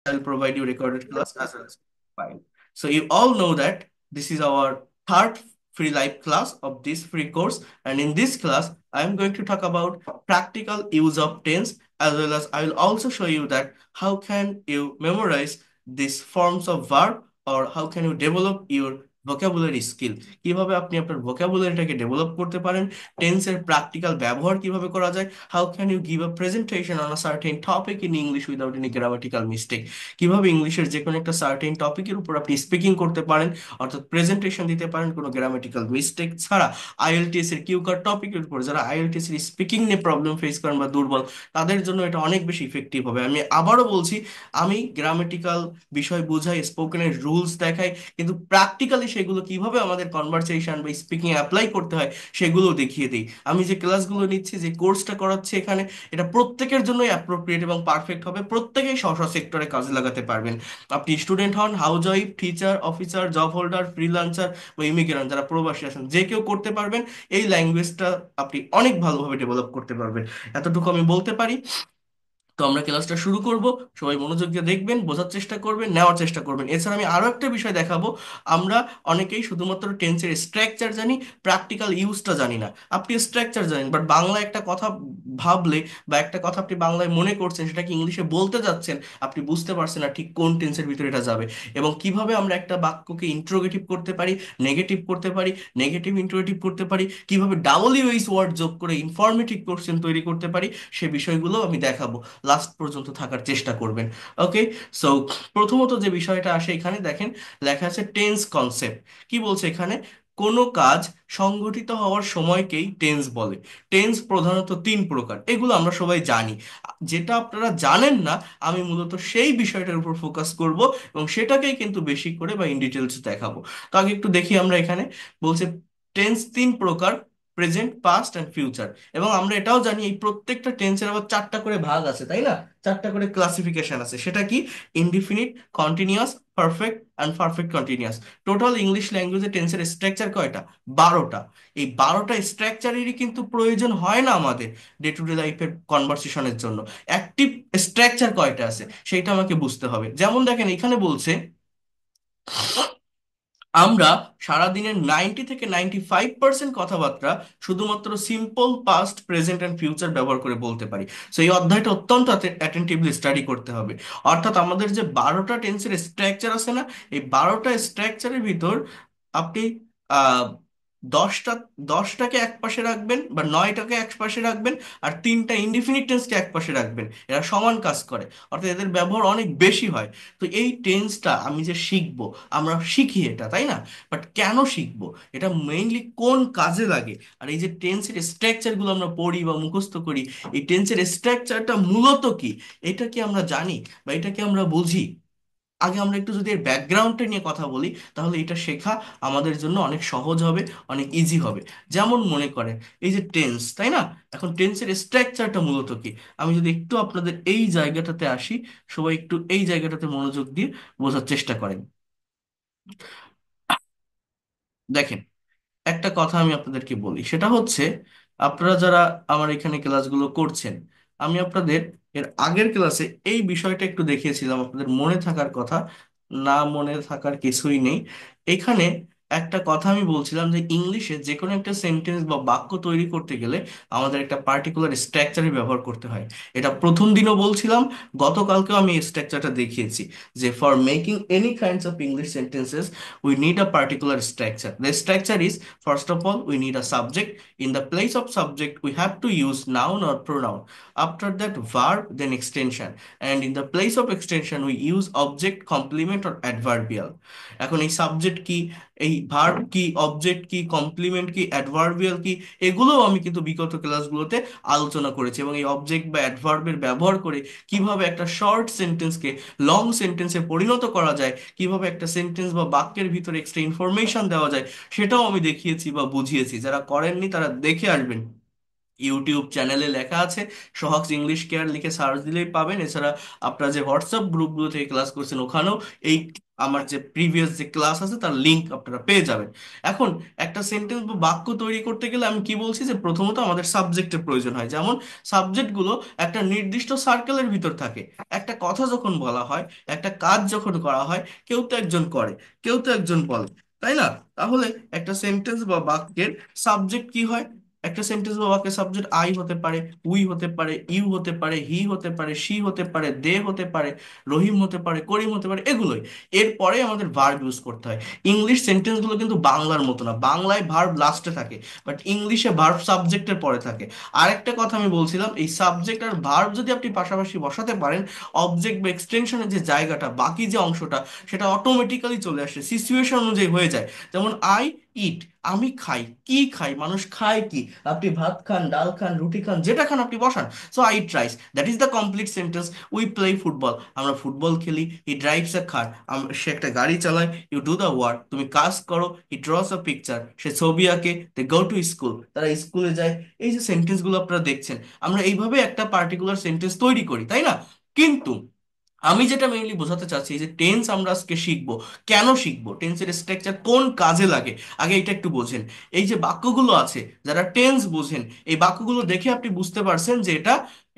I'll provide you recorded class as well as file. So you all know that this is our third free live class of this free course, and in this class, I am going to talk about practical use of tense, as well as I will also show you that how can you memorize these forms of verb, or how can you develop your vocabulary skill, কিভাবে আপনি আপনার ভোকাবুলারিটাকে develop করতে পারেন, টেন্সের practical ব্যবহার কিভাবে করা যায়, how can you give a presentation on a certain topic in English without any grammatical mistake, কিভাবে ইংলিশের যে কোনো একটা সার্টেন টপিকের উপর আপনি স্পিকিং করতে পারেন, অর্থাৎ প্রেজেন্টেশন দিতে পারেন কোনো গ্রামাটিক্যাল মিস্টেক ছাড়া। আইএলটিএস এর কিউ কার টপিকের উপর যারা আইএলটিএস এর স্পিকিং নিয়ে প্রবলেম ফেস করেন বা দুর্বল, তাদের জন্য এটা অনেক বেশি ইফেক্টিভ হবে। আমি আবারও বলছি, আমি গ্রামাটিক্যাল বিষয় বুঝাই, স্পোকেনের রুলস দেখাই, কিন্তু প্র্যাকটিক্যালি সেগুলো কিভাবে আমাদের কনভারসেশন বা স্পিকিং অ্যাপ্লাই করতে হয় সেগুলো দেখিয়ে দিই। আমি যে ক্লাসগুলো নিচ্ছি, যে কোর্সটা করাচ্ছি এখানে, এটা প্রত্যেকের জন্যই অ্যাপ্রোপ্রিয়েট এবং পারফেক্ট হবে, প্রত্যেকেই স্ব স্ব সেক্টরে কাজে লাগাতে পারবেন। আপনি স্টুডেন্ট হন, house wife, teacher, officer, job holder, freelancer বা ইমিগ্রেন্ট, যারা প্রবাসী আছেন, যে কেউ করতে পারবেন। এই ল্যাঙ্গুয়েজটা আপনি অনেক ভালোভাবে ডেভেলপ করতে পারবেন, এতটুকু আমি বলতে পারি। তো আমরা ক্লাসটা শুরু করব। সবাই মনোযোগ দিয়ে দেখবেন, বোঝার চেষ্টা করবেন, নেওয়ার চেষ্টা করবেন। এছাড়া আমি আরো একটা বিষয় দেখাবো। আমরা অনেকেই শুধুমাত্র টেন্সের স্ট্রাকচার জানি, প্র্যাকটিক্যাল ইউজটা জানি না। আপনি স্ট্রাকচার জানেন, বাট বাংলায় একটা কথা ভাবলে বা একটা কথা আপনি বাংলায় মনে করছেন, সেটাকে ইংলিশে বলতে যাচ্ছেন, আপনি বুঝতে পারছেন না ঠিক কোন টেন্সের ভিতরে এটা যাবে, এবং কিভাবে আমরা একটা বাক্যকে ইন্ট্রোগেটিভ করতে পারি, নেগেটিভ করতে পারি, নেগেটিভ ইন্ট্রোগেটিভ করতে পারি, কিভাবে ডাবল ইউএস ওয়ার্ড যোগ করে ইনফরমেটিভ কোশ্চেন তৈরি করতে পারি, সে বিষয়গুলো আমি দেখাবো। লাস্ট পর্যন্ত থাকার চেষ্টা করবেন। ওকে, সো প্রথমত যে বিষয়টা আসে এখানে দেখেন, লেখা আছে টেন্স কনসেপ্ট। কি বলছে এখানে? কোনো কাজ সংঘটিত হওয়ার সময়কেই টেন্স বলে। টেন্স প্রধানত তিন প্রকার, এগুলো আমরা সবাই জানি। যেটা আপনারা জানেন না, আমি মূলত সেই বিষয়টার উপর ফোকাস করব, এবং সেটাকেই কিন্তু বেশি করে বা ইন ডিটেলস দেখাবো। তো আগে একটু দেখি আমরা এখানে। বলছে টেন্স তিন প্রকার: প্রেজেন্ট, পাস্ট অ্যান্ড ফিউচার। এবং আমরা এটাও জানি এই প্রত্যেকটা টেন্সের আবার চারটা করে ভাগ আছে, তাই না? চারটা করে ক্লাসিফিকেশন আছে। সেটা কি? Indefinite, continuous, perfect and perfect continuous. Total English ল্যাঙ্গুয়েজে টেন্সের স্ট্রাকচার কয়টা? 12টা। এই 12টা স্ট্রাকচারেরই কিন্তু প্রয়োজন হয় না আমাদের ডে টু ডে লাইফের কনভারসেশনের জন্য। অ্যাক্টিভ স্ট্রাকচার কয়টা আছে সেইটা আমাকে বুঝতে হবে। যেমন দেখেন এখানে বলছে, আমরা সারাদিনের 90 থেকে 95% কথাবার্তা শুধুমাত্র simple past, present and future ব্যবহার করে বলতে পারি। সো এই অধ্যায়টা অত্যন্ত অ্যাটেন্টিভলি স্টাডি করতে হবে। অর্থাৎ আমাদের যে 12টা টেন্সের স্ট্রাকচার আছে না, এই 12টা স্ট্রাকচারের ভিতর আপনি আহ 10টা 10টাকে এক পাশে রাখবেন বা 9টাকে এক পাশে রাখবেন, আর 3টা ইনডিফিনিট টেন্সকে এক পাশে রাখবেন। এরা সমান কাজ করে, অর্থাৎ এদের ব্যবহার অনেক বেশি হয়। তো এই টেন্সটা আমি যে শিখবো, আমরা শিখি এটা, তাই না? বাট কেন শিখবো, এটা মেইনলি কোন কাজে লাগে, আর এই যে টেন্সের স্ট্রাকচার গুলো আমরা পড়ি বা মুখস্থ করি, এই টেন্সের স্ট্রাকচারটা মূলত কি, এটা কি আমরা জানি বা এটা কি আমরা বুঝি? আগে আমরা একটু যদি এর ব্যাকগ্রাউন্ডটা নিয়ে কথা বলি, তাহলে এটা শেখা আমাদের জন্য অনেক সহজ হবে, অনেক ইজি হবে। যেমন মনে করেন এই যে টেন্স, তাই না? এখন টেন্সের স্ট্রাকচারটা মূলত কি, আমি যদি একটু আপনাদের এই জায়গাটাতে আসি, সবাই একটু এই জায়গাটাতে মনোযোগ দিয়ে বোঝার চেষ্টা করেন। দেখেন, একটা কথা আমি আপনাদেরকে বলি, সেটা হচ্ছে, আপনারা যারা আমার এখানে ক্লাসগুলো করছেন, আমি আপনাদের এর আগের ক্লাসে এই বিষয়টা একটু দেখিয়েছিলাম, আপনাদের মনে থাকার কথা। না মনে থাকার কিছুই নেই। এখানে একটা কথা আমি বলছিলাম যে ইংলিশে যে কোনো একটা সেন্টেন্স বা বাক্য তৈরি করতে গেলে আমাদের একটা পার্টিকুলার স্ট্রাকচারের ব্যবহার করতে হয়। এটা প্রথম দিনও বলছিলাম, গতকালকেও আমি এই স্ট্রাকচারটা দেখিয়েছি, যে for making any kinds of English sentences we need a particular structure. The structure is, first of all, we need a subject. In the place of subject, we have to use noun or pronoun. After that, verb, then extension. And in the place of extension, we use object, complement or adverbial. এখন এই subject কি, এই verb কি, object কি, complement কি, adverbial কি, এগুলোও আমি কিন্তু বিগত ক্লাসগুলোতে আলোচনা করেছি। এবং এই অবজেক্ট বা অ্যাডভার্বের ব্যবহার করে কিভাবে একটা শর্ট সেন্টেন্সকে লং সেন্টেন্সে পরিণত করা যায়, কিভাবে একটা সেন্টেন্স বা বাক্যের ভিতরে এক্সট্রা ইনফরমেশন দেওয়া যায়, সেটাও আমি দেখিয়েছি বা বুঝিয়েছি। যারা করেননি তারা দেখে আসবেন, ইউটিউব চ্যানেলে লেখা আছে, সোহাগস ইংলিশ কেয়ার লিখে সার্চ দিলেই পাবেন। এছাড়া আপনারা যে হোয়াটসঅ্যাপ গ্রুপগুলো থেকে ক্লাস করছেন, ওখানেও এই আমার যে প্রিভিয়াস যে ক্লাস আছে তার লিংক আপনারা পেয়ে যাবেন। এখন একটা সেন্টেন্স বা বাক্য তৈরি করতে গেলে আমি কি বলছি যে প্রথমত আমাদের সাবজেক্টের প্রয়োজন হয়। যেমন সাবজেক্টগুলো একটা নির্দিষ্ট সার্কেলের ভিতর থাকে। একটা কথা যখন বলা হয়, একটা কাজ যখন করা হয়, কেউ তো একজন করে, কেউ তো একজন বলে, তাই না? তাহলে একটা সেন্টেন্স বা বাক্যের সাবজেক্ট কি হয়? একটা সেন্টেন্স বা বাক্যের সাবজেক্ট আই হতে পারে, উই হতে পারে, ইউ হতে পারে, হি হতে পারে, শি হতে পারে, দে হতে পারে, রহিম হতে পারে, করিম হতে পারে, এগুলোই। এরপরে আমাদের ভার্ব ইউজ করতে হয়। ইংলিশ সেন্টেন্সগুলো কিন্তু বাংলার মতো না, বাংলায় ভার্ব লাস্টে থাকে, বাট ইংলিশে ভার্ব সাবজেক্টের পরে থাকে। আরেকটা কথা আমি বলছিলাম, এই সাবজেক্ট আর ভার্ব যদি আপনি পাশাপাশি বসাতে পারেন, অবজেক্ট বা এক্সটেনশনের যে জায়গাটা, বাকি যে অংশটা, সেটা অটোমেটিক্যালি চলে আসে, সিচুয়েশন অনুযায়ী হয়ে যায়। যেমন আই ইট, আমি খাই। কি খাই? মানুষ খায় কি? আপনি ভাত খান, ডাল খান, রুটি খান, যেটা খান আপনি বসান। So I eat rice, that is the complete sentence. We play football, আমরা ফুটবল খেলি। হি ড্রাইভস আ কার, সে একটা গাড়ি চালায়। ইউ ডু দ্য ওয়ার্ক, তুমি কাজ করো। হি ড্রস আ পিকচার, সে ছবি আঁকে। দে গো টু স্কুল, তারা স্কুলে যায়। এই যে সেন্টেন্সগুলো আপনারা দেখছেন, আমরা এইভাবে একটা পার্টিকুলার সেন্টেন্স তৈরি করি, তাই না? কিন্তু আমি যেটা মেইনলি বোঝাতে চাচ্ছি, এই যে টেন্স আমরা আজকে শিখবো, কেন শিখবো, টেন্সের স্ট্রাকচার কোন কাজে লাগে, আগে এটা একটু বোঝেন। এই যে বাক্যগুলো আছে, যারা টেন্স বোঝেন, এই বাক্যগুলো দেখে আপনি বুঝতে পারছেন যে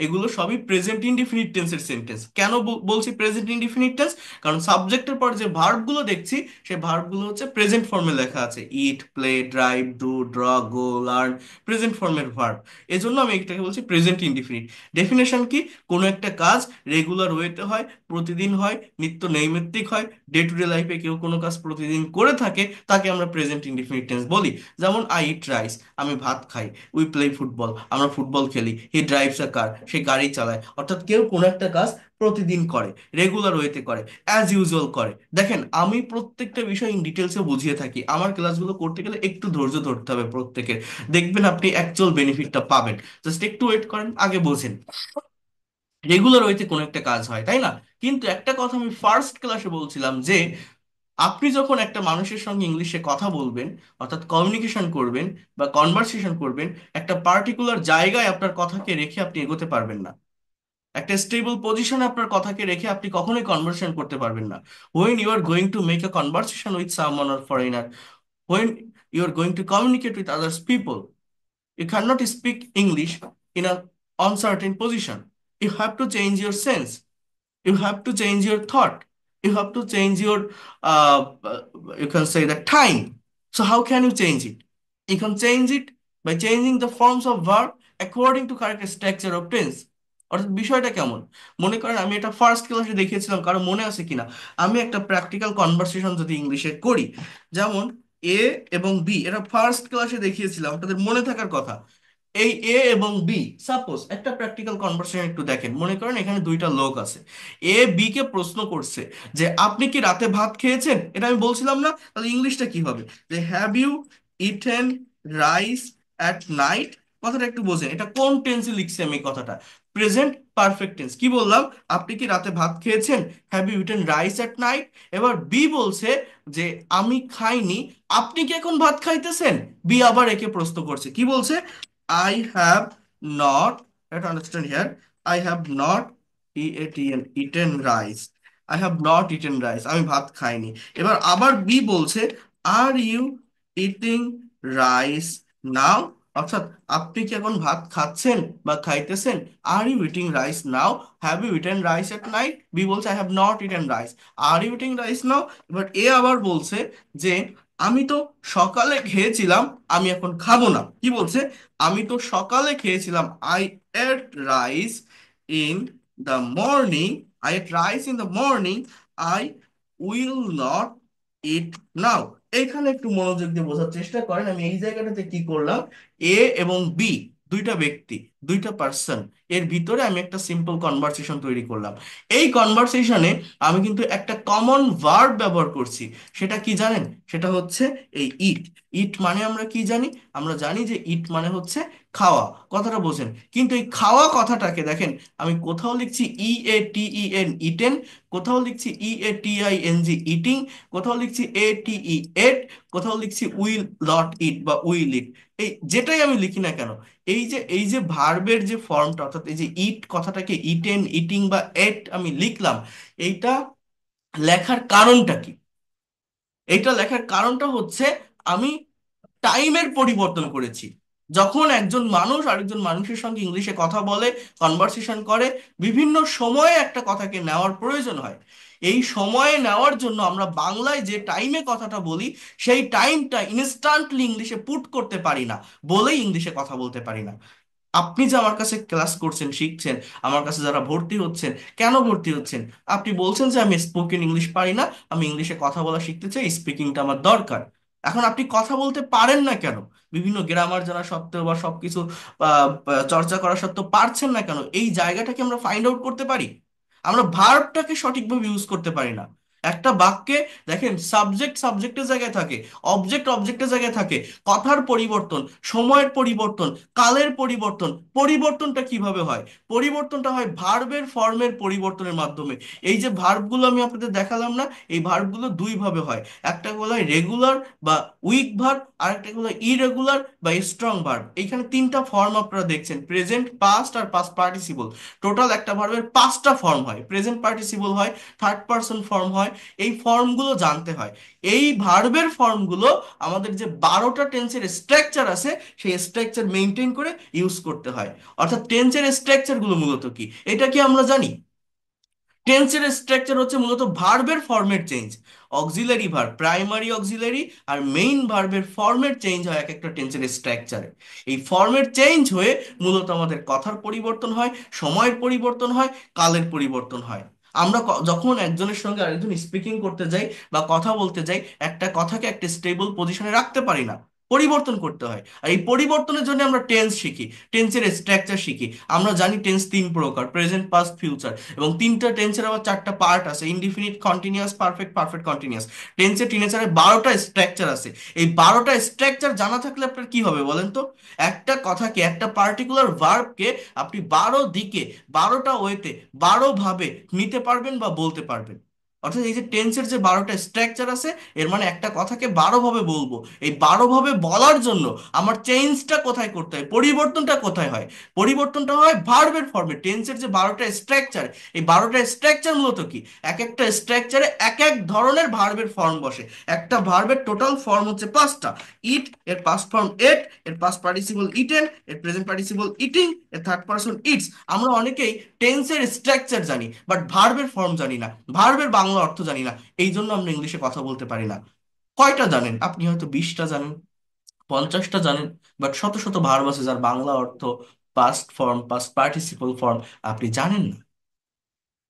এগুলো সবই প্রেজেন্ট ইনডিফিনিট টেন্সের সেন্টেন্স। কেন বলছি প্রেজেন্ট ইনডিফিনিট টেন্স? কারণ সাবজেক্টের পর যে ভার্বগুলো দেখছি, সেই ভার্বগুলো হচ্ছে প্রেজেন্ট ফর্মে লেখা আছে। Eat, play, drive, do, draw, go, learn, present ফর্মের ভার্ব। এজন্য আমি এটাকে বলছি প্রেজেন্ট ইনডিফিনিট। ডেফিনেশন কি? কোনো একটা কাজ রেগুলার ওয়েতে হয়, প্রতিদিন হয়, নিত্য নৈমিত্তিক হয়, ডে টু ডে লাইফে কেউ কোনো কাজ প্রতিদিন করে থাকে, তাকে আমরা প্রেজেন্ট ইনডিফিনিট টেন্স বলি। যেমন আই ইট রাইস, আমি ভাত খাই। উই প্লে ফুটবল, আমরা ফুটবল খেলি। হি ড্রাইভস আ কার, সে গাড়ি চালায়। অর্থাৎ কেউ কোনো একটা কাজ প্রতিদিন করে, রেগুলার ওয়েতে করে, অ্যাজ ইউজুয়াল করে। দেখেন, আমি প্রত্যেকটা বিষয় ইন ডিটেলসে বুঝিয়ে থাকি। আমার ক্লাসগুলো করতে গেলে একটু ধৈর্য ধরতে হবে প্রত্যেকের, দেখবেন আপনি অ্যাকচুয়াল বেনিফিটটা পাবেন। জাস্ট একটু ওয়েট করেন, আগে বোঝেন। রেগুলার ওয়েতে কোনো একটা কাজ হয়, তাই না? কিন্তু একটা কথা আমি ফার্স্ট ক্লাসে বলছিলাম যে আপনি যখন একটা মানুষের সঙ্গে ইংলিশে কথা বলবেন, অর্থাৎ কমিউনিকেশন করবেন বা কনভারসেশন করবেন, একটা পার্টিকুলার জায়গায় আপনার কথাকে রেখে আপনি এগোতে পারবেন না। একটা স্টেবল পজিশনে আপনার কথাকে রেখে আপনি কখনোই কনভারসেশন করতে পারবেন না। When you are going to make a conversation with someone or foreigner, when you are going to communicate with others people, you cannot speak English in a uncertain position. You have to change your sense. You have to change your thought. You have to change your, you can say the time. So how can you change it? You can change it by changing the forms of verb according to correct structure of tense. অর্থাৎ বিষয়টা কেমন? মনে করেন আমি এটা first ক্লাসে দেখিয়েছিলাম, কারো মনে আছে কিনা? আমি একটা প্র্যাকটিক্যাল কনভারসেশন যদি ইংলিশে করি, যেমন এ এবং বি, এটা ফার্স্ট ক্লাসে দেখিয়েছিলাম, আপনাদের মনে থাকার কথা। এই এ এবং বি, সাপোজ একটা প্র্যাকটিক্যাল কনভারসেশন একটু দেখেন। মনে করেন এখানে দুইটা লোক আছে। এ বি কে প্রশ্ন করছে যে আপনি কি রাতে ভাত খেয়েছেন? এটা আমি বলছিলাম না? তাহলে ইংলিশটা কি হবে? যে have you eaten rice at night. কথাটা একটু বোঝেন, এটা কোন টেন্সে লিখছি আমি এই কথাটা? Present perfect tense. কি বললাম? আপনি কি রাতে ভাত খেয়েছেন? Have you eaten rice at night. এবার বি বলছে যে আমি খাইনি, আপনি কি এখন ভাত খাইতেছেন? বি আবার একে প্রশ্ন করছে, কি বলছে? I have not, let understand here, I have not eaten rice. I have not eaten rice. আমি ভাত খাইনি। এবার আবার বি বলছে, আর ইউ ইটিং রাইস নাও? অর্থাৎ আপনি কি এখন ভাত খাচ্ছেন বা খাইতেছেন? Are you eating rice now? Have you eaten rice at night? B বলছে I have not eaten rice. Are you eating rice now? এবার এ আবার বলছে যে আমি তো সকালে খেয়েছিলাম, আমি এখন খাবো না। কি বলছে? আমি তো সকালে খেয়েছিলাম, I ate rice in the morning, I ate rice in the morning, I will not eat now. এখানে একটু মনোযোগ দিয়ে বোঝার চেষ্টা করেন, আমি এই জায়গাটাতে কি করলাম? এ এবং বি, দুইটা ব্যক্তি, দুইটা পার্সন, এর ভিতরে আমি একটা সিম্পল কনভারসেশন তৈরি করলাম। এই কনভারসেশনে আমি কিন্তু একটা কমন ভার্ব ব্যবহার করছি। সেটা কি জানেন? সেটা হচ্ছে এই ইট। ইট মানে আমরা কি জানি? আমরা জানি যে ইট মানে হচ্ছে খাওয়া। কথাটা বোঝেন। কিন্তু এই খাওয়া কথাটাকে দেখেন, আমি কোথাও লিখছি E A T E N, eaten, কোথাও লিখছি E A T I N G, eating, কোথাও লিখছি এ টি ই এট, কোথাও লিখছি উইল নট ইট বা উইল ইট। এই যেটাই আমি লিখি না কেন, এই যে ভার্বের যে ফর্মটা, অর্থাৎ এই যে ইট কথাটাকে ইটেন, ইটিং বা এট আমি লিখলাম, এইটা লেখার কারণটা কি? এটা লেখার কারণটা হচ্ছে আমি টাইমের পরিবর্তন করেছি। যখন একজন মানুষ আরেকজন মানুষের সঙ্গে ইংলিশে কথা বলে, কনভারসেশন করে, বিভিন্ন সময়ে একটা কথাকে নেওয়ার প্রয়োজন হয়। এই সময়ে নেওয়ার জন্য আমরা বাংলায় যে টাইমে কথাটা বলি, সেই টাইমটা ইনস্ট্যান্টলি ইংলিশে পুট করতে পারি না, বলেই ইংলিশে কথা বলতে পারি না। আপনি যে আমার কাছে ক্লাস করছেন, শিখছেন, আমার কাছে যারা ভর্তি হচ্ছেন, কেন ভর্তি হচ্ছেন? আপনি বলছেন যে আমি স্পোকেন ইংলিশ পারি না, আমি ইংলিশে কথা বলা শিখতে চাই, স্পিকিংটা আমার দরকার। এখন আপনি কথা বলতে পারেন না কেন? বিভিন্ন গ্রামার জানা সত্ত্বেও বা সবকিছু চর্চা করা সত্ত্বেও পারছেন না কেন? এই জায়গাটাকে আমরা ফাইন্ড আউট করতে পারি। আমরা ভার্বটাকে সঠিকভাবে ইউজ করতে পারি না। একটা বাক্যে দেখেন, সাবজেক্ট সাবজেক্টের জায়গায় থাকে, অবজেক্ট অবজেক্টের জায়গায় থাকে। কথার পরিবর্তন, সময়ের পরিবর্তন, কালের পরিবর্তন, পরিবর্তনটা কিভাবে হয়? পরিবর্তনটা হয় ভার্বের ফর্মের পরিবর্তনের মাধ্যমে। এই যে ভার্বগুলো আমি আপনাদের দেখালাম না, এই ভার্বগুলো দুই ভাবে হয়। একটা বলা হয় রেগুলার বা উইক ভার্ব, আর একটা বলা হয় ইরেগুলার বা স্ট্রং ভার্ব। এইখানে তিনটা ফর্ম আপনারা দেখছেন, প্রেজেন্ট, পাস্ট আর পাস্ট পার্টিসিপল। টোটাল একটা ভার্বের পাঁচটা ফর্ম হয়। প্রেজেন্ট পার্টিসিপল হয়, থার্ড পারসন ফর্ম হয়। এই ফর্মগুলো জানতে হয়। এই ভার্বের ফর্মগুলো আমাদের যে 12টা টেন্সের স্ট্রাকচার আছে, সেই স্ট্রাকচার মেনটেন করে ইউজ করতে হয়। অর্থাৎ টেন্সের স্ট্রাকচারগুলো মূলত কি, এটা কি আমরা জানি? টেন্সের স্ট্রাকচার হচ্ছে মূলত ভার্বের ফর্মের change. Auxiliary verb, primary auxiliary আর মেইন ভার্বের ফর্মের চেঞ্জ হয় এক একটা টেন্সের স্ট্রাকচারে। এই ফর্মের চেঞ্জ হয়ে মূলত আমাদের কথার পরিবর্তন হয়, সময়ের পরিবর্তন হয়, কালের পরিবর্তন হয়। আমরা যখন একজনের সঙ্গে আরেকজন স্পিকিং করতে যাই বা কথা বলতে যাই, একটা কথাকে একটা স্টেবল পজিশনে রাখতে পারি না, পরিবর্তন করতে হয়। আর এই পরিবর্তনের জন্য আমরা টেন্স শিখি, টেন্সের স্ট্রাকচার শিখি। আমরা জানি টেন্স তিন প্রকার, প্রেজেন্ট, পাস্ট, ফিউচার। এবং তিনটা টেন্সের আবার চারটা পার্ট আছে, indefinite, continuous, perfect, perfect continuous. টেন্সের টিনেচারে 12টা স্ট্রাকচার আছে। এই 12টা স্ট্রাকচার জানা থাকলে আপনার কি হবে বলেন তো? একটা কথাকে, একটা পার্টিকুলার ভার্বকে আপনি 12 দিকে, 12টা ওয়েতে, 12 ভাবে নিতে পারবেন বা বলতে পারবেন। অর্থাৎ এই যে টেন্সের যে 12টা স্ট্রাকচার আছে, এর মানে একটা কথাকে 12 ভাবে বলবো। এই 12 ভাবে বলার জন্য আমার চেঞ্জটা কোথায় করতে হয়, পরিবর্তনটা কোথায় হয়? পরিবর্তনটা হয় ভার্বের ফর্মে। টেন্সের যে 12টা স্ট্রাকচার, এই 12টা স্ট্রাকচার মূলত কি, এক একটা স্ট্রাকচারে এক এক ধরনের ভার্বের ফর্ম বসে। একটা ভার্বের টোটাল ফর্ম হচ্ছে পাঁচটা। ইট, এর পাস্ট ফর্ম এট, এর পাস্ট পার্টিসিপল ইটেন, এর প্রেজেন্ট পার্টিসিপল ইটিং, এর থার্ড পারসন ইটস। আমরা অনেকেই টেন্সের স্ট্রাকচার জানি, বাট ভার্বের ফর্ম জানি না, ভার্বের বাংলা অর্থ জানি না। এই জন্য আমরা ইংলিশে কথা বলতে পারি না। কয়টা জানেন? আপনি হয়তো 20টা জানেন, 50টা জানেন, বাট শত শত ভার্ব আছে যার বাংলা অর্থ, past form, past participle form আপনি জানেন না।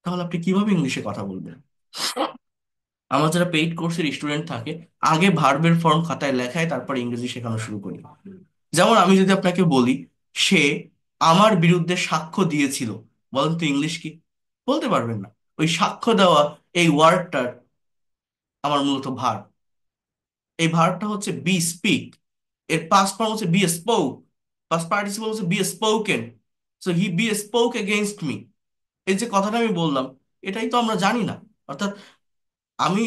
তাহলে আপনি কিভাবে ইংলিশে কথা বলবেন? আমার যারা পেইড কোর্সের স্টুডেন্ট থাকে, আগে ভার্বের ফর্ম খাতায় লেখায়, তারপর ইংরেজি শেখানো শুরু করি। যেমন আমি যদি আপনাকে বলি, সে আমার বিরুদ্ধে সাক্ষ্য দিয়েছিল, বলেন তো ইংলিশ কি? বলতে পারবেন না। ওই সাক্ষ্য দেওয়া, এই ওয়ার্ডটার আমার মূলত ভার্ব। এই ভার্বটা হচ্ছে বি স্পিক, এর পাস্ট ফর্ম হচ্ছে বি স্পোক, পাস্ট পার্টিসিপল হচ্ছে B spoken. So he be spoke against me. এই যে কথাটা আমি বললাম, এটাই তো আমরা জানি না। অর্থাৎ আমি,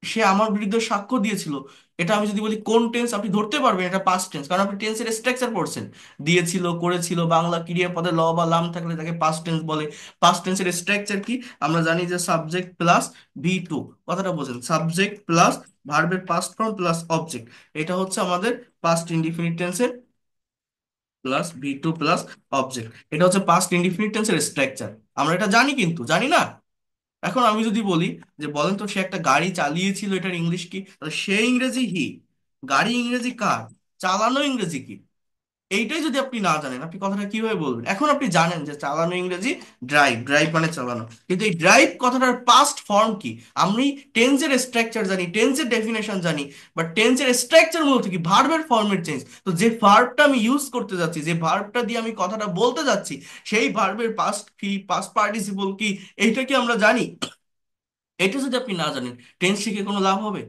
সে আমার বিরুদ্ধে সাক্ষ্য দিয়েছিল, এটা আমি যদি বলি কোন টেন্স, আপনি ধরতে পারবেন এটা পাস্ট টেন্স, কারণ আপনি টেন্সের স্ট্রাকচার পড়ছেন। দিয়েছিল, করেছিল, বাংলা ক্রিয়াপদে ল বা লাম থাকলে তাকে পাস্ট টেন্স বলে। পাস্ট টেন্সের স্ট্রাকচার কি? আমরা জানি যে সাবজেক্ট প্লাস ভি টু। কথাটা বোঝেন, সাবজেক্ট প্লাস ভার্বের পাস্ট ফর্ম প্লাস অবজেক্ট। এটা হচ্ছে আমাদের পাস্ট ইনডিফিনিট টেন্সের, plus V two plus object. এটা হচ্ছে পাস্ট ইনডিফিনিট টেন্সের স্ট্রাকচার। আমরা এটা জানি, কিন্তু জানি না। এখন আমি যদি বলি যে বলেন তো সে একটা গাড়ি চালিয়েছিল, এটার ইংলিশ কি? তাহলে সে ইংরেজি হি, গাড়ি ইংরেজি কার, চালানো ইংরেজি কি? এইটাই যদি আপনি না জানেন, আপনি কথাটা কিভাবে বলবেন? এখন আপনি জানেন যে চালানো ইংরেজি ড্রাইভ, ড্রাইভ মানে চালানো, কিন্তু এই ড্রাইভ কথাটার পাস্ট ফর্ম কি? আমি টেন্সের স্ট্রাকচার জানি, টেন্সের ডেফিনেশন জানি, বাট টেন্সের স্ট্রাকচার মূলত কি? ভার্বের ফর্মের চেঞ্জ। তো যে ভার্বটা আমি ইউজ করতে যাচ্ছি, যে ভার্বটা দিয়ে আমি কথাটা বলতে যাচ্ছি, সেই ভার্বের পাস্ট কি, পাস্ট পার্টিসিপল কি, এইটা কি আমরা জানি? এটা যদি আপনি না জানেন, টেন্স শিখে কোনো লাভ হবে?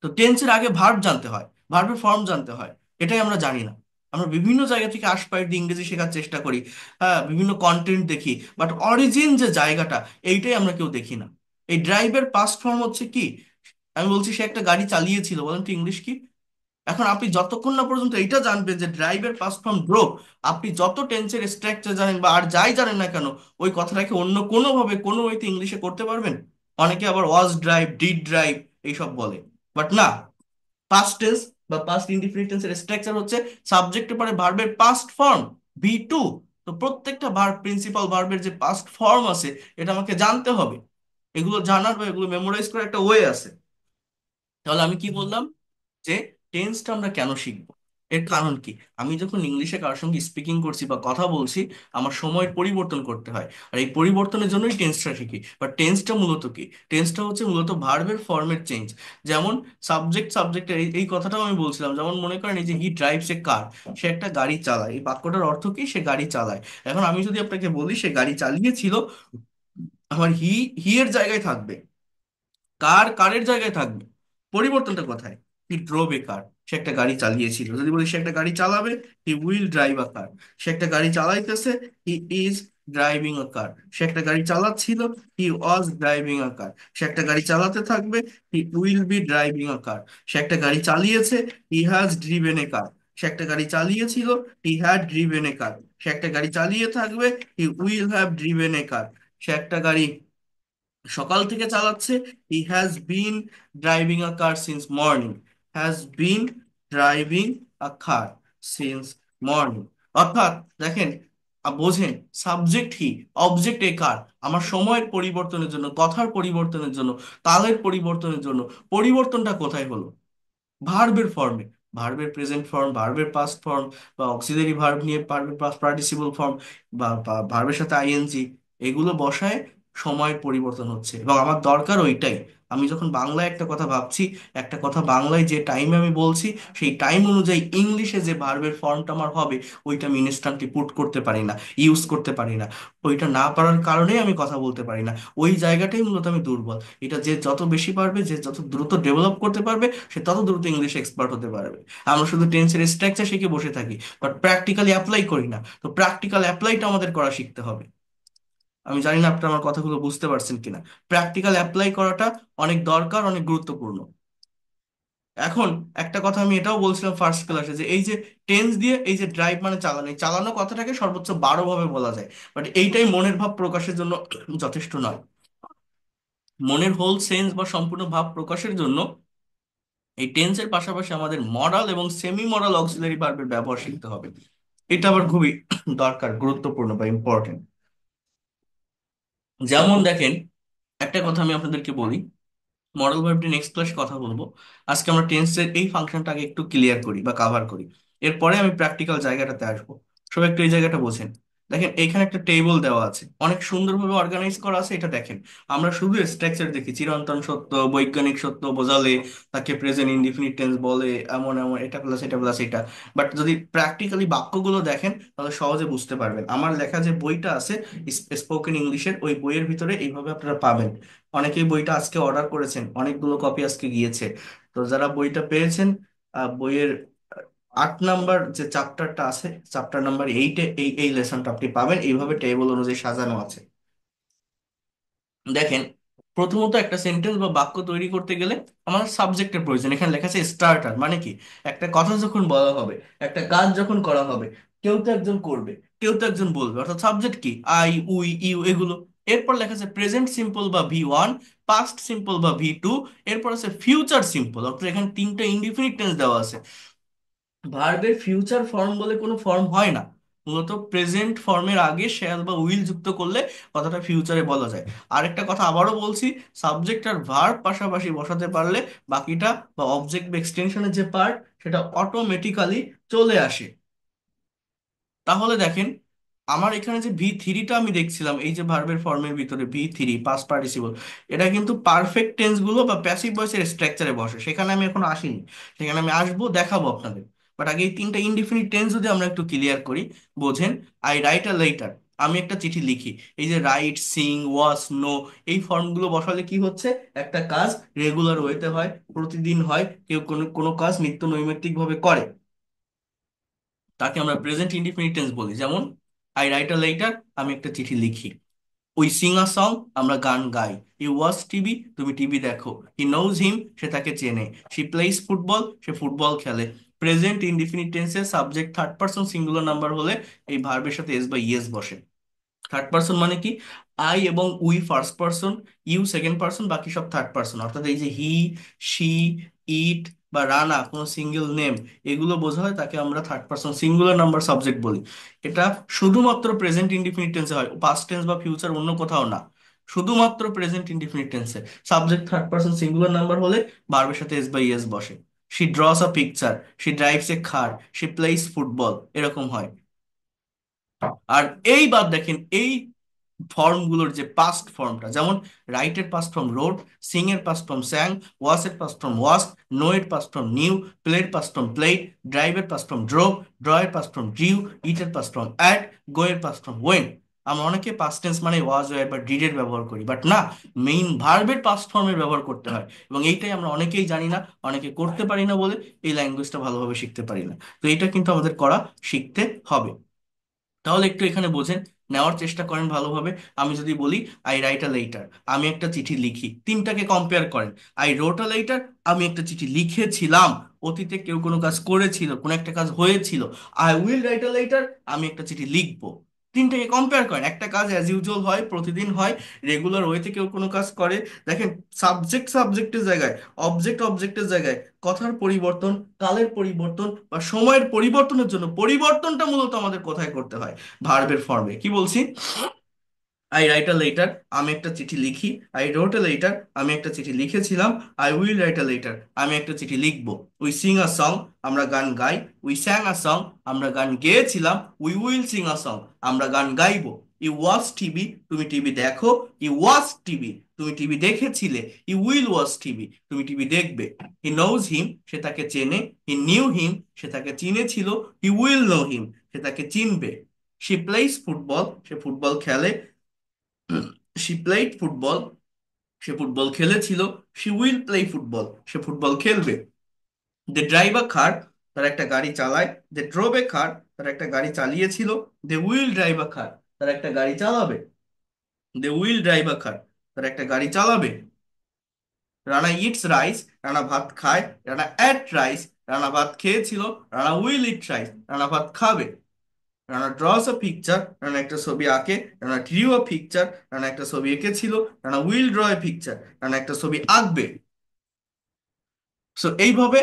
তো টেন্সের আগে ভার্ব জানতে হয়, ভার্বের ফর্ম জানতে হয়। এটাই আমরা জানি না। আমরা বিভিন্ন জায়গা থেকে আশপাশ দিয়ে ইংরেজি শেখার চেষ্টা করি, হ্যাঁ, বিভিন্ন কন্টেন্ট দেখি, বাট অরিজিন যে জায়গাটা, এইটাই আমরা কেউ দেখি না। এই ড্রাইভের পাস্ট ফর্ম হচ্ছে কি? আমি বলছি সে একটা গাড়ি চালিয়েছিল, বলেন তো ইংলিশ কি? এখন আপনি যতক্ষণ না পর্যন্ত এইটা জানবেন যে ড্রাইভের পাস্ট ফর্ম ড্রোভ, আপনি যত টেন্সের স্ট্রাকচার জানেন বা আর যাই জানেন না কেন, ওই কথাটাকে অন্য কোনো ভাবে কোনো ওয়েতে ইংলিশে করতে পারবেন? অনেকে আবার ওয়াজ ড্রাইভ, ডিড ড্রাইভ এইসব বলে, বাট না। পাস্ট টেন্স বা পাস্ট ইনডিফিনিট টেন্সের স্ট্রাকচার হচ্ছে সাবজেক্টের পরে ভার্বের পাস্ট ফর্ম V2। তো প্রত্যেকটা ভার্ব, প্রিন্সিপাল ভার্বের যে পাস্ট ফর্ম আছে, এটা আমাকে জানতে হবে। এগুলো জানার বা এগুলো মেমোরাইজ করার একটা ওয়ে আছে। তাহলে আমি কি বললাম, যে টেন্সটা আমরা কেন শিখবো, এর কারণ কি? আমি যখন ইংলিশে কারোর সঙ্গে স্পিকিং করছি বা কথা বলছি, আমার সময়ের পরিবর্তন করতে হয়, আর এই পরিবর্তনের জন্যই টেন্সটা শিখি। বা টেন্সটা মূলত কি? টেন্সটা হচ্ছে মূলত ভার্বের ফর্মের চেঞ্জ। যেমন সাবজেক্টের এই কথাটাও আমি বলছিলাম, যেমন মনে করেন এই যে হি ড্রাইভস এ কার, সে একটা গাড়ি চালায়, এই বাক্যটার অর্থ কি? সে গাড়ি চালায়। এখন আমি যদি আপনাকে বলি সে গাড়ি চালিয়েছিল, আমার হি এর জায়গায় থাকবে, কারের জায়গায় থাকবে। পরিবর্তনটা কোথায়? হি ড্রোভ এ কার, সে একটা গাড়ি চালিয়েছিল। যদি বলি সে একটা গাড়ি চালাবে, হি উইল ড্রাইভ আ কার। সে একটা গাড়ি চালাইতেছে, হি ইজ ড্রাইভিং আ কার। সে একটা গাড়ি চালাচ্ছিল, হি ওয়াজ ড্রাইভিং আ কার। সে একটা গাড়ি চালাতে থাকবে, he will be driving a car. সে একটা গাড়ি চালিয়েছে, হি হ্যাজ ড্রিভেন এ কার। সে একটা গাড়ি চালিয়েছিল, হি হ্যাড ড্রিভেন এ কার। সে একটা গাড়ি চালিয়ে থাকবে, he will have driven a car. সে একটা গাড়ি সকাল থেকে চালাচ্ছে, হি has been driving a car since morning. Has been driving a car since morning. অর্থাৎ দেখেন, বোঝেন, সাবজেক্ট হি, অবজেক্ট এ কার। আমার সময়ের পরিবর্তনের জন্য, কথার পরিবর্তনের জন্য, কালের পরিবর্তনের জন্য পরিবর্তনটা কোথায় হলো? ভার্বের ফর্মে। ভার্বের প্রেজেন্ট ফর্ম, ভার্বের পাস্ট ফর্ম, বা অক্সিলারি ভার্ব নিয়ে ভার্বের পাস্ট পার্টিসিপল ফর্ম, বা ভার্বের সাথে আইএনজি, এগুলো বসায় সময়ের পরিবর্তন হচ্ছে, এবং আমার দরকার ওইটাই। আমি যখন বাংলায় একটা কথা ভাবছি, একটা কথা বাংলায় যে টাইমে আমি বলছি, সেই টাইম অনুযায়ী ইংলিশে যে ভার্বের ফর্মটা আমার হবে, ওইটা আমি ইনস্ট্যান্টলি পুট করতে পারি না, ইউজ করতে পারি না। ওইটা না পারার কারণেই আমি কথা বলতে পারি না। ওই জায়গাটাই মূলত আমি দুর্বল। এটা যে যত বেশি পারবে, যে যত দ্রুত ডেভেলপ করতে পারবে, সে তত দ্রুত ইংলিশ এক্সপার্ট হতে পারবে। আমরা শুধু টেন্সের স্ট্রাকচার শিখে বসে থাকি, বাট প্র্যাকটিক্যালি অ্যাপ্লাই করি না। তো প্র্যাকটিক্যাল অ্যাপ্লাইটা আমাদের করা শিখতে হবে। আমি জানি না আপনি আমার কথাগুলো বুঝতে পারছেন কিনা। প্র্যাকটিক্যাল অ্যাপ্লাই করাটা অনেক দরকার, অনেক গুরুত্বপূর্ণ। এখন একটা কথা আমি এটাও বলছিলাম ফার্স্ট ক্লাসে, যে এই যে টেন্স দিয়ে এই যে ড্রাইভ মানে চালানো, এই চালানো কথাটাকে সর্বোচ্চ 12 ভাবে বলা যায়, বাট এইটাই মনের ভাব প্রকাশের জন্য যথেষ্ট নয়। মনের হোল সেন্স বা সম্পূর্ণ ভাব প্রকাশের জন্য এই টেন্সের পাশাপাশি আমাদের মডাল এবং সেমি মডাল অক্সিলারি ভার্বের ব্যবহার শিখতে হবে। এটা আবার খুবই দরকার, গুরুত্বপূর্ণ বা ইম্পর্টেন্ট। যেমন দেখেন, একটা কথা আমি আপনাদেরকে বলি, মডেল ভার্বটি নেক্সট ক্লাসে কথা বলবো। আজকে আমরা টেন্সের এই ফাংশনটাকে একটু ক্লিয়ার করি বা কাভার করি, এরপরে আমি প্র্যাকটিক্যাল জায়গাটাতে আসবো। সবাই একটু এই জায়গাটা বোঝেন। দেখেন, এইখানে একটা টেবিল দেওয়া আছে, অনেক সুন্দরভাবে অর্গানাইজ করা আছে, এটা দেখেন। আমরা শুধু স্ট্রাকচার দেখি, চিরন্তন সত্য, বৈজ্ঞানিক সত্য বোঝালে তাকে প্রেজেন্ট ইনডিফিনিট টেন্স বলে, এমন এমন, এটা প্লাস এটা প্লাস এটা। বাট যদি প্র্যাকটিক্যালি বাক্যগুলো দেখেন, তাহলে সহজে বুঝতে পারবেন। আমার লেখা যে বইটা আছে স্পোকেন ইংলিশের, ওই বইয়ের ভিতরে এইভাবে আপনারা পাবেন। অনেকেই বইটা আজকে অর্ডার করেছেন, অনেকগুলো কপি আজকে গিয়েছে। তো যারা বইটা পেয়েছেন, বইয়ের 8 নাম্বার যে চ্যাপ্টারটা আছে, চ্যাপ্টার নাম্বার 8-এ এই এই লেসনটা আপনি পাবেন, এইভাবে টেবিল অনুযায়ী সাজানো আছে। দেখেন, প্রথমত একটা সেন্টেন্স বা বাক্য তৈরি করতে গেলে আমার সাবজেক্টের প্রয়োজন। এখানে লেখা আছে স্টার্টার, মানে কি? একটা কথা যখন বলা হবে, একটা কাজ যখন করা হবে, কেউ তো একজন করবে, কেউ তো একজন বলবে, অর্থাৎ সাবজেক্ট কি? আই, উই, ইউ, এগুলো। এরপর লেখা আছে প্রেজেন্ট সিম্পল বা V1, পাস্ট সিম্পল বা V2, এরপর আছে ফিউচার সিম্পল। অর্থাৎ এখানে 3টা ইনডিফিনিট টেন্স দেওয়া আছে। ভার্বের ফিউচার ফর্ম বলে কোনো ফর্ম হয় না। মূলত প্রেজেন্ট ফর্মের আগে শ্যাল বা উইল যুক্ত করলে কথাটা ফিউচারে বলা যায়। আরেকটা কথা আবারও বলছি, সাবজেক্ট আর ভার্ব পাশাপাশি বসাতে পারলে বাকিটা, বা অবজেক্ট বা এক্সটেনশনের যে পার্ট, সেটা অটোমেটিক্যালি চলে আসে। তাহলে দেখেন, আমার এখানে যে V3টা আমি দেখছিলাম, এই যে ভার্বের ফর্মের ভিতরে V3 পাস্ট পার্টিসিপল, এটা কিন্তু পারফেক্ট টেন্স গুলো বা প্যাসিভ ভয়েসের স্ট্রাকচারে বসে। সেখানে আমি এখন আসিনি, সেখানে আমি আসবো, দেখাবো আপনাদের। বাট আগে এই 3টা ইনডিফিনিট টেন্স যদি আমরা একটু ক্লিয়ার করি, বোঝেন। আই রাইট আ লেটার, আমি একটা চিঠি লিখি। এই যে রাইট, সিং, ওয়াস, নো, এই ফর্মগুলো বসালে কি হচ্ছে? একটা কাজ রেগুলার ওয়েতে হয়, প্রতিদিন হয়, কেউ কোনো কোনো কাজ নিত্য নৈমিত্তিক ভাবে করে, তাকে আমরা প্রেজেন্ট ইনডিফিনিট টেন্স বলি। যেমন আই রাইট আ লেটার, আমি একটা চিঠি লিখি। উই সিং আ সং, আমরা গান গাই। ইউ ওয়াচ টিভি, তুমি টিভি দেখো। হি নোজ হিম, সে তাকে চেনে। শি প্লেইস ফুটবল, সে ফুটবল খেলে। প্রেজেন্ট ইনডিফিনিট টেন্সে subject third person singular number হলে এই ভার্বের সাথে এস বা ইয়েস বসে। থার্ড পার্সন মানে কি? আই এবং we first person, you second person, বাকি সব থার্ড পার্সন। অর্থাৎ এই যে হি, শি, ইট বা রানা, কোনো সিঙ্গেল নেম, এগুলো বোঝা হয়, তাকে আমরা third person singular number subject বলি। এটা শুধুমাত্র প্রেজেন্ট ইনডিফিনিট টেন্সে হয়, পাস্ট টেন্স বা ফিউচার অন্য কোথাও না, শুধুমাত্র প্রেজেন্ট ইনডিফিনিট টেন্সে। Subject third person singular number হলে ভার্বের সাথে এস বাই এস বসে। She draws a picture, she drives a car, she plays football, এরকম হয়। আর এইবার দেখেন এই ফর্মগুলোর যে পাস্ট ফর্মটা, যেমন রাইটের পাস্ট ফর্ম রোড, সিং এর পাস্ট ফর্ম স্যাং, ওয়াস এর পাস্ট ফর্ম ওয়াস, নো এর পাস্ট ফর্ম নিউ, প্লের পাস্ট ফর্ম প্লেড, ড্রাইভের পাস্ট ফর্ম ড্রোভ, ড্র এর পাস্ট ফর্ম ড্রিউ, ইট এর পাস্ট ফর্ম অ্যাট, গো এর পাস্ট ফর্ম ওয়েন। আমরা অনেকে পাস্ট টেন্স মানে ওয়াজ ওয়ার বা ডিড এর ব্যবহার করি, বাট না, মেইন ভার্বের পাস্ট ফর্মের ব্যবহার করতে হয়। এবং এইটাই আমরা অনেকেই জানি না, অনেকে করতে পারি না বলে এই ল্যাঙ্গুয়েজটা ভালোভাবে শিখতে পারি না। তো এটা কিন্তু আমাদের করা শিখতে হবে। তাহলে একটু এখানে বোঝেন, নেওয়ার চেষ্টা করেন ভালোভাবে। আমি যদি বলি আই রাইট আ লেটার, আমি একটা চিঠি লিখি, তিনটাকে কম্পেয়ার করেন। আই রোট আ লেটার, আমি একটা চিঠি লিখেছিলাম, অতীতে কেউ কোনো কাজ করেছিল, কোনো একটা কাজ হয়েছিল। I will write a letter, আমি একটা চিঠি লিখবো। তিনটাকে কম্পেয়ার করেন, একটা কাজ অ্যাজ ইউজুয়াল হয়, প্রতিদিন হয়, রেগুলার ওয়েতে কেউ কোনো কাজ করে। দেখেন, সাবজেক্ট সাবজেক্টের জায়গায়, অবজেক্ট অবজেক্টের জায়গায়, কথার পরিবর্তন, কালের পরিবর্তন বা সময়ের পরিবর্তনের জন্য পরিবর্তনটা মূলত আমাদের কোথায় করতে হয়? ভার্বের ফর্মে। কি বলছি? আই রাইট আ লেটার, আমি একটা চিঠি লিখি। আই রোট আ লেটার, আমি একটা চিঠি লিখেছিলাম। I will write a letter, আমি একটা চিঠি লিখবো। উই সিং আ সং, আমরা গান গাই। উই স্যাং আ সং, আমরা গান গেয়েছিলাম। We will sing a song, আমরা গান গাইবো। ইউ ওয়াচ টিভি, তুমি টিভি দেখো। ইউ ওয়াচ টিভি, তুমি টিভি দেখেছিলে। ইউ উইল ওয়াচ টিভি, তুমি টিভি দেখবে। হি নোজ হিম, সে তাকে চেনে। হি নিউ হিম, সে তাকে চিনেছিল। হি উইল নো হিম, সে তাকে চিনবে। শি প্লেইস ফুটবল, সে ফুটবল খেলে। শি প্লেইড ফুটবল, সে ফুটবল খেলেছিল। শি উইল প্লে ফুটবল, সে ফুটবল খেলবে। দে ড্রাইভ আ কার, তারা একটা গাড়ি চালায়। দে ড্রোভ এ কার, তারা একটা গাড়ি চালিয়েছিল। দে উইল ড্রাইভ আ কার, তারা একটা গাড়ি চালাবে। দে উইল ড্রাইভ আ কার, তারা একটা গাড়ি চালাবে। রানা ইটস রাইস, রানা ভাত খায়। রানা এট রাইস, রানা ভাত খেয়েছিল। Rana will eat rice, Rana ভাত খাবে। Rana draws a picture, Rana একটা ছবি আঁকে। Rana drew a picture, Rana একটা ছবি এঁকেছিল। Rana will draw a picture, Rana একটা ছবি আঁকবে। সো এইভাবে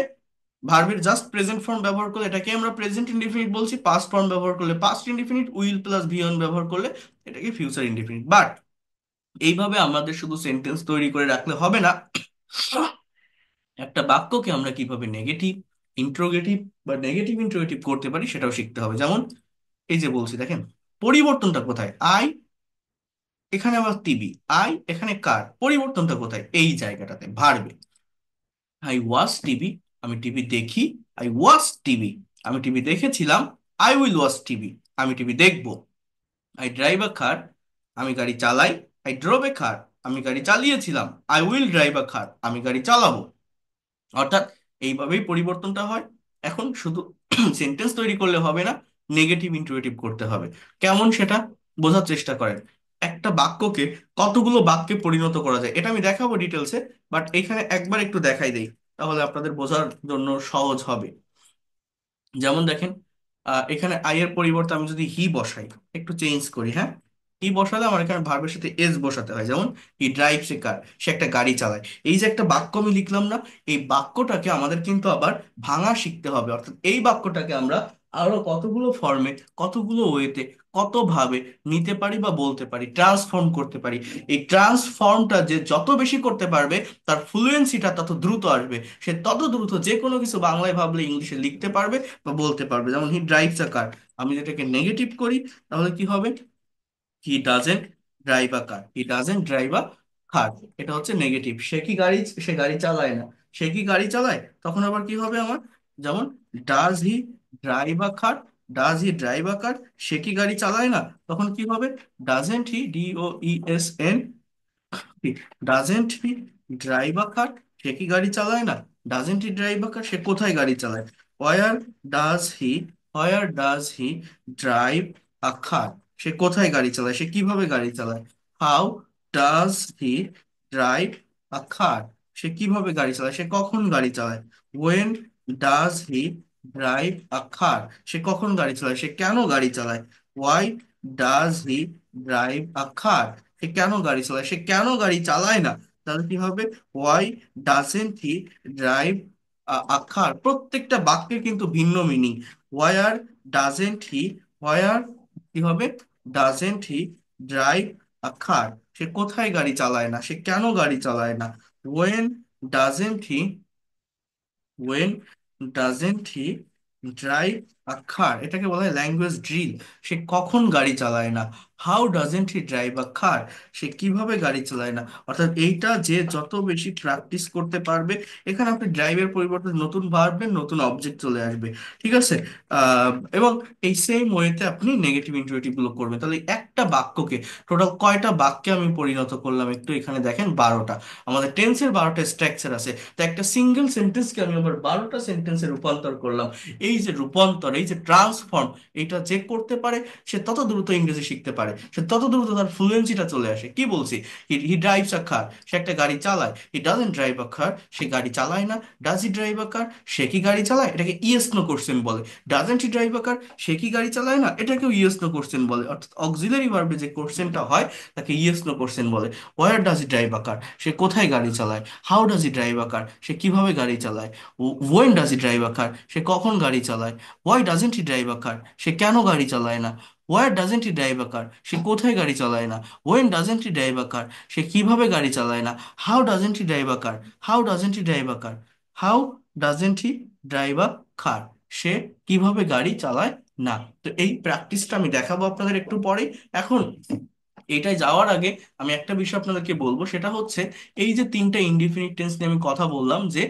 ভার্বের জাস্ট প্রেজেন্ট ফর্ম ব্যবহার করলে এটাকে আমরা প্রেজেন্ট ইনডিফিনিট বলছি, পাস্ট ফর্ম ব্যবহার করলে past indefinite, will plus V one ব্যবহার করলে এটাকে ফিউচার ইনডিফিনিট। বাট এইভাবে আমাদের শুধু সেন্টেন্স তৈরি করে রাখলে হবে না। একটা বাক্যকে আমরা কিভাবে নেগেটিভ, ইন্ট্রোগেটিভ বা নেগেটিভ ইন্ট্রোগেটিভ করতে পারি সেটাও শিখতে হবে। যেমন এই যে বলছি, দেখেন পরিবর্তনটা কোথায়? আই, এখানে আবার টিভি। আই, এখানে কার, পরিবর্তনটা কোথায়? এই জায়গাটাতে, ভার্বে। আই ওয়াচ টিভি, আমি টিভি দেখি। আই ওয়াচ টিভি, আমি টিভি দেখেছিলাম। আই উইল ওয়াচ টিভি, আমি টিভি দেখবো। আই ড্রাইভ আ কার, আমি গাড়ি চালাই। আই ড্রোভ এ কার, আমি গাড়ি চালিয়েছিলাম। আই উইল ড্রাইভ আ কার, আমি গাড়ি চালাবো। অর্থাৎ এইভাবেই পরিবর্তনটা হয়। এখন শুধু সেন্টেন্স তৈরি করলে হবে না, নেগেটিভ ইন্টারেটিভ করতে হবে। কেমন সেটা বোঝার চেষ্টা করেন। একটা বাক্যকে কতগুলো বাক্যে পরিণত করা যায় এটা আমি দেখাবো ডিটেলসে, বাট এখানে একবার একটু দেখাই দেই, তাহলে আপনাদের বোঝার জন্য সহজ হবে। যেমন দেখেন, এখানে আই এর পরিবর্তে আমি যদি হি বসাই, একটু চেঞ্জ করি, হ্যাঁ। হি বসালে আমার এখানে ভার্বের সাথে এস বসাতে হয়। যেমন হি ড্রাইভস এ কার, সে একটা গাড়ি চালায়। এই যে একটা বাক্য আমি লিখলাম না, এই বাক্যটাকে আমাদের কিন্তু আবার ভাঙা শিখতে হবে। অর্থাৎ এই বাক্যটাকে আমরা আরো কতগুলো ফর্মে, কতগুলো ওয়েতে, কত ভাবে নিতে পারি বা বলতে পারি, ট্রান্সফর্ম করতে পারি। এই ট্রান্সফর্মটা যে যত বেশি করতে পারবে, তার ফ্লুয়েন্সিটা তত দ্রুত আসবে। সে তত দ্রুত যে কোনো কিছু বাংলায় ভাবলে ইংলিশে লিখতে পারবে বা বলতে পারবে। যেমন হি ড্রাইভস আ কার, আমি যেটাকে নেগেটিভ করি তাহলে কি হবে? He doesn't drive a car, he doesn't drive a car, এটা হচ্ছে নেগেটিভ। সে কি গাড়ি, সে গাড়ি চালায় না। সে কি গাড়ি চালায়, তখন আবার কি হবে আমার? যেমন does he drive a car, does he drive a car, সে কি গাড়ি চালায় না, তখন কি হবে? Doesn't he, DOESN, doesn't he drive a car, সে কি গাড়ি চালায় না। Doesn't he drive a car, সে কোথায় গাড়ি চালায়। Where does he, where does he drive a car, সে কোথায় গাড়ি চালায়, সে কিভাবে গাড়ি চালায়। How does he drive a car, সে কিভাবে গাড়ি চালায়, সে কখন গাড়ি চালায়। When does he drive a car, সে কখন গাড়ি চালায়, সে কেন গাড়ি চালায়। Why does he drive a car? সে কেন গাড়ি চালায়? সে কেন গাড়ি চালায় না? তাহলে কি হবে? Why doesn't he drive a car? প্রত্যেকটা বাক্যে কিন্তু ভিন্ন meaning. Where doesn't he, where কি হবে? Doesn't he drive a car? সে কোথায় গাড়ি চালায় না? সে কেন গাড়ি চালায় না? When doesn't he, when doesn't he drive a car? এটাকে বলা হয় ল্যাঙ্গুয়েজ ড্রিল। সে কখন গাড়ি চালায় না? How doesn't he drive a car? সে কিভাবে গাড়ি চালায় না? অর্থাৎ এইটা যে যত বেশি প্র্যাকটিস করতে পারবে, এখানে আপনি ড্রাইভের পরিবর্তে নতুন ভার্বের নতুন অবজেক্ট চলে আসবে। ঠিক আছে? এবং এই সেম ওয়েতে আপনি নেগেটিভ ইন্টারেটিভ গুলো করবেন। তাহলে একটা বাক্যকে টোটাল কয়টা বাক্যে আমি পরিণত করলাম একটু এখানে দেখেন, 12টা। আমাদের টেন্সের 12টা স্ট্রাকচার আছে, তো একটা সিঙ্গেল সেন্টেন্সকে আমি আবার 12টা সেন্টেন্সে রূপান্তর করলাম। এই যে রূপান্তর, এই যে ট্রান্সফর্ম, এটা যে করতে পারে সে তত দ্রুত ইংরেজি শিখতে পারে, সে তত দ্রুত তার ফ্লুয়েন্সিটা চলে আসে। কি বলছি? হি ড্রাইভস আ কার, সে একটা গাড়ি চালায়। He doesn't drive a car, সে গাড়ি চালায় না। Does he drive a car, সে কি গাড়ি চালায়? এটাকে ইয়েস নো কোশ্চেন বলে। Doesn't he drive a car, সে কি গাড়ি চালায় না? এটাকেও ইয়েস নো কোশ্চেন বলে। অর্থাৎ অক্সিলারি ভার্বে যে কোশ্চেনটা হয় তাকে ইয়েস নো কোশ্চেন বলে। Where does he drive a car, সে কোথায় গাড়ি চালায়? How does he drive a car, সে কিভাবে গাড়ি চালায়? When does he drive a car, সে কখন গাড়ি চালায়? Why doesn't he drive a car, সে কেন গাড়ি চালায় না? Where doesn't he drive a car, সে কোথায় গাড়ি চালায় না? When doesn't he drive a car, সে কিভাবে গাড়ি চালায় না? How doesn't he drive a car, how doesn't he drive a car, how doesn't he drive a car, সে কিভাবে গাড়ি চালায় না? তো এই প্র্যাকটিসটা আমি দেখাবো আপনাদের একটু পরে। এখন এটাই যাওয়ার আগে আমি একটা বিষয় আপনাদেরকে বলবো, সেটা হচ্ছে এই যে তিনটা ইনডিফিনিট টেন্স নিয়ে আমি কথা বললাম, যে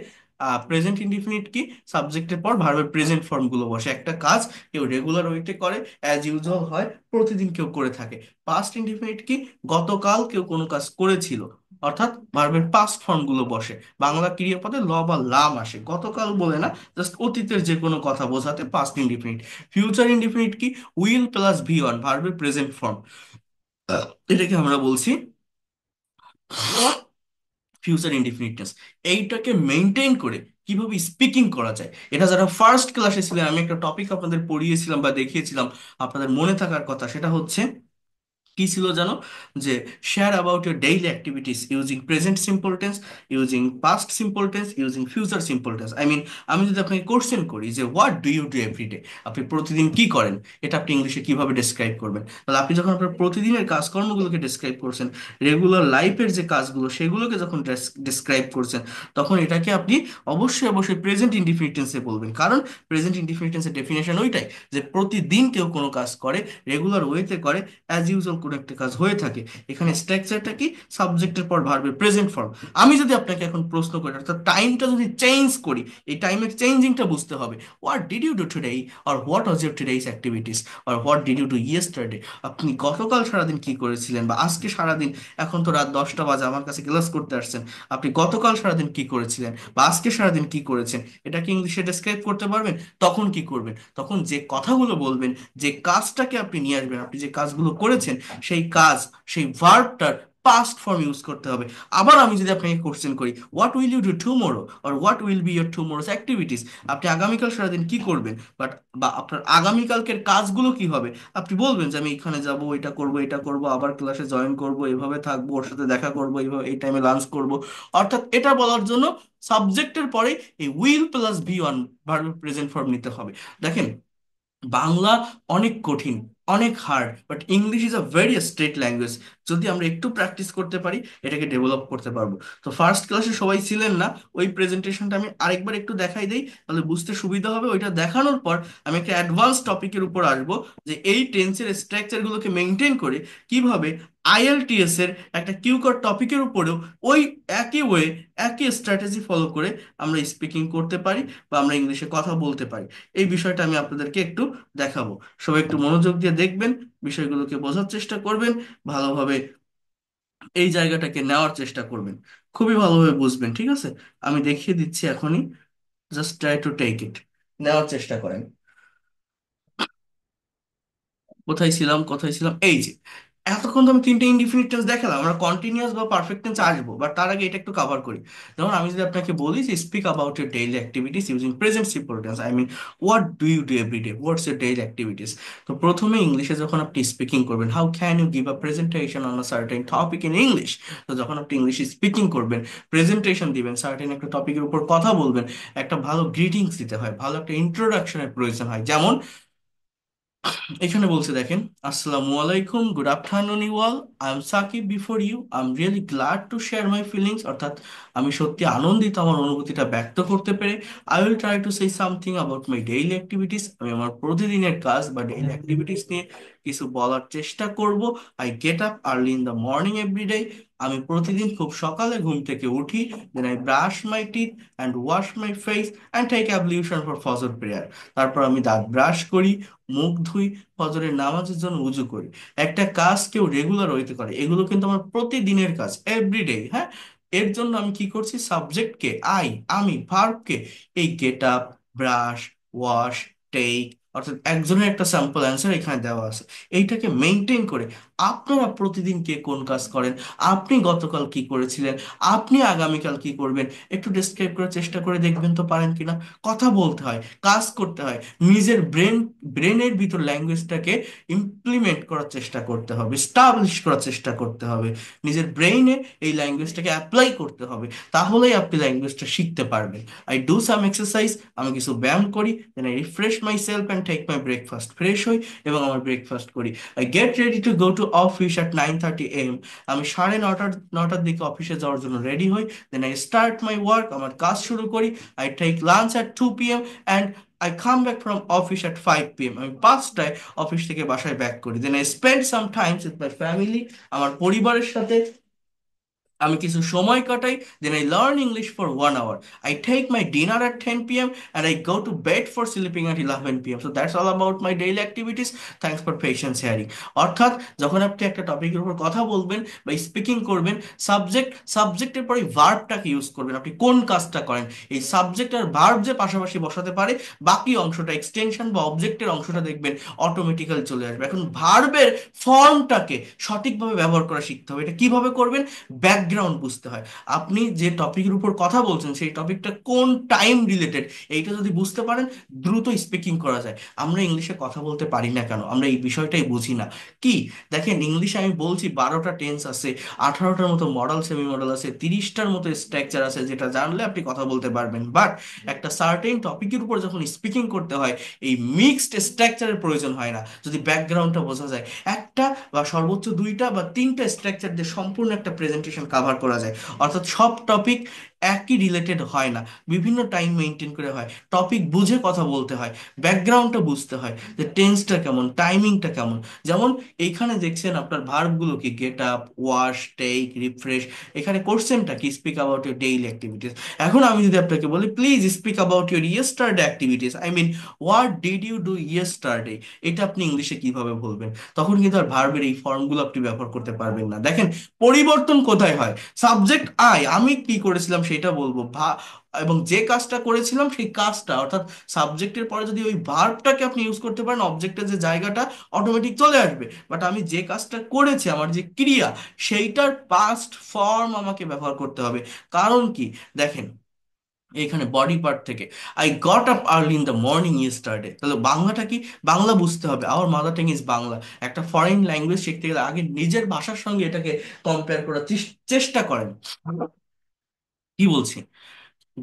প্রেজেন্ট ইনডিফিনিট কি, সাবজেক্টের পর ভার্বের প্রেজেন্ট ফর্ম গুলো বসে। একটা কাজ কেউ রেগুলার ওয়েতে করে, অ্যাজ ইউজুয়াল হয়, প্রতিদিন কেউ করে থাকে। পাস্ট ইনডিফিনিট কি, গতকাল কেউ কোনো কাজ করেছিল, অর্থাৎ ভার্বের পাস্ট ফর্ম গুলো বসে। বাংলা ক্রিয়াপদে ল বা লাম আসে, গতকাল বলে না, জাস্ট অতীতের যে কোনো কথা বোঝাতে পাস্ট ইনডিফিনিট। ফিউচার ইনডিফিনিট কি, উইল প্লাস ভি ওয়ান, ভার্বের প্রেজেন্ট ফর্ম, এটাকে আমরা বলছি ফিউচার ইনডিফিনিটনেস। এইটাকে মেনটেন করে কিভাবে স্পিকিং করা যায়, এটা যারা ফার্স্ট ক্লাসে ছিলেন, আমি একটা টপিক আপনাদের পড়িয়েছিলাম বা দেখিয়েছিলাম, আপনাদের মনে থাকার কথা, সেটা হচ্ছে কি ছিল জানো? যে share about your daily activities using present simple tense, using past simple tense, using future simple tense. I mean, আমি যদি আপনাকে কোশ্চেন করি যে what do you do everyday, আপনি প্রতিদিন কি করেন, এটা আপনি ইংলিশে কিভাবে ডেসক্রাইব করবেন? তাহলে আপনি যখন আপনার প্রতিদিনের কাজকর্মগুলোকে ডেসক্রাইব করছেন, রেগুলার লাইফের যে কাজগুলো সেগুলোকে যখন ডেসক্রাইব করছেন, তখন এটাকে আপনি অবশ্যই অবশ্যই প্রেজেন্ট ইনডিফিনিট টেন্সে বলবেন। কারণ প্রেজেন্ট ইনডিফিনিট টেন্সের ডেফিনেশন ওইটাই, যে প্রতিদিন কেউ কোনো কাজ করে, রেগুলার ওয়েতে করে, অ্যাজ ইউজুয়াল কোনো একটা কাজ হয়ে থাকে। এখানে স্ট্রাকচারটা কি, সাবজেক্টের পর ভার্বের প্রেজেন্ট ফর্ম। আমি যদি আপনাকে এখন প্রশ্ন করি, অর্থাৎ টাইমটা যদি চেঞ্জ করি, এই টাইমের চেঞ্জিংটা বুঝতে হবে। What did you do today, or what was your today's activities, or what did you do yesterday. আপনি গতকাল সারাদিন কি করেছিলেন, বা আজকে সারাদিন, এখন তো রাত 10টা বাজে, আমার কাছে ক্লাস করতে আসছেন, আপনি গতকাল সারাদিন কি করেছিলেন বা আজকে সারাদিন কি করেছেন, এটা কি ইংলিশে ডেসক্রাইব করতে পারবেন? তখন কি করবেন? তখন যে কথাগুলো বলবেন, যে কাজটাকে আপনি নিয়ে আসবেন, আপনি যে কাজগুলো করেছেন, সেই কাজ, সেই ভার্বটার পাস্ট ফর্ম ইউজ করতে হবে। আবার আমি যদি আপনাকে কোশ্চেন করি, what will you do tomorrow, or what will be your tomorrow's activities, আপনি আগামীকাল সারাদিন কি করবেন, বাট বা আপনার আগামীকালকের কাজগুলো কি হবে, আপনি বলবেন যে আমি এখানে যাব, এটা করব, এটা করব, আবার ক্লাসে জয়েন করব, এভাবে থাকবো, ওর সাথে দেখা করব, এইভাবে এই টাইমে লাঞ্চ করব। অর্থাৎ এটা বলার জন্য সাবজেক্টের পরে এই উইল প্লাস ভি ওয়ান ভার্বের প্রেজেন্ট ফর্ম নিতে হবে। দেখেন, বাংলা অনেক কঠিন, অনেক hard, but English is a very straight language. যদি আমরা একটু প্র্যাকটিস করতে পারি, এটাকে ডেভেলপ করতে পারবো। তো ফার্স্ট ক্লাসে সবাই ছিলেন না, ওই প্রেজেন্টেশনটা আমি আরেকবার একটু দেখাই দেই, তাহলে বুঝতে সুবিধা হবে। ওইটা দেখানোর পর আমি একটা অ্যাডভান্স টপিকের উপর আসবো, যে এই টেন্সের স্ট্রাকচারগুলোকে মেনটেন করে কিভাবে আইএলটিএস এর একটা কিউকার টপিকের উপরেও ওই একই ওয়ে, একই স্ট্র্যাটেজি ফলো করে আমরা স্পিকিং করতে পারি, বা আমরা ইংলিশে কথা বলতে পারি। এই বিষয়টা আমি আপনাদেরকে একটু দেখাবো। সবাই একটু মনোযোগ দিয়ে দেখবেন, বিষয়গুলোকে বোঝার চেষ্টা করবেন, ভালোভাবে এই জায়গাটাকে নেওয়ার চেষ্টা করবেন, খুবই ভালোভাবে বুঝবেন। ঠিক আছে? আমি দেখিয়ে দিচ্ছি এখনই, just try to take it, নেওয়ার চেষ্টা করেন। কোথায় ছিলাম, কোথায় ছিলাম, এই যে এতক্ষণ তো আমি তিনটে ইনডিফিনিট টেন্স দেখালাম, আমরা কন্টিনিউয়াস বা পারফেক্ট টেন্স আসবো, বাট তার আগে এটা একটু কভার করি। যেমন আমি যদি আপনাকে বলি যে speak about your daily activities using present simple tense, I mean what do you do every day, what's your daily activities. তো প্রথমে ইংলিশে যখন আপনি স্পিকিং করবেন, how can you give a presentation on a certain topic in English. তো যখন আপনি ইংলিশে স্পিকিং করবেন, প্রেজেন্টেশন দিবেন, সার্টেন একটা টপিকের উপর কথা বলবেন, একটা ভালো গ্রিটিংস দিতে হয়, ভালো একটা ইন্ট্রোডাকশনের প্রয়োজন হয়। যেমন এখানে বলছে দেখেন, আসসালামু আলাইকুম, good afternoon you all, I am Sakib before you, I am really glad to share my feelings, অর্থাৎ আমি সত্যি আনন্দিত আমার অনুভূতিটা ব্যক্ত করতে পেরে। I will try to say something about my daily activities, আমি আমার প্রতিদিনের কাজ বা ডেইলি অ্যাক্টিভিটিস নিয়ে কিছু বলার চেষ্টা করব। I get up early in the morning every day, আমি প্রতিদিন খুব সকালে ঘুম থেকে উঠি। Then I brush my teeth and wash my face and take ablution for Fajr prayer, তারপর আমি দাঁত ব্রাশ করি, মুখ ধুই, ফজরের নামাজের জন্য উজু করি। একটা কাজ কেউ রেগুলার হইতে পারে, এগুলো কিন্তু আমার প্রতিদিনের কাজ, এভরিডে। হ্যাঁ, এর জন্য আমি কি করছি, সাবজেক্টকে আই, আমি, ভার্বকে এই get up, brush, wash, take, অর্থাৎ একজনের একটা স্যাম্পল অ্যান্সার এখানে দেওয়া আছে, এইটাকে মেনটেন করে আপনারা প্রতিদিন কে কোন কাজ করেন, আপনি গতকাল কি করেছিলেন, আপনি আগামীকাল কি করবেন, একটু ডেসক্রাইব করার চেষ্টা করে দেখবেন তো পারেন কিনা। কথা বলতে হয়, কাজ করতে হয়, নিজের ব্রেনের ভিতর ল্যাঙ্গুয়েজটাকে ইমপ্লিমেন্ট করার চেষ্টা করতে হবে, স্টাবলিশ করার চেষ্টা করতে হবে, নিজের ব্রেইনে এই ল্যাঙ্গুয়েজটাকে অ্যাপ্লাই করতে হবে, তাহলেই আপনি ল্যাঙ্গুয়েজটা শিখতে পারবেন। আই ডু সাম এক্সারসাইজ, আমি কিছু ব্যায়াম করি, then I refresh myself and take my breakfast, fresh হই এবং আমার ব্রেকফাস্ট করি। I get ready to go to office at 9:30 AM, আমি সাড়ে নটার দিকে অফিসে যাওয়ার জন্য রেডি হই। Then I start my work, আমার কাজ শুরু করি। I take lunch at 2 p.m. And I come back from office at 5 p.m, আমি 5টায় অফিস থেকে বাসায় ব্যাক করি। Then I spend some times with my family, আমার পরিবারের সাথে আমি কিছু সময় কাটাই। Then I learn English for 1 hour, I take my dinner at 10 p.m and I go to bed for sleeping at 11 p.m, so that's all about my daily activities. Thanks for patience hearing. অর্থাৎ যখন আপনি একটা টপিকের উপর কথা বলবেন বা speaking করবেন, সাবজেক্টের পরে ভার্বটাকে ইউজ করবেন, আপনি কোন কাজটা করেন, এই সাবজেক্ট আর ভার্ব যে পাশাপাশি বসাতে পারে, বাকি অংশটা এক্সটেনশন বা অবজেক্টের অংশটা দেখবেন অটোমেটিক্যালি চলে আসবে। এখন ভার্বের ফর্মটাকে সঠিকভাবে ব্যবহার করা শিখতে হবে। এটা কিভাবে করবেন, ব্যাকগ্রাউন্ড বুঝতে হয়, আপনি যে টপিকের উপর কথা বলছেন সেই টপিকটা কোন টাইম রিলেটেড, এইটা যদি বুঝতে পারেন দ্রুত স্পিকিং করা যায়। আমরা ইংলিশে কথা বলতে পারি না কেন, আমরা এই বিষয়টাই বুঝি না। কি, দেখেন ইংলিশে আমি বলছি 12টা টেন্স আছে, 18টার মতো মডাল সেমি মডেল আছে, 30টার মতো স্ট্রাকচার আছে, যেটা জানলে আপনি কথা বলতে পারবেন। বাট একটা সার্টেন টপিকের উপর যখন স্পিকিং করতে হয়, এই মিক্সড স্ট্রাকচারের প্রয়োজন হয় না, যদি ব্যাকগ্রাউন্ডটা বোঝা যায়। একটা বা সর্বোচ্চ দুইটা বা তিনটা স্ট্রাকচার দিয়ে সম্পূর্ণ একটা প্রেজেন্টেশন কাভার করা যায়। অর্থাৎ সব টপিক একই রিলেটেড হয় না, বিভিন্ন টাইম মেনটেন করে হয়, টপিক বুঝে কথা বলতে হয়, ব্যাকগ্রাউন্ডটা বুঝতে হয়, যে টেন্সটা কেমন, টাইমিংটা কেমন। যেমন এইখানে দেখছেন আপনার ভার্বগুলো কি, get up, wash, take, refresh. এখানে কোশ্চেনটা কি, speak about your daily activities. এখন আমি যদি আপনাকে বলি please speak about your yesterday activities, I mean what did you do yesterday, এটা আপনি ইংলিশে কিভাবে বলবেন? তখন কিন্তু আর ভার্বের এই ফর্মগুলো আপনি ব্যবহার করতে পারবেন না। দেখেন পরিবর্তন কোথায় হয়, সাবজেক্ট আই, আমি কি করেছিলাম সেটা বলবো, এবং যে কাজটা করেছিলাম সেই কাজটা, অর্থাৎ সাবজেক্টের পরে যদি ওই ভার্বটাকে আপনি ইউজ করতে পারেন, অবজেক্টের যে জায়গাটা অটোমেটিক চলে আসবে। বাট আমি যে কাজটা করেছি, আমার যে ক্রিয়া, সেইটার পাস্ট ফর্ম আমাকে ব্যবহার করতে হবে। কারণ কি, দেখেন এখানে বডি পার্ট থেকে I got up early in the morning yesterday, তাহলে বাংলাটা কি, বাংলা বুঝতে হবে, our mother tongue is Bangla. একটা ফরেন ল্যাঙ্গুয়েজ শিখতে গেলে আগে নিজের ভাষার সঙ্গে এটাকে কম্পেয়ার করার চেষ্টা করেন। কি বলছি,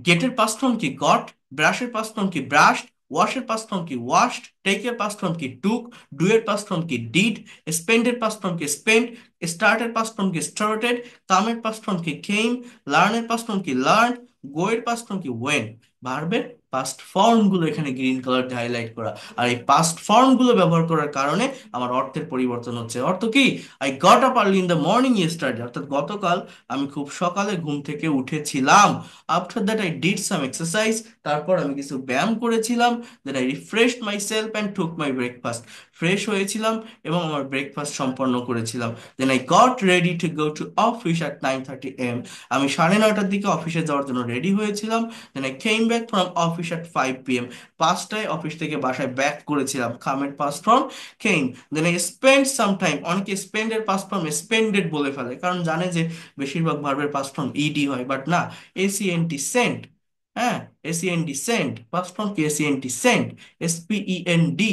গেটের পাস্ট ফর্ম কি, গট, ব্রাশের পাস্ট ফর্ম কি, ব্রাশড, ওয়াশের পাস্ট ফর্ম কি, ওয়াশড, টেকের পাস্ট ফর্ম কি, টুক, ডু এর পাস্ট ফর্ম কি, ডিড, স্পেন্ডের পাস্ট ফর্ম কি, স্পেন্ড, স্টার্টের পাস্ট ফর্ম কি, স্টার্টেড, কামের পাস্ট ফর্ম কি, কেম, লার্নের পাস্ট ফর্ম কি, লার্ন, গো এর পাস্ট ফর্ম কি, ওয়েন। ভার্বের পাস্ট ফর্ম গুলো এখানে গ্রিন কালার দিয়ে হাইলাইট করা, আর এই পাস্ট ফর্ম গুলো ব্যবহার করার কারণে আমার অর্থের পরিবর্তন হচ্ছে। অর্থ কি, I got up early in the morning yesterday, অর্থাৎ গতকাল আমি খুব সকালে ঘুম থেকে উঠেছিলাম। After that I did some exercise, তারপর আমি কিছু ব্যায়াম করেছিলাম। Then I refreshed myself and took my breakfast, fresh হয়েছিলাম এবং আমার ব্রেকফাস্ট সম্পন্ন করেছিলাম। Then I got ready to go to office at 9:30 AM, আমি 9:30টার দিকে অফিসে যাওয়ার জন্য রেডি হয়েছিলাম। Then I came back from office at 5 p.m. 5টায় অফিস থেকে বাসায় ব্যাক করেছিলাম। কামের past form came. Then I spend some time. অনেকে স্পেন্ডের পাস্ট ফর্ম স্পেন্ডেড বলে ফেলে, কারণ জানে যে বেশিরভাগ ভার্বের পাস্ট ফর্ম ইডি হয়, বাট না, এসিএনটি সেন্ট। হ্যাঁ, এসিএনটি সেন্ট, পাস্ট ফর্ম কি S E N T sent, S P E N D,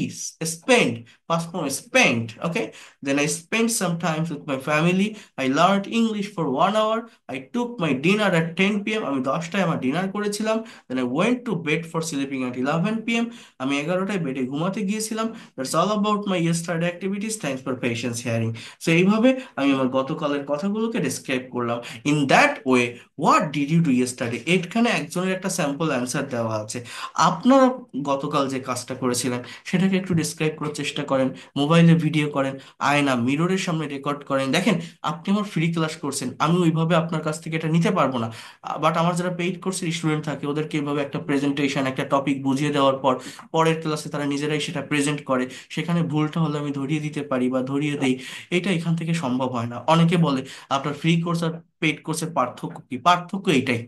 spend, past form spent. Okay, then I spend some time with my family. I learn English for 1 hour। I took my dinner at 10 p.m. আমি 10টায় আমার dinner করেছিলাম। Then I went to bed for sleeping at 11 p.m. আমি 11টায় বেডে ঘুমাতে গিয়েছিলাম। That's all about my yesterday activities. Thanks for patience hearing. So এইভাবে আমি আমার গতকালের কথাগুলোকে ডিসক্রাইব করলাম। In that way, what did you do yesterday, এখানে একজনের একটা স্যাম্পল অ্যান্সার দেওয়া আছে। আপনারা গতকাল যে কাজটা করেছিলেন সেটাকে একটু ডিসক্রাইব করার চেষ্টা করেন। মোবাইলে ভিডিও করেন, আয়না মিররের সামনে রেকর্ড করেন। দেখেন, আপনি আমার ফ্রি ক্লাস করছেন, আমি ওইভাবে আপনার কাছ থেকে এটা নিতে পারবো না। বাট আমার যারা পেইড কোর্সের স্টুডেন্ট থাকে ওদেরকে এইভাবে একটা প্রেজেন্টেশন, একটা টপিক বুঝিয়ে দেওয়ার পর পরের ক্লাসে তারা নিজেরাই সেটা প্রেজেন্ট করে, সেখানে ভুলটা হলে আমি ধরিয়ে দিতে পারি বা ধরিয়ে দেই। এটা এখান থেকে সম্ভব হয় না। অনেকে বলে আপনার ফ্রি কোর্স আর পেইড কোর্সের পার্থক্য কি? পার্থক্য এইটাই,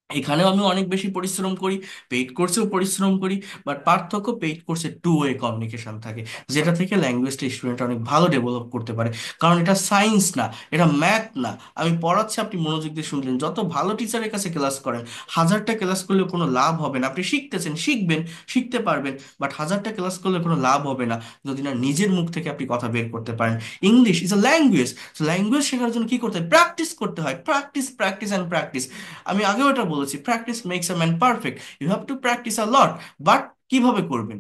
এখানেও আমি অনেক বেশি পরিশ্রম করি, পেইড কোর্সেও পরিশ্রম করি, বাট পার্থক্য পেইড কোর্সে টু ওয়ে কমিউনিকেশন থাকে, যেটা থেকে ল্যাঙ্গুয়েজটা স্টুডেন্ট অনেক ভালো ডেভেলপ করতে পারে। কারণ এটা সায়েন্স না, এটা ম্যাথ না। আমি পড়াচ্ছি, আপনি মনোযোগ দিয়ে শুনলেন। যত ভালো টিচারের কাছে ক্লাস করেন, 1000টা ক্লাস করলে কোনো লাভ হবে না। আপনি শিখতেছেন, শিখবেন, শিখতে পারবেন, বাট 1000টা ক্লাস করলে কোনো লাভ হবে না যদি না নিজের মুখ থেকে আপনি কথা বের করতে পারেন। English is a language. Language শেখার জন্য কি করতে হয়? প্র্যাকটিস করতে হয়। Practice, practice and practice. আমি আগেও এটা বলেছি, practice makes a man perfect. You have to practice a lot. But কিভাবে করবেন?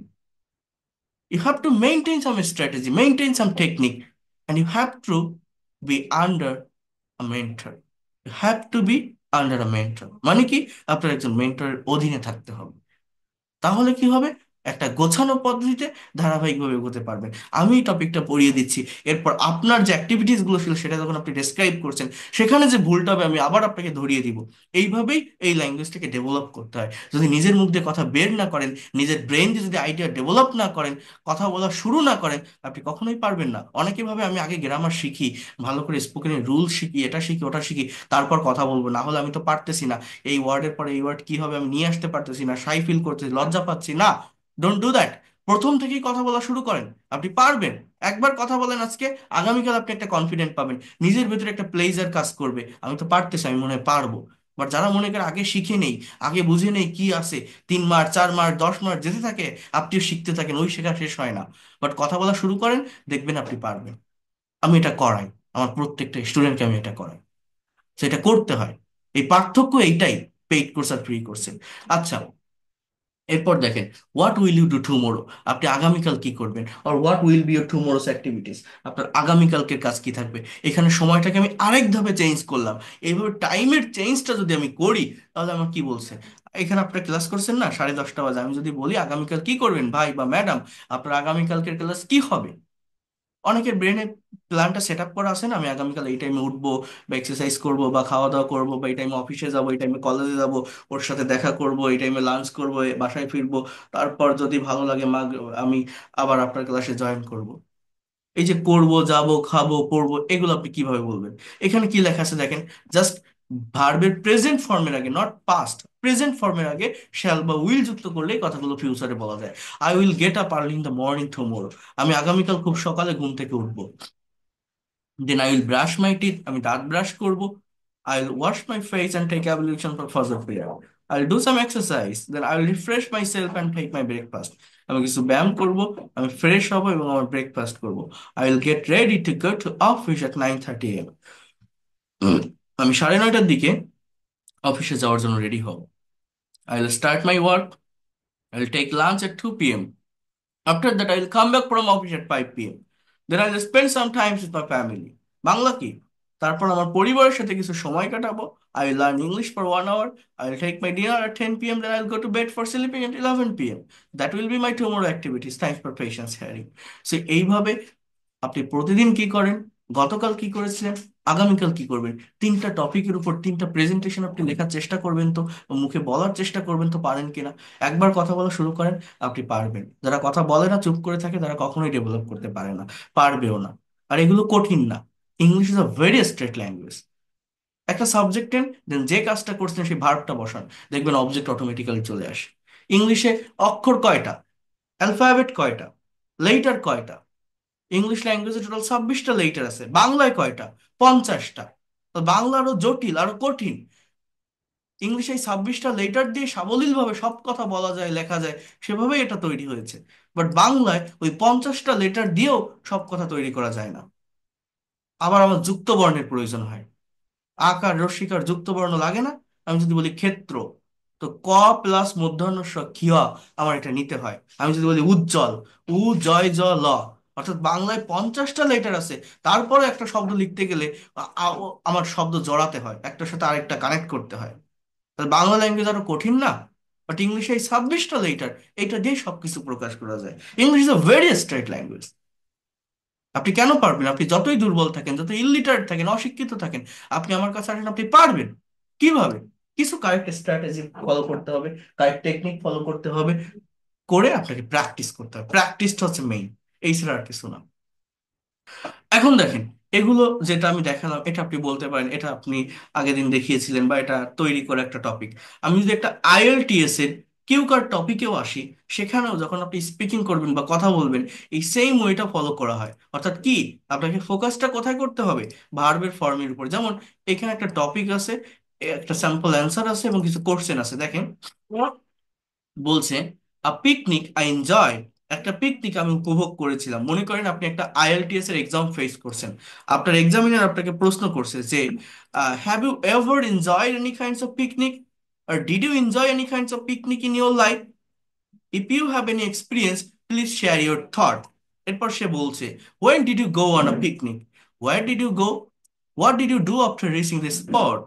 You have to maintain some strategy, maintain some technique, and you have to be under a mentor. You have to be under a mentor, মানে কি? আপনার একজন মেন্টরের অধীনে থাকতে হবে। তাহলে কি হবে? একটা গোছানো পদ্ধতিতে ধারাবাহিকভাবে এগোতে পারবেন। আমি এই টপিকটা পড়িয়ে দিচ্ছি, এরপর আপনার যে অ্যাক্টিভিটিস গুলো ছিল সেটা যখন আপনি ডেসক্রাইব করছেন, সেখানে যে ভুলটা হবে আমি আবার আপনাকে ধরিয়ে দিব। এইভাবেই এই ল্যাঙ্গুয়েজটাকে ডেভেলপ করতে হয়। যদি নিজের মুখ দিয়ে কথা বের না করেন, নিজের ব্রেন দিয়ে যদি আইডিয়া ডেভেলপ না করেন, কথা বলা শুরু না করেন, আপনি কখনোই পারবেন না। অনেকে ভাবে আমি আগে গ্রামার শিখি, ভালো করে স্পোকেনের রুল শিখি, এটা শিখি, ওটা শিখি, তারপর কথা বলবো, না হলে আমি তো পারতেছি না, এই ওয়ার্ডের পরে এই ওয়ার্ড কি হবে আমি নিয়ে আসতে পারতেছি না, শাই ফিল করতেছি, লজ্জা পাচ্ছি না। Don't do that. প্রথম থেকেই কথা বলা শুরু করেন, আপনি পারবেন। একবার কথা বলেন আজকে, আগামীকাল আপনি একটা কনফিডেন্ট পাবেন, নিজের ভেতরে একটা প্লেজার কাজ করবে, আমি তো পারতেছি, আমি মনে হয় পারবো। বাট যারা মনে করে আগে শিখে নেই, আগে বুঝে নেই কি আছে, 3 মাস, 4 মাস, 10 মাস যেতে থাকে, আপনিও শিখতে থাকেন, ওই শেখা শেষ হয় না। বাট কথা বলা শুরু করেন, দেখবেন আপনি পারবেন। আমি এটা করাই, আমার প্রত্যেকটা স্টুডেন্টকে আমি এটা করাই। তো এটা করতে হয়। এই পার্থক্য এইটাই, পেইড কোর্স আর ফ্রি কোর্সের। আচ্ছা, এরপর দেখেন, what will you do tomorrow, আপনি আগামীকাল কি করবেন, আর what will be your tomorrow's activities, আপনার আগামীকালকের কাজ কি থাকবে। এখানে সময়টাকে আমি আরেক ধাপে চেঞ্জ করলাম। এইভাবে টাইমের চেঞ্জটা যদি আমি করি, তাহলে আমার কি বলছে, এখানে আপনার ক্লাস করছেন না 10:30 বাজে, আমি যদি বলি আগামীকাল কি করবেন ভাই বা ম্যাডাম, আপনার আগামীকালকের ক্লাস কি হবে, অনেকের ব্রেনে প্ল্যানটা সেট আপ করা আছে না, আমি আগামীকাল এই টাইমে উঠবো, বা এক্সারসাইজ করবো, বা খাওয়া দাওয়া করবো, বা এই টাইমে অফিসে যাবো, এই টাইমে কলেজে যাবো, ওর সাথে দেখা করবো, এই টাইমে লাঞ্চ করবো, বাসায় ফিরবো, তারপর যদি ভালো লাগে আমি আবার আপনার ক্লাসে জয়েন করব। এই যে করব, যাব, খাবো, পড়বো, এগুলো আপনি কিভাবে বলবেন? এখানে কি লেখা আছে দেখেন, জাস্ট ভার্বের প্রেজেন্ট ফর্মের আগে, নট পাস্ট, প্রেজেন্ট ফর্মের আগে শ্যাল বা উইল যুক্ত করলে কথাগুলো ফিউচারে বলা যায়। I will get up early in the morning tomorrow, আমি আগামীকাল খুব সকালে ঘুম থেকে উঠবো। Then I will brush my teeth, আমি দাঁত ব্রাশ করব। I will wash my face and take ablution for Fajr prayer. I will do some exercise, then I will refresh myself and take my breakfast. আমি কিছু ব্যায়াম করব, আমি fresh হব এবং আমার ব্রেকফাস্ট করব। I will gate ready to go to office at 9:30 a.m. আমি 9:30টার দিকে অফিসে যাওয়ার জন্য রেডি হব। I will start my work. I will take lunch at 2 p.m. After that, I will come back from office at 5 p.m. Then I will spend some time with my family. Bangla কি? তারপর আমার পরিবারের সাথে কিছু সময় কাটাবো। I will learn English for 1 hour. I will take my dinner at 10 p.m. Then I will go to bed for sleeping at 11 p.m. That will be my tomorrow activities. Thanks for patience hearing. So এইভাবে আপনি প্রতিদিন কি করেন, গতকাল কি করেছিলেন, আগামীকাল কি করবেন, 3টা টপিকের উপর 3টা প্রেজেন্টেশন আপনি লেখার চেষ্টা করবেন তো, মুখে বলার চেষ্টা করবেন তো, পারেন কিনা। একবার কথা বলা শুরু করেন, আপনি পারবেন। যারা কথা বলে না, চুপ করে থাকে, তারা কখনোই ডেভেলপ করতে পারে না, পারবেও না। আর এগুলো কঠিন না। English is a very straight language. একটা সাবজেক্ট নেন, দেন যে কাজটা করছেন সেই ভার্বটা বসান, দেখবেন অবজেক্ট অটোমেটিক্যালি চলে আসে। ইংলিশে অক্ষর কয়টা, অ্যালফাবেট কয়টা, লেটার কয়টা? ইংলিশ ল্যাঙ্গুয়েজে টোটাল 26টা লেটার আছে, বাংলায় কয়টা? 50টা। তো বাংলা আরো জটিল, আরো কঠিন। ইংলিশে এই 26টা লেটার দিয়ে সাবলীল ভাবে সব কথা বলা যায়, লেখা যায়, সেভাবেই এটা তৈরি হয়েছে। বাট বাংলায় ওই 50টা লেটার দিয়েও সব কথা তৈরি করা যায় না। আবার আমার যুক্ত বর্ণের প্রয়োজন হয়। আকার রস্যিকার যুক্ত বর্ণ লাগে না? আমি যদি বলি ক্ষেত্র, তো ক প্লাস মূর্ধন্য ষ ক্ষিয়া আমার এটা নিতে হয়। আমি যদি বলি উজ্জ্বল, উ জয় জ ল, অর্থাৎ বাংলায় 50টা লেটার আছে, তারপরে একটা শব্দ লিখতে গেলে আমার শব্দ জড়াতে হয়, একটার সাথে আরেকটা কানেক্ট করতে হয়। তাহলে বাংলা ল্যাঙ্গুয়েজ আরো কঠিন না? বাট ইংলিশে এই 26টা লেটার, এটা দিয়ে সবকিছু প্রকাশ করা যায়। English is a very straight language. আপনি কেন পারবেন? আপনি যতই দুর্বল থাকেন, যত ইলিটারেট থাকেন, অশিক্ষিত থাকেন, আপনি আমার কাছে আসেন, আপনি পারবেন। কিভাবে? কিছু কারেক্ট স্ট্র্যাটেজি ফলো করতে হবে, কারেক্ট টেকনিক ফলো করতে হবে, করে আপনাকে প্র্যাকটিস করতে হবে। প্র্যাকটিসটা হচ্ছে মেইন, এই ছাড়া আর কিছু না। এখন দেখেন, এগুলো যেটা আমি দেখালাম, এটা আপনি বলতে পারেন এটা আপনি আগের দিন দেখিয়েছিলেন বা এটা তৈরি করে একটা টপিক। আমি যদি একটা আইএলটিএস এর কিউ কার টপিকেও আসি, সেখানেও যখন আপনি স্পিকিং করবেন বা কথা বলবেন, এই সেম ওয়েটা ফলো করা হয়। অর্থাৎ কি, আপনাকে ফোকাসটা কোথায় করতে হবে? ভার্বের ফর্মের উপর। যেমন এখানে একটা টপিক আছে, একটা স্যাম্পল অ্যান্সার আছে এবং কিছু কোশ্চেন আছে। দেখেন, বলছে আ পিকনিক আই এনজয়, একটা পিকনিক আমি উপভোগ করেছিলাম। মনে করেন আপনি একটা আইএলটিএস এর এক্সাম ফেস করছেন, আপনার এক্সামিনার আপনাকে প্রশ্ন করছে যে have you ever enjoyed any kinds of picnic, আর did you enjoy any kinds of picnic in your life? If you have any experience, please share your thought. এরপর সে বলছে, when did you go on a picnic, where did you go, what did you do after reaching the spot,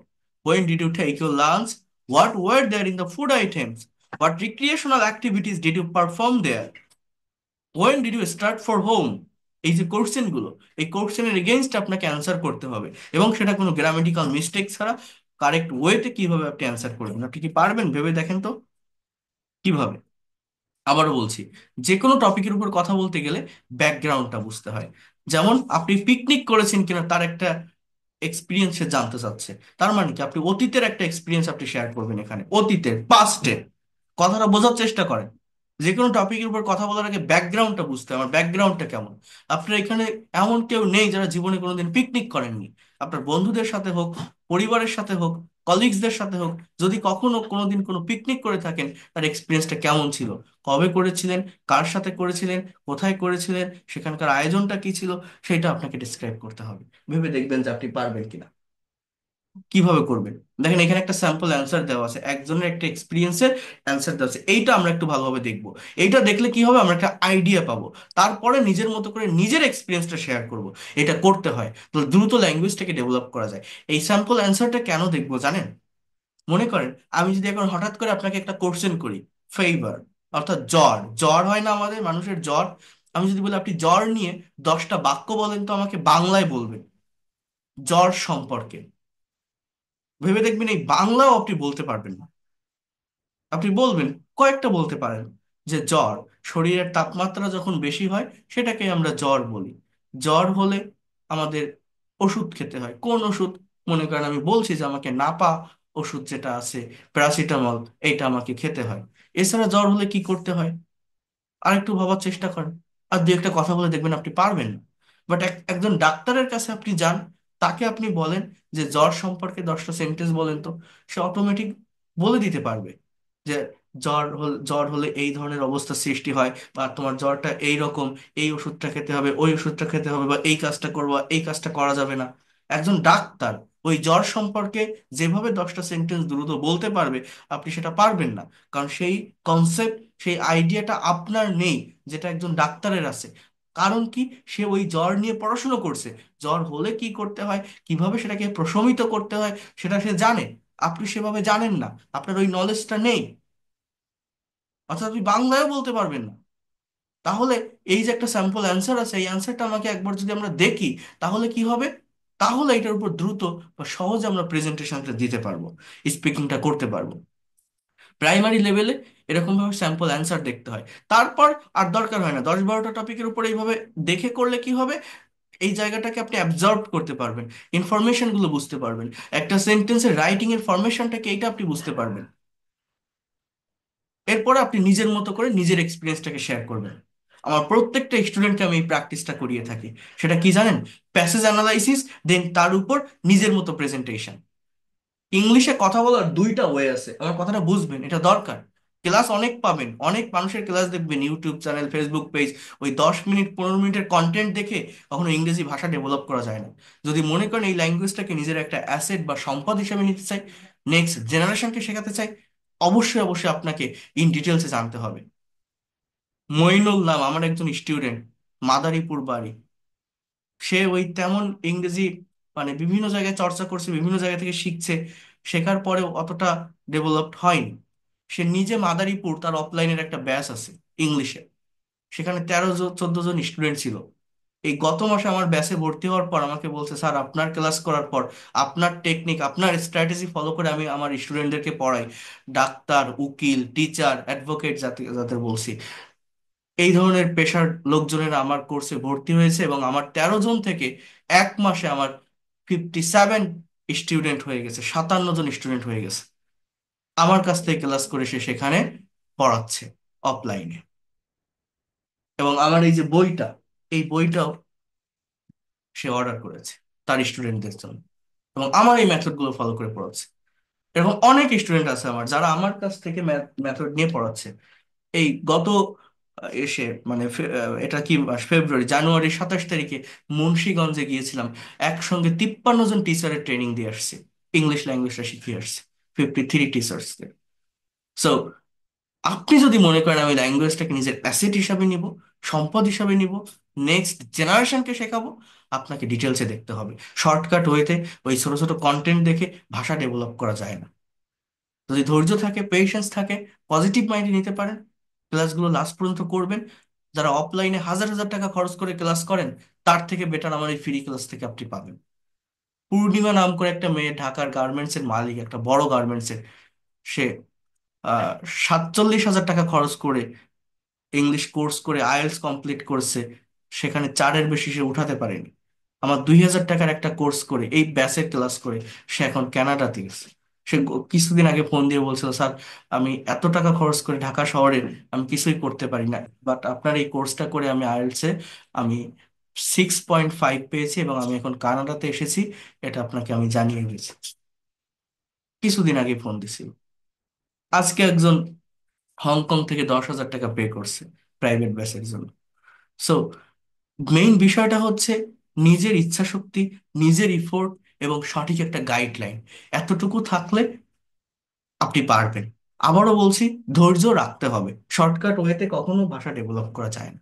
when did you take your lunch, what were there in the food items, what recreational activities did you perform there, when did you start for home? এই যে question গুলো, এই কোশ্চেনের against আপনাকে answer করতে হবে, এবং সেটা কোনো গ্রামেটিক্যাল মিস্টেক ছাড়া কারেক্ট ওয়েতে কিভাবে আপনি অ্যান্সার করবেন। আপনি কি পারবেন? ভেবে দেখেন তো কিভাবে। আবারও বলছি, যে কোনো টপিকের উপর কথা বলতে গেলে ব্যাকগ্রাউন্ডটা বুঝতে হয়। যেমন আপনি পিকনিক করেছেন কিনা তার একটা এক্সপিরিয়েন্স সে জানতে চাচ্ছে। তার মানে কি, আপনি অতীতের একটা এক্সপিরিয়েন্স আপনি শেয়ার করবেন এখানে, অতীতের, পাস্টের। কথাটা বোঝার চেষ্টা করেন। যে কোনো টপিকের উপর কথা বলার আগে ব্যাকগ্রাউন্ডটা বুঝতে হবে, আমার ব্যাকগ্রাউন্ডটা কেমন। আপনার এখানে এমন কেউ নেই যারা জীবনে কোনোদিন পিকনিক করেননি। আপনার বন্ধুদের সাথে হোক, পরিবারের সাথে হোক, কলিগসদের সাথে হোক, যদি কখনো কোনোদিন কোনো পিকনিক করে থাকেন, তার এক্সপিরিয়েন্সটা কেমন ছিল, কবে করেছিলেন, কার সাথে করেছিলেন, কোথায় করেছিলেন, সেখানকার আয়োজনটা কি ছিল, সেটা আপনাকে ডিসক্রাইব করতে হবে। ভেবে দেখবেন যে আপনি পারবেন কিনা। কিভাবে করবেন? দেখেন, এখানে একটা স্যাম্পল অ্যান্সার দেওয়া আছে, একজনের একটা এক্সপিরিয়েন্সের অ্যান্সার দেওয়া আছে। এইটা আমরা একটু ভালোভাবে দেখবো। এইটা দেখলে কি হবে, আমরা একটা আইডিয়া পাবো। তারপরে নিজের মতো করে নিজের এক্সপিরিয়েন্সটা শেয়ার করব। এটা করতে হয়, তো দ্রুত ল্যাঙ্গুয়েজটাকে ডেভেলপ করা যায়। এই স্যাম্পল অ্যান্সারটা কেন দেখবো জানেন? মনে করেন আমি যদি এখন হঠাৎ করে আপনাকে একটা কোশ্চেন করি, ফেভার, অর্থাৎ জ্বর, জ্বর হয় না আমাদের মানুষের জ্বর। আমি যদি বলি আপনি জ্বর নিয়ে 10টা বাক্য বলেন, তো আমাকে বাংলায় বলবেন জ্বর সম্পর্কে। ভেবে দেখবেন এই বাংলাও আপনি বলতে পারবেন না। আপনি বলবেন, কয়েকটা বলতে পারেন, যে জ্বর, শরীরের তাপমাত্রা যখন বেশি হয় সেটাকে আমরা জ্বর বলি। জ্বর হলে আমাদের ওষুধ খেতে হয়। কোন ওষুধ? মনে করেন আমি বলছি যে আমাকে নাপা ওষুধ যেটা আছে, প্যারাসিটামল, এইটা আমাকে খেতে হয়। এছাড়া জ্বর হলে কি করতে হয়, আরেকটু ভাবার চেষ্টা করেন। আর দু একটা কথা বলে দেখবেন আপনি পারবেন না। বাট একজন ডাক্তারের কাছে আপনি যান, তাকে আপনি বলেন যে জ্বর সম্পর্কে 10টা সেন্টেন্স বলেন তো, সে অটোমেটিক বলে দিতে পারবে যে জ্বর হলে এই ধরনের অবস্থা সৃষ্টি হয়, বা তোমার জ্বরটা এই রকম, এই ওষুধটা খেতে হবে, ওই ওষুধটা খেতে হবে, বা এই কাজটা করবো, এই কাজটা করা যাবে না। একজন ডাক্তার ওই জ্বর সম্পর্কে যেভাবে 10টা সেন্টেন্স দ্রুত বলতে পারবে, আপনি সেটা পারবেন না। কারণ সেই কনসেপ্ট, সেই আইডিয়াটা আপনার নেই, যেটা একজন ডাক্তারের আছে। কারণ কি, সে ওই জ্বর নিয়ে পড়াশুনো করছে। জ্বর হলে কি করতে হয়, কিভাবে সেটাকে প্রশমিত করতে হয়, সেটা সে জানে। আপনি সেভাবে জানেন না, আপনার ওই নলেজটা নেই, অর্থাৎ আপনি বাংলায়ও বলতে পারবেন না। তাহলে এই যে একটা স্যাম্পল অ্যান্সার আছে, এই অ্যান্সারটা আমাকে একবার যদি আমরা দেখি, তাহলে কি হবে? তাহলে এটার উপর দ্রুত বা সহজে আমরা প্রেজেন্টেশনটা দিতে পারবো, স্পিকিংটা করতে পারবো। প্রাইমারি লেভেলে এরকম ভাবে স্যাম্পল অ্যান্সার দেখতে হয়। তারপর আর দরকার হয় না, 10-12টা টপিকের উপর এইভাবে দেখে করলে কি হবে, এই জায়গাটাকে আপনি অ্যাবজর্ব করতে পারবেন, ইনফরমেশন গুলো বুঝতে পারবেন, একটা সেন্টেন্সের রাইটিং এর ফরমেশনটাকে এইটা আপনি বুঝতে পারবেন। এরপরে আপনি নিজের মতো করে নিজের এক্সপিরিয়েন্সটাকে শেয়ার করবেন। আমার প্রত্যেকটা স্টুডেন্টকে আমি এই প্র্যাকটিসটা করিয়ে থাকি। সেটা কি জানেন? প্যাসেজ অ্যানালাইসিস, দেন তার উপর নিজের মতো প্রেজেন্টেশন। ইংলিশে কথা বলার দুইটা ওয়ে আছে, আমার কথাটা বুঝবেন, এটা দরকার। ক্লাস অনেক পাবেন, অনেক মানুষের ক্লাস দেখবেন, ইউটিউব চ্যানেল, ফেসবুক পেজ, ওই 10 মিনিট 15 মিনিটের কন্টেন্ট দেখে কখনো ইংরেজি ভাষা ডেভেলপ করা যায় না। যদি মনে করেন এই ল্যাঙ্গুয়েজটাকে নিজের একটা অ্যাসেট বা সম্পদ হিসেবে নিতে চাই, নেক্সট জেনারেশনকে শেখাতে চাই, অবশ্যই অবশ্যই আপনাকে ইন ডিটেলসে জানতে হবে। মইনুল নাম আমার একজন স্টুডেন্ট, মাদারীপুর বাড়ি। সে ওই তেমন ইংরেজি মানে বিভিন্ন জায়গায় চর্চা করছে, বিভিন্ন জায়গা থেকে শিখছে, শেখার পরেও অতটা ডেভেলপড হয়নি। সে নিজে মাদারীপুর, তার অফলাইনের একটা ব্যাচ আছে ইংলিশে, সেখানে 13 জন 14 জন স্টুডেন্ট ছিল। এই গত মাসে আমার ব্যাচে ভর্তি হওয়ার পর আমাকে বলছে, স্যার আপনার ক্লাস করার পর আপনার টেকনিক, আপনার স্ট্র্যাটেজি ফলো করে আমি আমার স্টুডেন্টদেরকে পড়াই, ডাক্তার, উকিল, টিচার, অ্যাডভোকেট যাতে যাদের বলছি, এই ধরনের পেশার লোকজনেরা আমার কোর্সে ভর্তি হয়েছে, এবং আমার 13 জন থেকে 1 মাসে আমার 57 স্টুডেন্ট হয়ে গেছে, 57 জন স্টুডেন্ট হয়ে গেছে। আমার কাছ থেকে ক্লাস করে সে সেখানে পড়াচ্ছে অফলাইনে। এবং আমার এই যে বইটা, এই বইটাও সে অর্ডার করেছে তার স্টুডেন্টদের জন্য, এবং আমার এই মেথড গুলো ফলো করে পড়াচ্ছে। এরকম অনেক স্টুডেন্ট আছে আমার যারা আমার কাছ থেকে মেথড নিয়ে পড়াচ্ছে। এই গত এসে মানে এটা কি মাস, ফেব্রুয়ারি, জানুয়ারি 27 তারিখে মুন্সিগঞ্জে গিয়েছিলাম। একসঙ্গে 53 জন টিচারের ট্রেনিং দিয়ে আসছে, ইংলিশ ল্যাঙ্গুয়েজটা শিখিয়ে আসছে, 53 টিচার্স। সো আপনি যদি মনে করেন আমি ল্যাঙ্গুয়েজটাকে নিজের অ্যাসেট হিসাবে নিব, সম্পদ হিসাবে নিব, নেক্সট জেনারেশনকে শেখাবো, আপনাকে ডিটেলসে দেখতে হবে। শর্টকাট ওয়েতে ওই ছোট ছোট কন্টেন্ট দেখে ভাষা ডেভেলপ করা যায় না। যদি ধৈর্য থাকে, পেশেন্স থাকে, পজিটিভ মাইন্ডে নিতে পারেন, ক্লাসগুলো লাস্ট পর্যন্ত করবেন। যারা অফলাইনে হাজার হাজার টাকা খরচ করে ক্লাস করেন, তার থেকে বেটার আমার এই ফ্রি ক্লাস থেকে আপনি পাবেন। পূর্ণিমা নাম করে একটা মেয়ে, ঢাকার গার্মেন্টস এর মালিক, একটা বড় গার্মেন্টস এর, সে আহ 47,000 টাকা খরচ করে ইংলিশ কোর্স করে আইএলটিএস কমপ্লিট করছে, সেখানে 4-এর বেশি সে উঠাতে পারেনি। আমার 2,000 টাকার একটা কোর্স করে, এই ব্যাচের ক্লাস করে, সে এখন কানাডাতে গেছে। সে কিছুদিন আগে ফোন দিয়ে বলছিল, স্যার আমি এত টাকা খরচ করে ঢাকা শহরে আমি কিছুই করতে পারি না, বাট আপনার এই কোর্সটা করে আমি আইএলটিএস আমি 6.5 পেয়েছি, এবং আমি এখন কানাডাতে এসেছি, এটা আপনাকে আমি জানিয়ে দিয়েছি। কিছুদিন আগে ফোন দিছিল। আজকে একজন হংকং থেকে 10,000 টাকা পে করছে প্রাইভেট ব্যাচের জন্য। সো মেইন বিষয়টা হচ্ছে নিজের ইচ্ছা শক্তি, নিজের ইফোর্ট, এবং সঠিক একটা গাইডলাইন, এতটুকু থাকলে আপনি পারবেন। আবারও বলছি, ধৈর্য রাখতে হবে। শর্টকাট ওয়েতে কখনো ভাষা ডেভেলপ করা যায় না।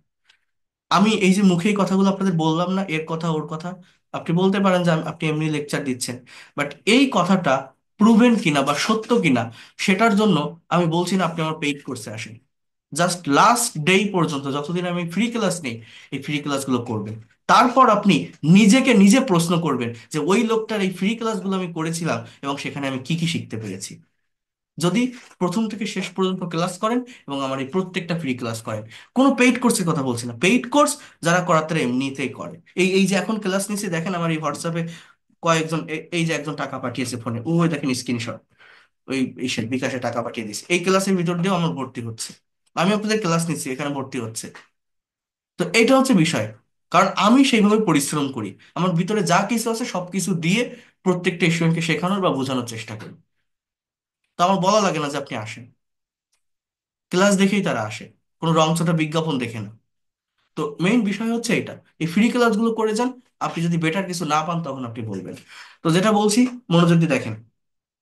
আমি এই যে মুখে এই কথাগুলো আপনাদের বললাম না, এর কথা ওর কথা, আপনি বলতে পারেন যে আপনি এমনি লেকচার দিচ্ছেন, বাট এই কথাটা প্রুভেন কিনা বা সত্য কিনা, সেটার জন্য আমি বলছি না আপনি আমার পেইড কোর্সে আসেন। জাস্ট লাস্ট ডে পর্যন্ত যতদিন আমি ফ্রি ক্লাস নেই, এই ফ্রি ক্লাসগুলো করবেন। তারপর আপনি নিজেকে নিজে প্রশ্ন করবেন যে ওই লোকটার এই ফ্রি ক্লাসগুলো আমি করেছিলাম এবং সেখানে আমি কি কি শিখতে পেরেছি। যদি প্রথম থেকে শেষ পর্যন্ত ক্লাস করেন এবং আমার এই প্রত্যেকটা ফ্রি ক্লাস করেন, কোনো পেইড কোর্সের কথা বলছি না, পেইড কোর্স যারা করার তারা এমনিতেই করে। এই এই যে এখন ক্লাস নিচ্ছে, দেখেন আমার এই হোয়াটসঅ্যাপে কয়েকজন, এই যে একজন টাকা পাঠিয়েছে ফোনে, ওই দেখেন স্ক্রিনশট, ওই ইসের বিকাশে টাকা পাঠিয়ে দিচ্ছে, এই ক্লাসের ভিতর দিয়েও আমার ভর্তি হচ্ছে। আমি আপনাদের ক্লাস নিচ্ছি, এখানে ভর্তি হচ্ছে। তো এটা হচ্ছে বিষয়, কারণ আমি সেইভাবে পরিশ্রম করি, আমার ভিতরে যা কিছু আছে সবকিছু দিয়ে প্রত্যেকটা স্টুডেন্টকে শেখানোর বা বোঝানোর চেষ্টা করি। তো আমার বলা লাগে না যে আপনি আসেন, ক্লাস দেখেই তারা আসে, কোনো রংচটা বিজ্ঞাপন দেখে না। তো মেইন বিষয় হচ্ছে এটা, এই ফ্রি ক্লাসগুলো করে যান। আপনি যদি বেটার কিছু না পান তখন আপনি বলবেন। তো যেটা বলছি, মনোযোগ দিয়ে দেখেন।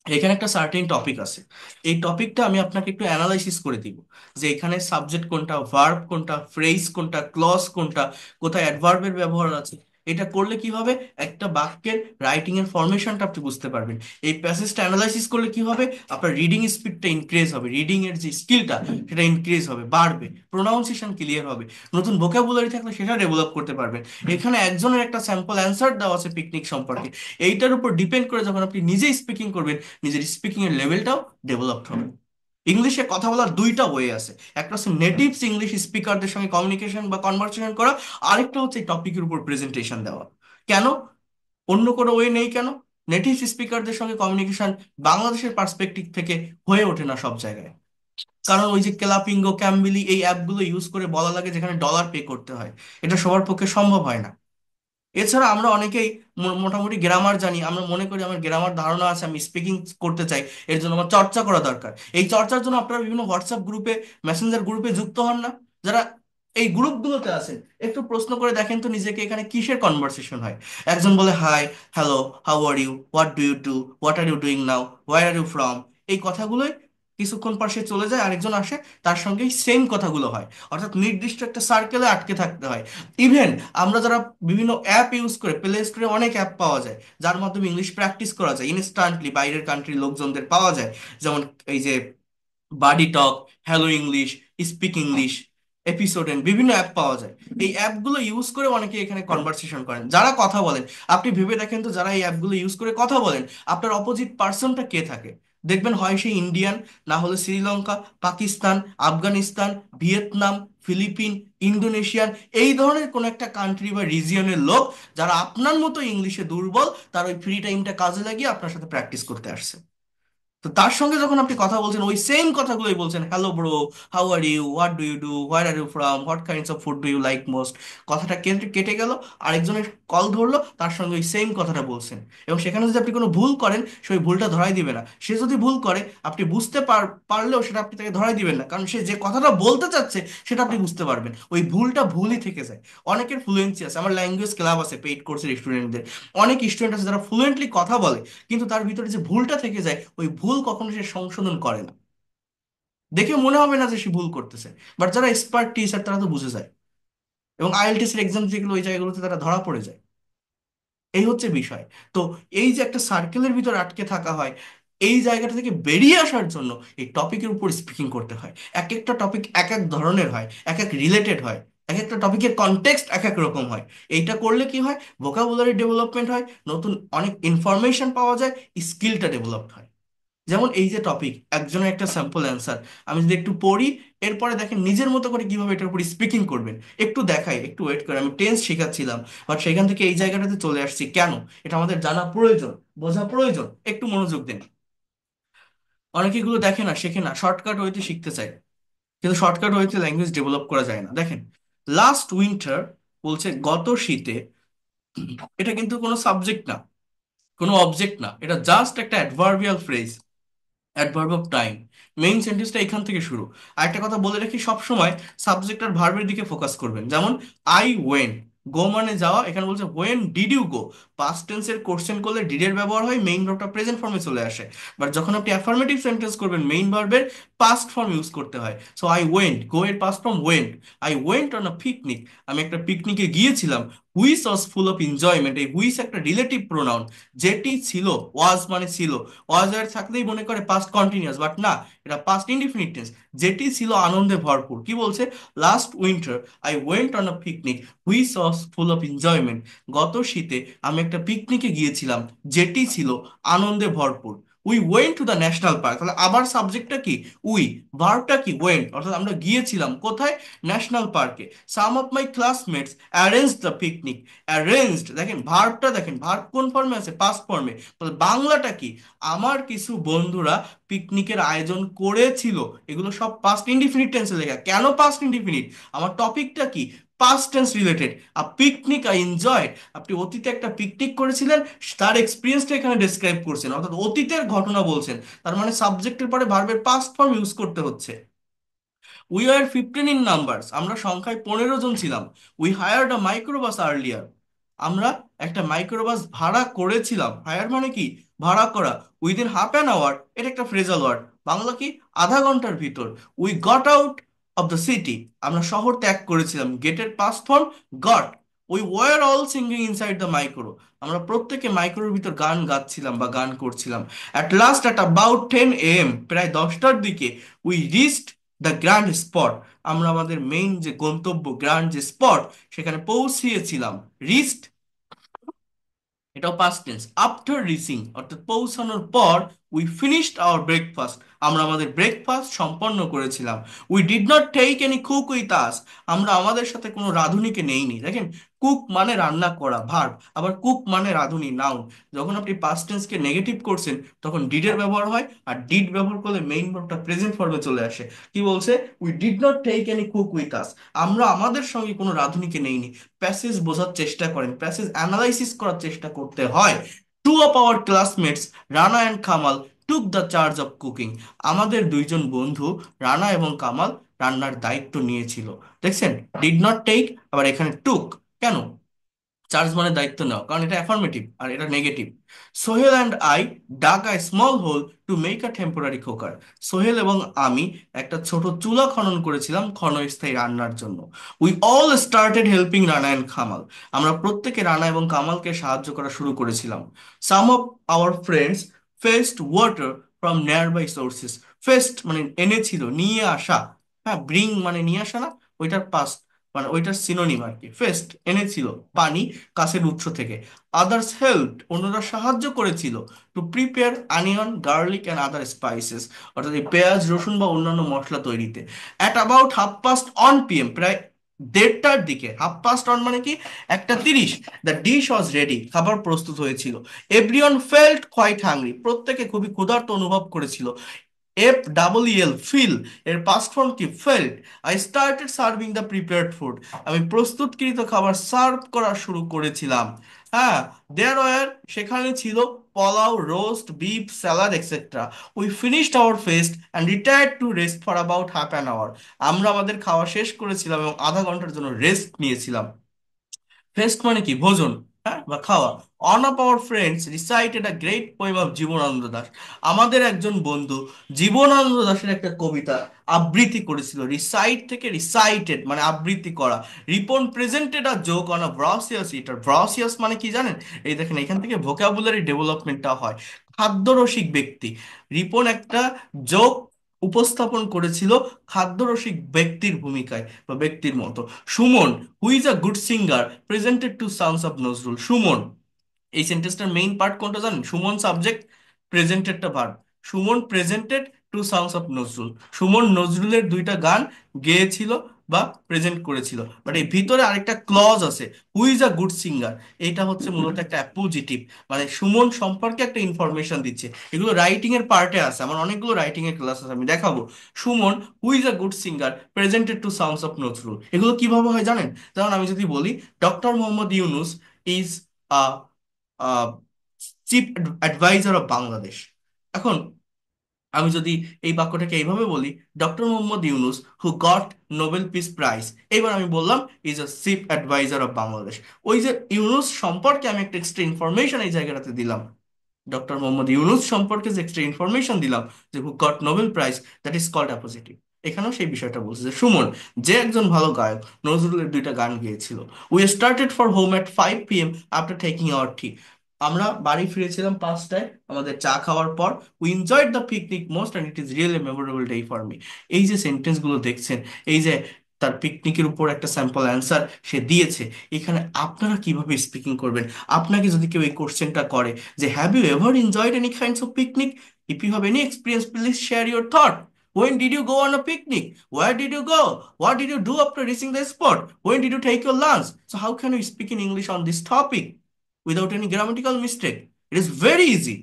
এখানে একটা সার্টেন টপিক আছে, এই টপিকটা আমি আপনাকে একটু অ্যানালাইসিস করে দিব, যে এখানে সাবজেক্ট কোনটা, ভার্ব কোনটা, ফ্রেজ কোনটা, ক্লজ কোনটা, কোথায় অ্যাডভার্বের ব্যবহার আছে। এটা করলে কি হবে, একটা বাক্যের রাইটিং এর ফরমেশনটা আপনি বুঝতে পারবেন। এই প্যাসেজটা অ্যানালাইসিস করলে কি হবে, আপনার রিডিং স্পিডটা ইনক্রিজ হবে, রিডিং এর যে স্কিলটা সেটা ইনক্রিজ হবে, বাড়বে, প্রোনাউন্সিয়েশন ক্লিয়ার হবে, নতুন ভোকাবুলারি থাকলে সেটা ডেভেলপ করতে পারবেন। এখানে একজনের একটা স্যাম্পল অ্যান্সার দেওয়া আছে পিকনিক সম্পর্কে, এইটার উপর ডিপেন্ড করে যখন আপনি নিজে স্পিকিং করবেন, নিজের স্পিকিং এর লেভেলটাও ডেভেলপ হবে। ইংলিশে কথা বলার দুইটা ওয়ে আছে, একটা হচ্ছে নেটিভস ইংলিশ স্পিকারদের সঙ্গে কমিউনিকেশন বা কনভারসেশন করা, আরেকটা হচ্ছে এই টপিকের উপর প্রেজেন্টেশন দেওয়া। কেন? অন্য কোনো ওয়ে নেই কেন? নেটিভ স্পিকারদের সঙ্গে কমিউনিকেশন বাংলাদেশের পার্সপেক্টিভ থেকে হয়ে ওঠে না সব জায়গায়। কারণ ওই যে কেলাপিঙ্গো, ক্যাম্বিলি এই অ্যাপগুলো ইউজ করে বলা লাগে যেখানে ডলার পে করতে হয়, এটা সবার পক্ষে সম্ভব হয় না। এছাড়া আমরা অনেকেই মোটামুটি গ্রামার জানি, আমরা মনে করি আমার গ্রামার ধারণা আছে, আমি স্পিকিং করতে চাই, এর জন্য আমার চর্চা করা দরকার। এই চর্চার জন্য আপনারা বিভিন্ন হোয়াটসঅ্যাপ গ্রুপে, মেসেঞ্জার গ্রুপে যুক্ত হন না? যারা এই গ্রুপগুলোতে আছেন, একটু প্রশ্ন করে দেখেন তো নিজেকে, এখানে কিসের কনভারসেশন হয়? একজন বলে hi, hello, how are you, what do you do, what are you doing now, where are you from. এই কথাগুলোই কিছুক্ষণ পর সে চলে যায়, আরেকজন আসে, তার সঙ্গেই সেম কথাগুলো হয়। অর্থাৎ নির্দিষ্ট একটা সার্কেলে আটকে থাকতে হয়। ইভেন আমরা যারা বিভিন্ন অ্যাপ ইউজ করে, প্লে স্টোরে অনেক অ্যাপ পাওয়া যায় যার মাধ্যমে ইংলিশ প্র্যাকটিস করা যায় ইনস্ট্যান্টলি, বাইরের কান্ট্রির লোকজনদের পাওয়া যায়। যেমন এই যে বাডি টক, হ্যালো ইংলিশ, স্পিক ইংলিশ, এপিসোডেন, বিভিন্ন অ্যাপ পাওয়া যায়। এই অ্যাপগুলো ইউজ করে অনেকে এখানে কনভারসেশন করেন, যারা কথা বলেন। আপনি ভেবে দেখেন তো, যারা এই অ্যাপগুলো ইউজ করে কথা বলেন, আপনার অপোজিট পার্সনটা কে থাকে? দেখবেন হয় সে ইন্ডিয়ান, না হলে শ্রীলঙ্কা, পাকিস্তান, আফগানিস্তান, ভিয়েতনাম, ফিলিপিন, ইন্দোনেশিয়ান, এই ধরনের কোন একটা কান্ট্রি বা রিজিয়নের লোক, যারা আপনার মতো ইংলিশে দুর্বল, তার ওই ফ্রি টাইমটা কাজে লাগিয়ে আপনার সাথে প্র্যাকটিস করতে আসছে। তো তার সঙ্গে যখন আপনি কথা বলছেন, ওই সেম কথাগুলোই বলছেন, hello bro, how are you, what do you do, where are you from, what kinds of food do you like most. কথাটা কেটে কেটে গেল, আরেকজনের কল ধরলো, তার সঙ্গে ওই সেম কথাটা বলছেন। এবং সেখানে যদি আপনি কোনো ভুল করেন, সেই ভুলটা ধরাই দিবে না। সে যদি ভুল করে, আপনি বুঝতে পারলেও সেটা আপনি তাকে ধরাই দিবেন না, কারণ সে যে কথাটা বলতে চাচ্ছে সেটা আপনি বুঝতে পারবেন, ওই ভুলটা ভুলই থেকে যায়। অনেকের ফ্লুয়েন্সি আছে, আমার ল্যাঙ্গুয়েজ ক্লাব আছে পেইড কোর্সের স্টুডেন্টদের, অনেক স্টুডেন্ট আছে যারা ফ্লুয়েন্টলি কথা বলে, কিন্তু তার ভিতরে যে ভুলটা থেকে যায়, ওই ভুল কখনো সে সংশোধন করে না। দেখে মনে হবে না যে সে ভুল করতেছে, বাট যারা এক্সপার্ট টিচার তারা তো বুঝে যায়। এবং আইএলটিএস এর এক্সাম যেগুলো, ওই জায়গাগুলোতে তারা ধরা পড়ে যায়। এই হচ্ছে বিষয়। তো এই যে একটা সার্কেলের ভিতর আটকে থাকা হয়, এই জায়গাটা থেকে বেরিয়ে আসার জন্য এই টপিকের উপর স্পিকিং করতে হয়। এক একটা টপিক এক এক ধরনের হয়, এক এক রিলেটেড হয়, এক একটা টপিকের কনটেক্সট এক এক রকম হয়। এইটা করলে কি হয়? ভোকাবুলারি ডেভেলপমেন্ট হয়, নতুন অনেক ইনফরমেশন পাওয়া যায়, স্কিলটা ডেভেলপ হয়। যেমন এই যে টপিক, একজনের একটা স্যাম্পল অ্যান্সার আমি যদি একটু পড়ি, এরপরে দেখেন নিজের মতো করে কিভাবে এটার উপর স্পিকিং করবেন। একটু দেখাই, একটু ওয়েট করে, আমি টেন্স শেখাচ্ছিলাম, বাট সেখান থেকে এই জায়গাটাতে চলে আসছি কেন? এটা আমাদের জানা প্রয়োজন, বোঝা প্রয়োজন, একটু মনোযোগ দিন। অনেকে এগুলো দেখে না, শেখে না, শর্টকাট ওয়েতে শিখতে চায়, কিন্তু শর্টকাট ওয়েতে ল্যাঙ্গুয়েজ ডেভেলপ করা যায় না। দেখেন, লাস্ট উইন্টার বলছে গত শীতে, এটা কিন্তু কোনো সাবজেক্ট না, কোনো অবজেক্ট না, এটা জাস্ট একটা adverbial phrase, adverb of time. Main সেন্টেন্সটা এখান থেকে শুরু। আর একটা কথা বলে রাখি, সবসময় সাবজেক্ট আর ভার্বের দিকে ফোকাস করবেন। যেমন আই ওয়েন্ট, গো মানে যাওয়া, এখানে বলছে when did you go. Past টেন্সের কোশ্চেন করলে ডিড এর ব্যবহার হয়, মেইন ভার্বটা প্রেজেন্ট ফর্মে চলে আসে। বাট যখন আপনি অ্যাফার্মেটিভ সেন্টেন্স করবেন, মেইন ভার্বের পাস্ট ফর্ম ইউজ করতে হয়। সো আই ওয়েন্ট, গো এর past form went. I went on a picnic, আমি একটা পিকনিকে গিয়েছিলাম। Which was full of enjoyment, এই হুইচ একটা রিলেটিভ প্রোনাউন। যেটি ছিল, ওয়াজ মানে ছিল, ওয়াজ আর থাকলেই মনে করে পাস্ট কন্টিনিউয়াস, বাট না, এটা পাস্ট ইনডিফিনিট টেন্স। যেটি ছিল আনন্দে ভরপুর। কি বলছে? Last winter I went on a picnic which was full of enjoyment. গত শীতে আমি একটা পিকনিকে গিয়েছিলাম, যেটি ছিল আনন্দে ভরপুর। We went to the national park, তাহলে আবার সাবজেক্টটা কি? উই, ভার্বটা কি? ওয়েন্ট। অর্থাৎ আমরা গিয়েছিলাম কোথায়? ন্যাশনাল পার্কে। Some of my classmates arrange the picnic. Arranged, দেখেন ভার্বটা, দেখেন ভার্ব কোন ফর্মে আছে? পাস্ট ফর্মে। তাহলে বাংলাটা কি? আমার কিছু বন্ধুরা পিকনিকের আয়োজন করেছিল। এগুলো সব পাস্ট ইনডিফিনিট টেন্সে লেখা। কেন পাস্ট ইনডিফিনিট? আমার টপিকটা কি? Past tense related. A picnic I enjoyed, আপনি অতীতে একটা পিকনিক করেছিলেন, তার এক্সপিরিয়েন্সটা এখানে ডেসক্রাইব করছেন, অর্থাৎ অতীতের ঘটনা বলছেন। তার মানে সাবজেক্টের পরে ভার্বের পাস্ট ফর্ম ইউজ করতে হচ্ছে। উই আর 15 ইন নাম্বারস, আমরা সংখ্যায় 15 জন ছিলাম। We hired a microbus earlier, আমরা একটা মাইক্রোবাস ভাড়া করেছিলাম। হায়ার মানে কি? ভাড়া করা। উইদিন হাফ অ্যান আওয়ার, এটা একটা ফ্রেজাল ওয়ার্ড, বাংলা কি? আধা ঘন্টার ভিতর। We got out of the city, আমরা শহর ত্যাগ করেছিলাম। গেটের past form goat. We were all singing inside the micro, আমরা প্রত্যেকে মাইক্রোর ভিতর গান গাচ্ছিলাম বা গান করছিলাম। At last at about 10 AM, প্রায় 10টার দিকে, we reached the grand spot, আমরা আমাদের মেইন যে গন্তব্য, গ্র্যান্ড যে স্পট, সেখানে পৌঁছিয়েছিলাম। রিচড, এটাও পাস্ট টেন্স। আফটার রিচিং, অর্থাৎ পৌঁছানোর পর, উই ফিনিশড আওয়ার ব্রেকফাস্ট, আমরা আমাদের ব্রেকফাস্ট সম্পন্ন করেছিলাম। We did not take any cook with us. আমরা আমাদের সাথে কোনো রাঁধুনিকে নেইনি। দেখেন, কুক মানে রান্না করা ভার্ব, আবার কুক মানে রাঁধুনি নাউন। যখন আপনি পাস্ট টেন্সকে নেগেটিভ করছেন তখন ডিডের ব্যবহার হয়, আর ডিড ব্যবহার করলে মেইন ভার্বটা প্রেজেন্ট ফর্মে চলে আসে। কি বলছে? We did not take any cook with us. আমরা আমাদের সঙ্গে কোনো রাঁধুনিকে নেইনি। প্যাসেজ বোঝার চেষ্টা করেন, প্যাসেজ অ্যানালাইসিস করার চেষ্টা করতে হয়। Two of our classmates, Rana and Kamal, took the charge of cooking. আমাদের দুইজন বন্ধু রানা এবং কামাল রান্নার দায়িত্ব নিয়েছিল। দেখছেন, ডিড নট টেক, আবার এখানে টুক। কেন? চার্জ মানে দায়িত্ব নেওয়া, কারণ এটা অ্যাফার্মেটিভ আর এটা negative. Sohel and I dug a small hole to make a temporary cooker. Sohel এবং আমি একটা ছোট চুলা খনন করেছিলাম ক্ষণস্থায়ী রান্নার জন্য। We all started helping Rana and Kamal. আমরা প্রত্যেকে রানা এবং কামালকে সাহায্য করা শুরু করেছিলাম। Some of our friends fetched water from nearby sources. Fetched মানে এনেছিল, নিয়ে আসা। হ্যাঁ, ব্রিং মানে নিয়ে আসা না, ওইটার পাস্ট, মানে ওইটার সিনোনিম আর কি। ফেস্ট এনেছিল পানি কাছের উৎস থেকে। আদার্স হেল্প, অন্যরা সাহায্য করেছিল। To prepare onion garlic and other spices, অর্থাৎ এই পেঁয়াজ রসুন বা অন্যান্য মশলা তৈরিতে। অ্যাট অ্যাবাউট 1:30 PM, প্রায় 1:30টার দিকে। 1:30 মানে কি? 1:30। দ্য ডিশ ওয়াজ রেডি, খাবার প্রস্তুত হয়েছিল। এভরিওয়ান ফেল্ট কোয়াইট হাংরি, প্রত্যেকে খুবই ক্ষুধার্ত অনুভব করেছিল। FEEL, ফিল, এর পাস্ট ফর্ম কি? Felt. I started serving the prepared food, আমি প্রস্তুতকৃত খাবার সার্ভ করা শুরু করেছিলাম। হ্যাঁ, দেয়ার ওয়ার, সেখানে ছিল pulao, roast, beef, salad etcetera. We finished our feast and retired to rest for about half an hour. আমরা আমাদের খাওয়া শেষ করেছিলাম এবং আধা ঘন্টার জন্য রেস্ট নিয়েছিলাম। ফেস্ট মানে কি? ভোজন, হ্যাঁ, বা খাওয়া। One of our friends recited a great poem of Jibanananda Das. আমাদের একজন বন্ধু জীবনানন্দ দাশের একটা কবিতা আবৃত্তি করেছিল। রিসাইট থেকে রিসাইটেড মানে আবৃত্তি করা। Ripon presented a joke on a voracious eater. Voracious মানে কি জানেন? এই দেখেন, এখান থেকে ভোকাবুলারি ডেভেলপমেন্টটা হয়। খাদ্যরসিক ব্যক্তি। রিপন একটা জোক উপস্থাপন করেছিল খাদ্যরসিক ব্যক্তির ভূমিকায় বা ব্যক্তির মতো। Suman, who is a good singer, presented to sounds of Nazrul. Suman, এই সেন্টেন্সটার মেইন পার্ট কোনটা জানেন? সুমন সাবজেক্ট, প্রেজেন্টেডটা verb. Suman presented to sounds of Nazrul. Suman নজরুলের দুইটা গান গেয়েছিল বা প্রেজেন্ট করেছিল। বাট এই ভিতরে আরেকটা ক্লজ আছে, হু ইজ আ গুড সিঙ্গার। এটা হচ্ছে মূলত একটা অ্যাপোজিটিভ, মানে সুমন সম্পর্কে একটা ইনফরমেশন দিচ্ছে। এগুলো রাইটিং এর পার্টে আছে, আমার অনেকগুলো রাইটিং এর ক্লাস আছে, আমি দেখাবো। Suman, who is a good singer, presented to sounds of Nazrul. এগুলো কিভাবে হয় জানেন? যেমন আমি যদি বলি doctor Mohammad Yunus is a chief adviser of Bangladesh. এখন আমি যদি এই বাক্যটাকে এইভাবে বলি, doctor Mohammad Yunus who got Nobel peace prize, এবার আমি বললাম is a chief adviser of Bangladesh. ওই যে ইউনুস সম্পর্কে আমি একটা এক্সট্রা ইনফরমেশন এই জায়গাটাতে দিলাম, ডক্টর মোহাম্মদ ইউনুস সম্পর্কে যে এক্সট্রা ইনফরমেশন দিলাম, যে who got Nobel prize, that is called appositive. এখানেও সেই বিষয়টা বলছে যে সুমন, যে একজন ভালো গায়ক, নজরুলের দুইটা গান গেয়েছিল। We started for home at 5 PM after taking our tea. আমরা বাড়ি ফিরেছিলাম 5টায় আমাদের চা খাওয়ার পর। We enjoyed the picnic most and it is really memorable day for me. এই যে সেন্টেন্সগুলো দেখছেন, এই যে তার পিকনিকের উপর একটা স্যাম্পল অ্যান্সার সে দিয়েছে, এখানে আপনারা কিভাবে স্পিকিং করবেন? আপনাকে যদি কেউ এই কোশ্চেনটা করে যে have you ever enjoyed any kinds of picnic, if you have any experience please share your thought. When did you go on a picnic? Where did you go? What did you do after reaching the spot? When did you take your lunch? So how can you speak in English on this topic without any grammatical mistake? It is very easy.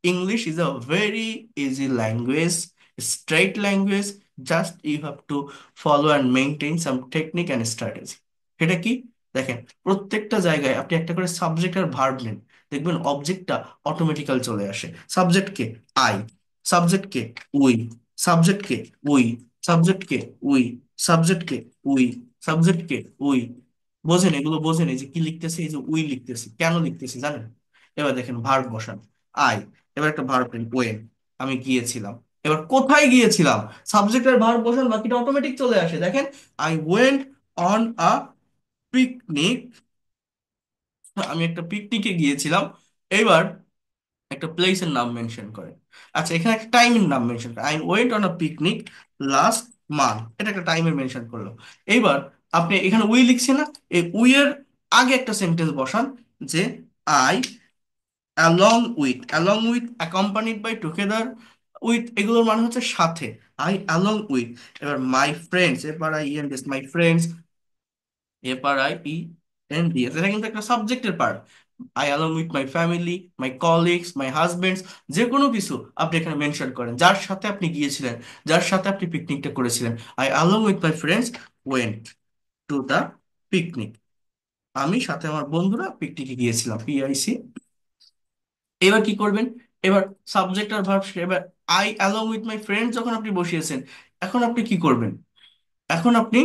English is a very easy language, straight language. Just you have to follow and maintain some technique and strategy. এটা কি? দেখেন, প্রত্যেকটা জায়গায় আপনি একটা করে subject আর verb নেন, দেখবেন অবজেক্টটা অটোমেটিক্যাল চলে আসে। সাবজেক্টকে আই, সাবজেক্টকে উই, সাবজেক্টকে উই, সাবজেক্টকে উই, সাবজেক্টকে উই, সাবজেক্টকে উই। বোঝেন? এগুলো বোঝেন? এই যে কি লিখতেছি, এই যে উই লিখতেছি, কেন লিখতেছি জানেন? এবার দেখেন ভার্ব বসান, আই। এবার একটা ভার্ব নেন, ওয়েন, আমি গিয়েছিলাম। এবার কোথায় গিয়েছিলাম? সাবজেক্ট আর ভার্ব বসান, বাকিটা অটোমেটিক চলে আসে। দেখেন, I went on a picnic, আমি একটা পিকনিকে গিয়েছিলাম। এবার একটা প্লেসের নাম মেনশন করে। আচ্ছা, এখানে একটা টাইমের নাম মেনশন করে, I went on a picnic last month, এটা একটা টাইমের মেনশন করলো। এইবার আপনি এখানে উই লিখছি না, এই উই এর আগে একটা সেন্টেন্স বসান, যে I along with, along with, accompanied by, together with এগুলোর মানে হচ্ছে সাথে। I along with. এবার মাই ফ্রেন্ডস, এরপর I N D S, my friends, এরপর I E N D S, এটা কিন্তু একটা সাবজেক্টের part. I along with my family, my colleagues, my husbands, যে কোনো কিছু আপনি এখানে মেনশন করেন, যার সাথে আপনি গিয়েছিলেন, যার সাথে আপনি পিকনিকটা করেছিলেন। I along with my friends went to the picnic. আমি সাথে আমার বন্ধুরা পিকনিকে গিয়েছিলাম, পিআইসি। এবার কি করবেন? এবার সাবজেক্ট আর ভার্ব, এবার I along with my friend যখন আপনি বসিয়েছেন, এখন আপনি কি করবেন? এখন আপনি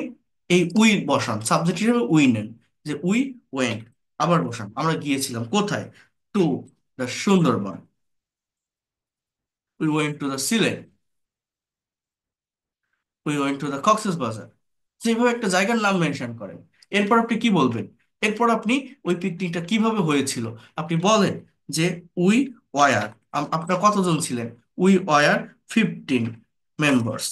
এই উই বসান, সাবজেক্ট হিসেবে উই নেন, যে উই ওয়েন্ট। আবার বসান, আমরা গিয়েছিলাম কোথায়? To the Sundarban, we went to the Sylhet, we went to the Cox's বাজার। যেভাবে একটা জায়গার নাম মেনশন করেন, এরপর আপনি কি বলবেন? এরপর আপনি ওই পিকনিকটা কিভাবে হয়েছিল আপনি বলেন, যে উই ওয়ার, আপনার কতজন ছিলেন? We were 15 members,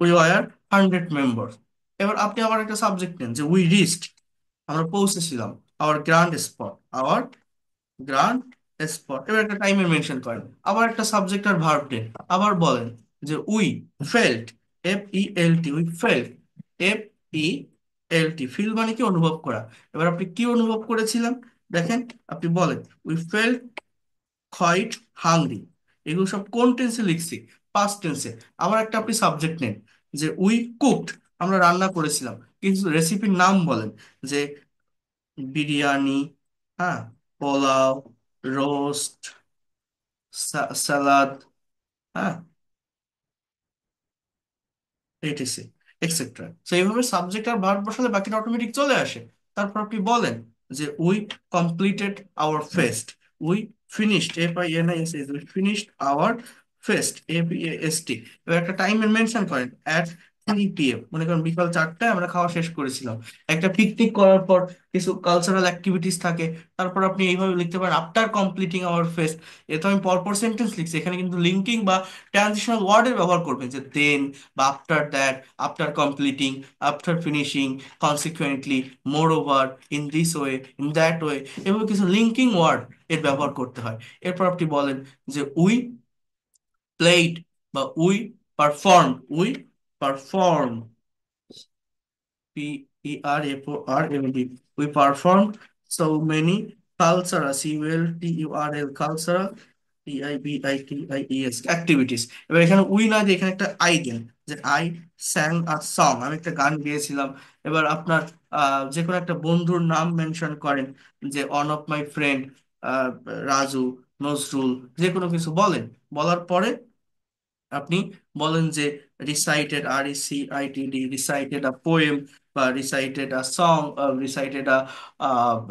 we were 100 members. এবার আপনি আবার একটা সাবজেক্ট নেন, যে উই রিচড, আমরা পৌঁছেছিলাম, our grand spot, our grant spot. এবার একটা টাইমের মেনশন করেন, আবার একটা সাবজেক্ট আর ভার্ব নেন, আবার বলেন যে we felt, F E L T, we felt, F E L T, feel মানে কি? অনুভব করা। এবার আপনি কি অনুভব করেছিলেন? দেখেন, আপনি বলেন উই ফেল্ট কোয়াইট হাংরি। এগুলো সব কোন টেন্সে লিখছি? পাস্ট টেন্সে। আবার একটা আপনি সাবজেক্ট নেন, যে উই কুকড, আমরা রান্না করেছিলাম, কিন্তু রেসিপির নাম বলেন, যে বিরিয়ানি, হ্যাঁ, পোলাও, রোস্ট, সালাদ, হ্যাঁ, এটিসি, এক্সেট্রা। তো এইভাবে সাবজেক্ট আর ভার্ব বসালে বাকিটা অটোমেটিক চলে আসে। তারপর আপনি বলেন যে we completed our fest, we finished, F I N I S S, we finished our fest, F E S T. এবার একটা টাইমের মেনশন করেন, অ্যাট 3 p.m, মনে করেন বিকাল 4টায় আমরা খাওয়া শেষ করেছিলাম। একটা পিকনিক করার পর কিছু কালচারাল অ্যাক্টিভিটিস থাকে, তারপর আপনি এইভাবে লিখতে পারেন, আফটার কমপ্লিটিং আওয়ার ফেস্ট। এ তো আমি পরপর সেন্টেন্স লিখছি, এখানে কিন্তু লিঙ্কিং বা ট্রানজিশনাল ওয়ার্ডের ব্যবহার করবেন, যে দেন বা after that, after completing, after finishing, consequently, more over, in this way, in that way. এভাবে কিছু লিঙ্কিং ওয়ার্ড এর ব্যবহার করতে হয়। এরপর আপনি বলেন যে উই প্লেড বা we perform, we perform, PERFORMD. We performed so many cultural, CULTURL, cultural, TIBITIES activities. এবার এখানে উই না দিয়ে এখানে একটা আই দেন, যে আই স্যাং আ সং, আমি একটা গান গেয়েছিলাম। এবার আপনার যে কোনো একটা বন্ধুর নাম মেনশন করেন, যে one of my friend, Raju, Nazrul, যে কোনো কিছু বলেন। বলার পরে আপনি বলেন যে recited, RECITED, recited a poem, বা recited a song, recited a,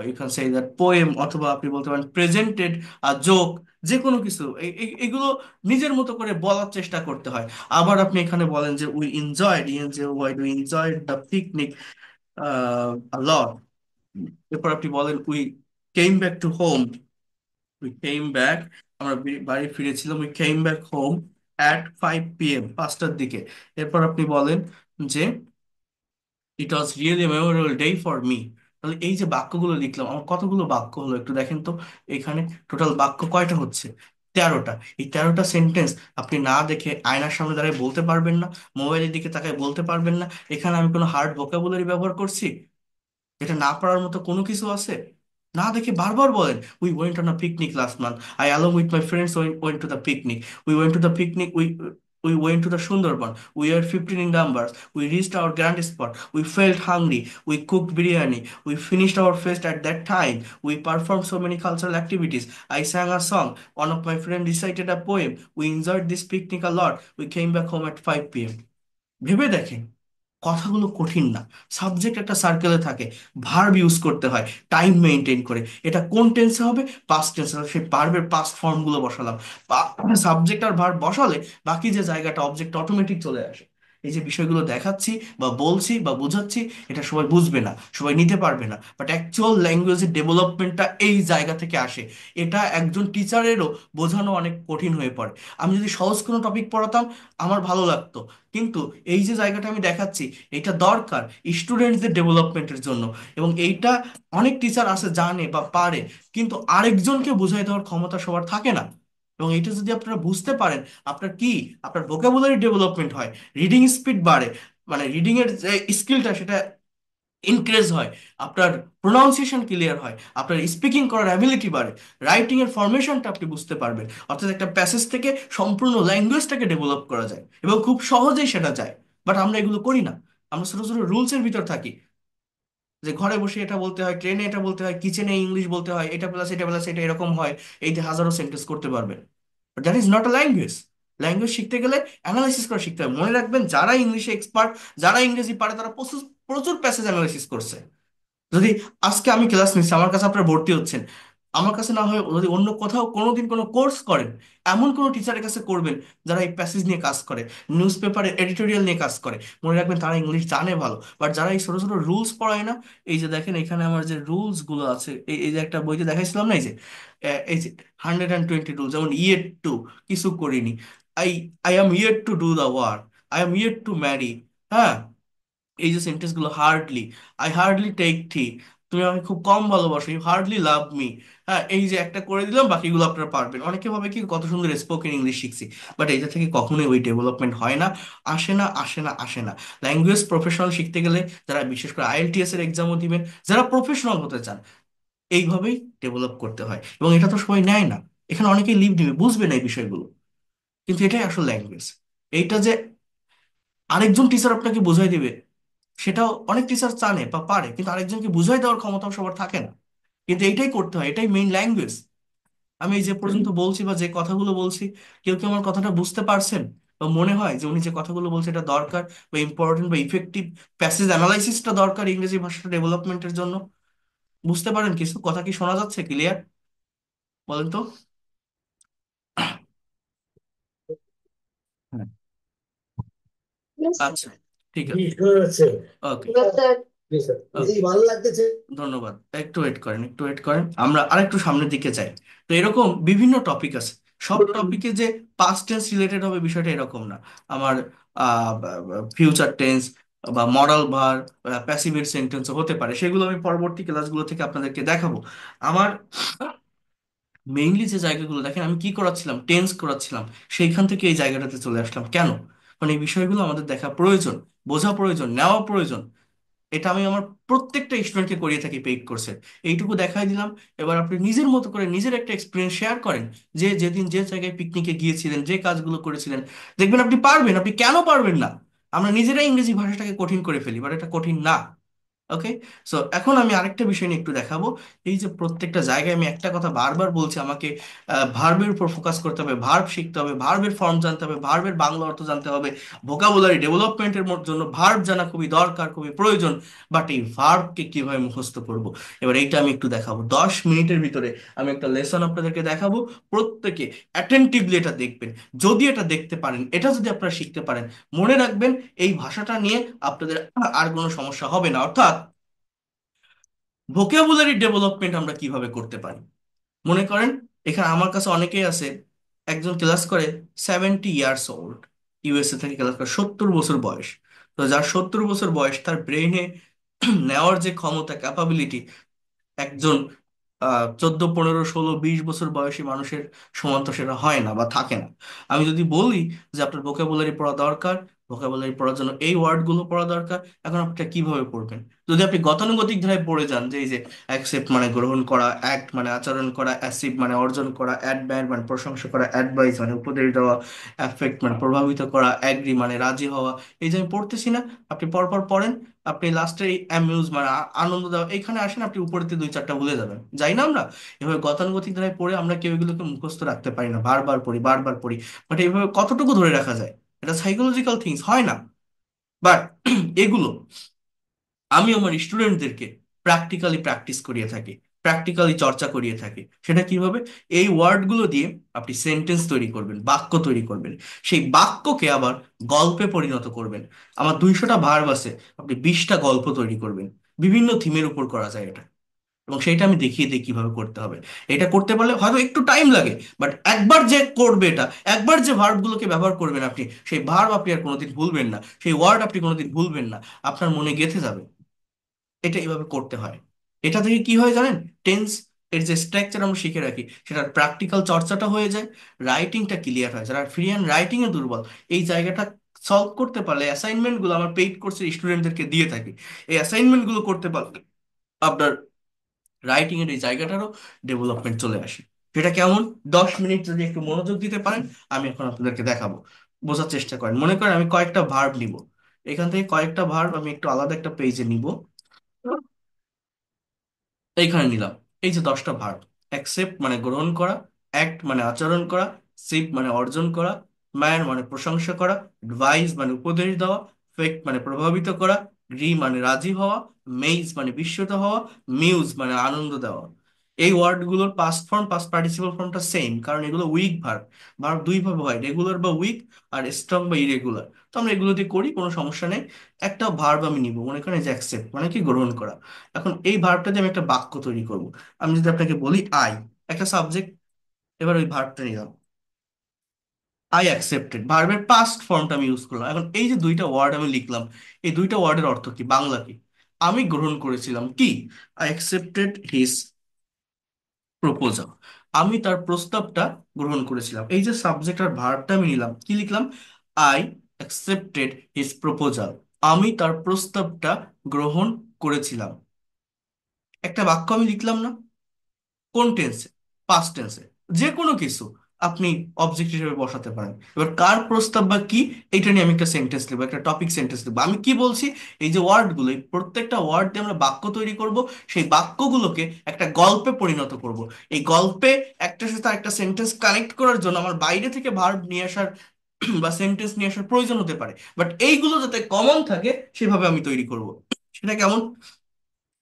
you can say that poem, অথবা আপনি বলতে পারেন প্রেজেন্টেড আ জোক। যে কোনো কিছু এগুলো নিজের মতো করে বলার চেষ্টা করতে হয়। আবার আপনি এখানে বলেন যে we enjoyed, we enjoyed the picnic a lot. এরপর আপনি বলেন we came back to home, we came back, আমরা বাড়ি ফিরেছিলাম, we came back home at 5 p.m, 5টার দিকে। এরপর আপনি বলেন যে it was really memorable day for me. তাহলে এই যে বাক্যগুলো লিখলাম, আমার কতগুলো বাক্য হলো একটু দেখেন তো। এখানে টোটাল বাক্য কয়টা হচ্ছে? 13টা। এই 13টা সেন্টেন্স আপনি না দেখে আয়নার সামনে দাঁড়িয়ে বলতে পারবেন না, মোবাইলের দিকে তাকায় বলতে পারবেন না। এখানে আমি কোনো হার্ড ভোকাবুলারি ব্যবহার করছি? এটা না পারার মতো কোনো কিছু আছে? না দেখে বারবার বলেন we went on a picnic last month, I along with my friends went to the picnic, we went to the picnic, we went to the Sundarban, we are 15 in numbers, we reached our grand spot, we felt hungry, we cooked biryani, we finished our feast at that time, we performed so many cultural activities, I sang a song, one of my friends recited a poem, we enjoyed this picnic a lot, we came back home at 5 p.m. ভেবে দেখেন, কথাগুলো কঠিন না। Subject একটা সার্কেলে থাকে, verb use করতে হয় time maintain করে। এটা কোন টেন্সে হবে? পাস্ট টেন্সে। সেই ভার্বের পাস্ট ফর্মগুলো বসালাম, সাবজেক্ট আর ভার্ব বসালে বাকি যে জায়গাটা অবজেক্ট অটোমেটিক চলে আসে। এই যে বিষয়গুলো দেখাচ্ছি বা বলছি বা বোঝাচ্ছি, এটা সবাই বুঝবে না, সবাই নিতে পারবে না, বাট অ্যাকচুয়াল ল্যাঙ্গুয়েজের ডেভেলপমেন্টটা এই জায়গা থেকে আসে। এটা একজন টিচারেরও বোঝানো অনেক কঠিন হয়ে পড়ে। আমি যদি সহজ কোনো টপিক পড়াতাম আমার ভালো লাগতো, কিন্তু এই যে জায়গাটা আমি দেখাচ্ছি, এটা দরকার স্টুডেন্টদের ডেভেলপমেন্টের জন্য। এবং এইটা অনেক টিচার আছে জানে বা পারে, কিন্তু আরেকজনকে বুঝাই দেওয়ার ক্ষমতা সবার থাকে না। এবং এটা যদি আপনারা বুঝতে পারেন, আপনার কি, আপনার ভোকাবুলারি ডেভেলপমেন্ট হয়, রিডিং স্পিড বাড়ে, মানে রিডিং এর যে স্কিলটা সেটা ইনক্রিজ হয়, আপনার প্রোনাউন্সিয়েশন ক্লিয়ার হয়, আপনার স্পিকিং করার অ্যাবিলিটি বাড়ে, রাইটিং এর ফরমেশনটা আপনি বুঝতে পারবেন। অর্থাৎ একটা প্যাসেজ থেকে সম্পূর্ণ ল্যাঙ্গুয়েজটাকে ডেভেলপ করা যায় এবং খুব সহজেই সেটা যায়। বাট আমরা এগুলো করি না। আমরা ছোট ছোট রুলস এর ভিতর থাকি, যে ঘরে বসে এটা বলতে হয়, ট্রেনে এটা বলতে হয়, কিচেনে ইংলিশ বলতে হয়, এটা প্লাস এটা এরকম হয়, এইতে হাজারো সেন্টেন্স করতে পারবেন। That is not a language. Language শিখতে গেলে অ্যানালাইসিস করা শিখতে হবে। মনে রাখবেন, যারা ইংলিশে এক্সপার্ট, যারা ইংরেজি পারে, তারা প্রচুর প্রচুর প্যাসেজ অ্যানালাইসিস করছে। যদি আজকে আমি ক্লাস নিচ্ছি, আমার কাছে আপনারা ভর্তি হচ্ছেন, আমার কাছে না হয় যদি অন্য কোথাও কোনোদিন কোনো কোর্স করেন, এমন কোনো টিচারের কাছে করবেন যারা এই প্যাসেজ নিয়ে কাজ করে, নিউজ পেপারে এডিটোরিয়াল নিয়ে কাজ করে। মনে রাখবেন, তারা ইংলিশ জানে ভালো। বাট যারা এই ছোট ছোট রুলস পড়ায় না, এই যে দেখেন এখানে আমার যে রুলস গুলো আছে, এই যে একটা বইতে দেখাইছিলাম না, এই যে 120 রুল, যেমন ইয়েট টু, কিছু করিনি, I I am yet to do the work, I am yet to marry, হ্যাঁ, এই যে সেন্টেন্স গুলো, hardly, I hardly take tea, তুমি আমাকে খুব কম ভালোবাসো, ইউ হার্ডলি লাভ মি। হ্যাঁ, এই যে একটা করে দিলাম, বাকিগুলো আপনারা পারবেন। অনেকে ভাবে কি কত সুন্দর স্পোকেন ইংলিশ শিখছি, বাট এটা থেকে কখনোই ওই ডেভেলপমেন্ট হয় না, আসে না, আসে না, আসে না। ল্যাঙ্গুয়েজ প্রফেশনাল শিখতে গেলে, যারা বিশেষ করে আইএলটিএস এর এক্সামও দিবেন, যারা প্রফেশনাল হতে চান, এইভাবেই ডেভেলপ করতে হয়। এবং এটা তো সবাই নেয় না, এখানে অনেকেই লিভ দিবে, বুঝবে না এই বিষয়গুলো। কিন্তু এটাই আসল ল্যাঙ্গুয়েজ। এইটা যে আরেকজন টিচার আপনাকে বোঝাই দিবে, সেটাও অনেক টিচার জানে বা পারে, কিন্তু আরেকজনকে বুঝাই দেওয়ার ক্ষমতাও সবার থাকে না। কিন্তু এইটাই করতে হয়, এটাই মেইন ল্যাঙ্গুয়েজ। আমি এই যে পর্যন্ত বলছি বা যে কথাগুলো বলছি, কেউ কি আমার কথাটা বুঝতে পারছেন? বা মনে হয় যে উনি যে কথাগুলো বলছে এটা দরকার, বা ইম্পর্টেন্ট বা ইফেক্টিভ প্যাসেজ অ্যানালাইসিসটা দরকার ইংরেজি ভাষাটা ডেভেলপমেন্টের জন্য? বুঝতে পারেন কিছু? কথা কি শোনা যাচ্ছে ক্লিয়ার? বলেন তো। হ্যাঁ। Yes, sir. আচ্ছা, ঠিক আছে। জি, শোনা যাচ্ছে। ওকে। Yes, sir. জি, স্যার। জি, ওকে, ভালো লাগতেছে। ধন্যবাদ। একটু ওয়েট করেন, একটু ওয়েট করেন, আমরা আরেকটু সামনের দিকে যাই। তো এরকম বিভিন্ন টপিক আছে, সব টপিকে যে পাস্ট টেন্স রিলেটেড হবে বিষয়টা এরকম না। আমার ফিউচার টেন্স বা মডাল ভার, প্যাসিভের সেন্টেন্স হতে পারে, সেগুলো আমি পরবর্তী ক্লাসগুলো থেকে আপনাদেরকে দেখাবো। আমার মেইনলি যে জায়গাগুলো দেখেন, আমি কি করাচ্ছিলাম, টেন্স করাচ্ছিলাম, সেইখান থেকে এই জায়গাটাতে চলে আসলাম কেন? কারণ এই বিষয়গুলো আমাদের দেখা প্রয়োজন, বোঝা প্রয়োজন, নেওয়া প্রয়োজন। এটা আমি আমার প্রত্যেকটা স্টুডেন্টকে করিয়ে থাকি পেইড কোর্সে। এইটুকু দেখাই দিলাম। এবার আপনি নিজের মতো করে নিজের একটা এক্সপিরিয়েন্স শেয়ার করেন, যে যেদিন যে জায়গায় পিকনিকে গিয়েছিলেন, যে কাজগুলো করেছিলেন, দেখবেন আপনি পারবেন। আপনি কেন পারবেন না? আমরা নিজেরাই ইংরেজি ভাষাটাকে কঠিন করে ফেলি, বাট এটা কঠিন না। ওকে। সো এখন আমি আরেকটা বিষয় নিয়ে একটু দেখাবো। এই যে প্রত্যেকটা জায়গায় আমি একটা কথা বারবার বলছি, আমাকে ভার্বের উপর ফোকাস করতে হবে, ভার্ব শিখতে হবে, ভার্বের ফর্ম জানতে হবে, ভার্বের বাংলা অর্থ জানতে হবে। ভোকাবুলারি ডেভেলপমেন্টের জন্য ভার্ব জানা খুবই দরকার, খুবই প্রয়োজন। বাট এই ভার্বকে কিভাবে মুখস্থ করব, এবার এইটা আমি একটু দেখাবো 10 মিনিটের ভিতরে। আমি একটা লেসন আপনাদেরকে দেখাবো, প্রত্যেকে অ্যাটেন্টিভলি এটা দেখবেন। যদি এটা দেখতে পারেন, এটা যদি আপনারা শিখতে পারেন, মনে রাখবেন, এই ভাষাটা নিয়ে আপনাদের আর কোনো সমস্যা হবে না। অর্থাৎ ভোকাবুলারি ডেভেলপমেন্ট আমরা কিভাবে করতে পারি। মনে করেন, এখানে আমার কাছে অনেকেই আছে, একজন ক্লাস করে 70 ইয়ার্স ওল্ড, ইউএসএ থেকে ক্লাস করে, 70 বছর বয়স। তো যার 70 বছর বয়স, তার ব্রেইনে নেওয়ার যে ক্ষমতা, ক্যাপাবিলিটি, একজন 14, 15, 16, 20 বছর বয়সী মানুষের সমান তো সেটা হয় না বা থাকে না। আমি যদি বলি যে আপনার ভোকাবুলারি পড়া দরকার, ভোকাবুলারি পড়ার জন্য এই ওয়ার্ডগুলো পড়া দরকার, এখন আপনি এটা কিভাবে পড়বেন? যদি আপনি গতানুগতিক ধারায় পড়ে যান, যে এই যে অ্যাকসেপ্ট মানে গ্রহণ করা, অ্যাক্ট মানে আচরণ করা, অ্যাসিভ মানে অর্জন করা, অ্যাডমায়ার মানে প্রশংসা করা, অ্যাডভাইস মানে উপদেশ দেওয়া, অ্যাফেক্ট মানে প্রভাবিত করা, অ্যাগ্রি মানে রাজি হওয়া, এই যে আমি পড়তেছি না, আপনি পরপর পড়েন। আপনি লাস্টে অ্যামিউজ মানে আনন্দ দেওয়া, এখানে আসেন, আপনি উপরেতে 2-4টা ভুলে যাবেন, যাই না আমরা? এভাবে গতানুগতিক ধারায় পড়ে আমরা কেউ এগুলোকে মুখস্থ রাখতে পারি না, বারবার পড়ি, বারবার পড়ি। বাট এইভাবে কতটুকু ধরে রাখা যায়? এটা সাইকোলজিক্যাল থিংস, হয় না। বাট এগুলো আমি আমার স্টুডেন্টদেরকে প্র্যাকটিক্যালি প্র্যাকটিস করিয়ে থাকি, প্র্যাকটিক্যালি চর্চা করিয়ে থাকি। সেটা কিভাবে? এই ওয়ার্ডগুলো দিয়ে আপনি সেন্টেন্স তৈরি করবেন, বাক্য তৈরি করবেন, সেই বাক্যকে আবার গল্পে পরিণত করবেন। আমার 200টা ভার্ব আছে, আপনি 20টা গল্প তৈরি করবেন। বিভিন্ন থিমের উপর করা যায় এটা, এবং সেইটা আমি দেখিয়ে দিই কিভাবে করতে হবে। এটা করতে পারলে হয়তো একটু টাইম লাগে, বাট একবার যে করবে এটা, একবার যে ভার্বগুলোকে ব্যবহার করবেন আপনি, সেই ভার্ব আপনি আর কোনোদিন ভুলবেন না, সেই ওয়ার্ড আপনি কোনোদিন ভুলবেন না, আপনার মনে গেঁথে যাবে। এটা এইভাবে করতে হয়। এটা থেকে কি হয় জানেন? টেন্স এর যে স্ট্রাকচার আমরা শিখে রাখি সেটার প্র্যাকটিক্যাল চর্চাটা হয়ে যায়, রাইটিংটা ক্লিয়ার হয়। যারা ফ্রি হ্যান্ড রাইটিং এ দুর্বল, এই জায়গাটা সলভ করতে পারলে অ্যাসাইনমেন্ট গুলো আমার পেইড কোর্সের স্টুডেন্টদেরকে দিয়ে থাকি, এই অ্যাসাইনমেন্ট গুলো করতে পারলে আপনার রাইটিং এর এই জায়গাটারও ডেভেলপমেন্ট চলে আসে। সেটা কেমন? 10 মিনিট যদি একটু মনোযোগ দিতে পারেন, আমি এখন আপনাদেরকে দেখাবো। বোঝার চেষ্টা করেন। মনে করেন আমি কয়েকটা ভার্ব নিব, এখান থেকে কয়েকটা ভার্ব আমি একটু আলাদা একটা পেজে নিব, এইখানে নিলাম। এই যে 10টা ভার্ব: অ্যাকসেপ্ট মানে গ্রহণ করা, অ্যাক্ট মানে আচরণ করা, সিপ মানে অর্জন করা, মায়ের মানে প্রশংসা করা, অ্যাডভাইস মানে উপদেশ দেওয়া, ফেক মানে প্রভাবিত করা, গ্রি মানে রাজি হওয়া, মেইজ মানে বিস্মিত হওয়া, মিউজ মানে আনন্দ দেওয়া। এই ওয়ার্ডগুলোর পাস্ট ফর্ম পাস্ট পার্টিসিপল ফর্মটা সেম, কারণ এগুলো উইক ভার্ব। ভার্ব দুই ভাবে হয়, রেগুলার বা উইক, আর স্ট্রং বা ইরেগুলার। তো আমরা এগুলো দিয়ে করি, কোনো সমস্যা নেই। একটা ভার্ব আমি নিব, মনে করেন এই যে অ্যাকসেপ্ট মানে কি গ্রহণ করা। এখন এই ভার্বটা দিয়ে আমি একটা বাক্য তৈরি করব। আমি যদি আপনাকে বলি আই, একটা সাবজেক্ট, এবার ওই ভার্বটা নিলাম, আই অ্যাকসেপ্টেড, ভার্বের পাস্ট ফর্মটা আমি ইউজ করলাম। এখন এই যে দুইটা ওয়ার্ড আমি লিখলাম, এই দুইটা ওয়ার্ডের অর্থ কি, বাংলা কি? আমি গ্রহণ করেছিলাম কি, আই অ্যাকসেপ্টেড হিজ প্রপোজাল, আমি তার প্রস্তাবটা গ্রহণ করেছিলাম। এই যে সাবজেক্ট আর ভার্বটা আমি নিলাম, কি লিখলাম? আই অ্যাকসেপ্টেড হিজ প্রপোজাল, আমি তার প্রস্তাবটা গ্রহণ করেছিলাম। একটা বাক্য আমি লিখলাম না? কোন টেন্সে? পাস্ট টেন্সে। যে কোনো কিছু আপনি অবজেক্ট হিসেবে বসাতে পারেন। এবার কার প্রস্তাব বা কি, এটা নিয়ে আমি একটা সেন্টেন্স লিখবো, একটা টপিক সেন্টেন্স লিখবো। আমি কি বলছি, এই যে ওয়ার্ডগুলো, এই প্রত্যেকটা ওয়ার্ড দিয়ে আমরা বাক্য তৈরি করব। সেই বাক্যগুলোকে একটা গল্পে পরিণত করব। এই গল্পে একটার সাথে একটা সেন্টেন্স কানেক্ট করার জন্য আমার বাইরে থেকে ভার্ব নিয়ে আসার বা সেন্টেন্স নিয়ে আসার প্রয়োজন হতে পারে, বাট এইগুলো যাতে কমন থাকে সেভাবে আমি তৈরি করব। সেটা কেমন?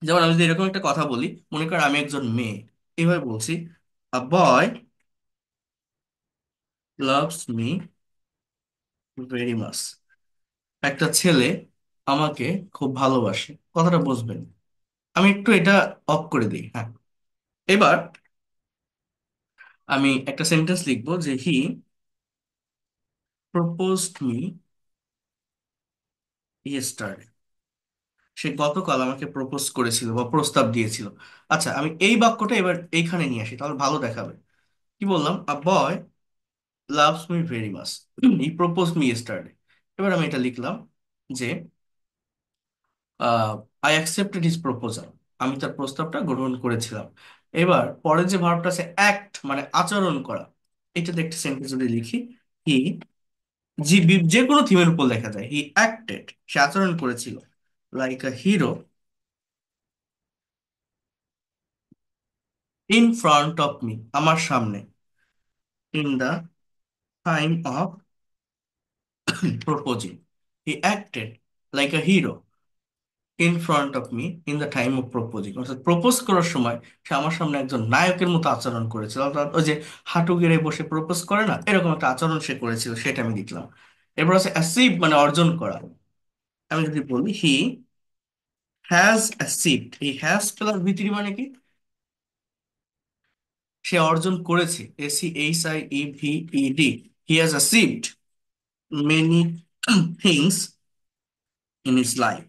যেমন আমি যদি এরকম একটা কথা বলি, মনে করেন আমি একজন মেয়ে, এইভাবে বলছি: আ boy loves me very much, একটা ছেলে আমাকে খুব ভালোবাসে। কথাটা বুঝবেন? আমি একটু এটা অফ করে দিই, হ্যাঁ। এবার আমি একটা সেন্টেন্স লিখবো যে হি প্রপোজড মি ইয়েস্টারডে, সে গতকাল আমাকে প্রপোজ করেছিল বা প্রস্তাব দিয়েছিল। আচ্ছা, আমি এই বাক্যটা এবার এইখানে নিয়ে আসি, তাহলে ভালো দেখাবে। কি বললাম? A boy loves me very much, he propose me yesterday. এবার আমি এটা লিখলাম যে আই অ্যাকসেপ্টেড হিজ প্রপোজাল, আমি তার প্রস্তাবটা গ্রহণ করেছিলাম। এবার পরের যে ভার্বটা আছে অ্যাক্ট মানে আচরণ করা, এটাতে একটা সেন্টেন্স যদি লিখি, হি, যে কোনো থিমের উপর লেখা যায়, হি অ্যাক্টেড, সে আচরণ করেছিল, like a hero in front of me, আমার সামনে, in the time of proposing, he acted like a hero in front of me in the time of proposing, অর্থাৎ প্রপোজ করার সময় সে আমার সামনে একজন নায়কের মতো আচরণ করেছিল। অর্থাৎ ওই যে হাঁটু গেড়ে বসে প্রপোজ করে না, এরকম একটা আচরণ সে করেছিল, সেটা আমি লিখলাম। এরপর আছে অ্যাচিভ মানে অর্জন করা। আমি যদি বলি হি হ্যাজ অ্যাচিভড, এই হ্যাজ প্লাস ভিতরি মানে কি, সে অর্জন করেছে, SEHIEVED, he has achieved many things in his life,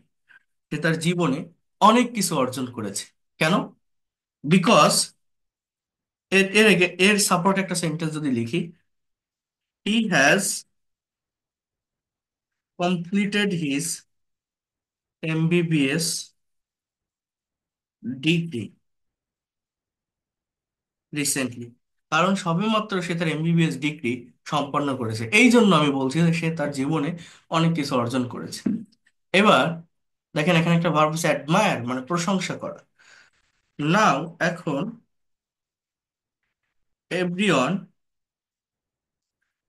সে তার জীবনে অনেক কিছু অর্জন করেছে। কেন? বিকজ এর সাপোর্ট একটা সেন্টেন্স যদি লিখি, হি has completed his MBBS degree recently, কারণ সবেমাত্র সে তার MBBS ডিগ্রি সম্পন্ন করেছে, এই জন্য আমি বলছি যে সে তার জীবনে অনেক কিছু অর্জন করেছে। এবার দেখেন, এখানে একটা ভার্ব আছে অ্যাডমায়ার মানে প্রশংসা করা। নাও, এখন, এভরিওয়ান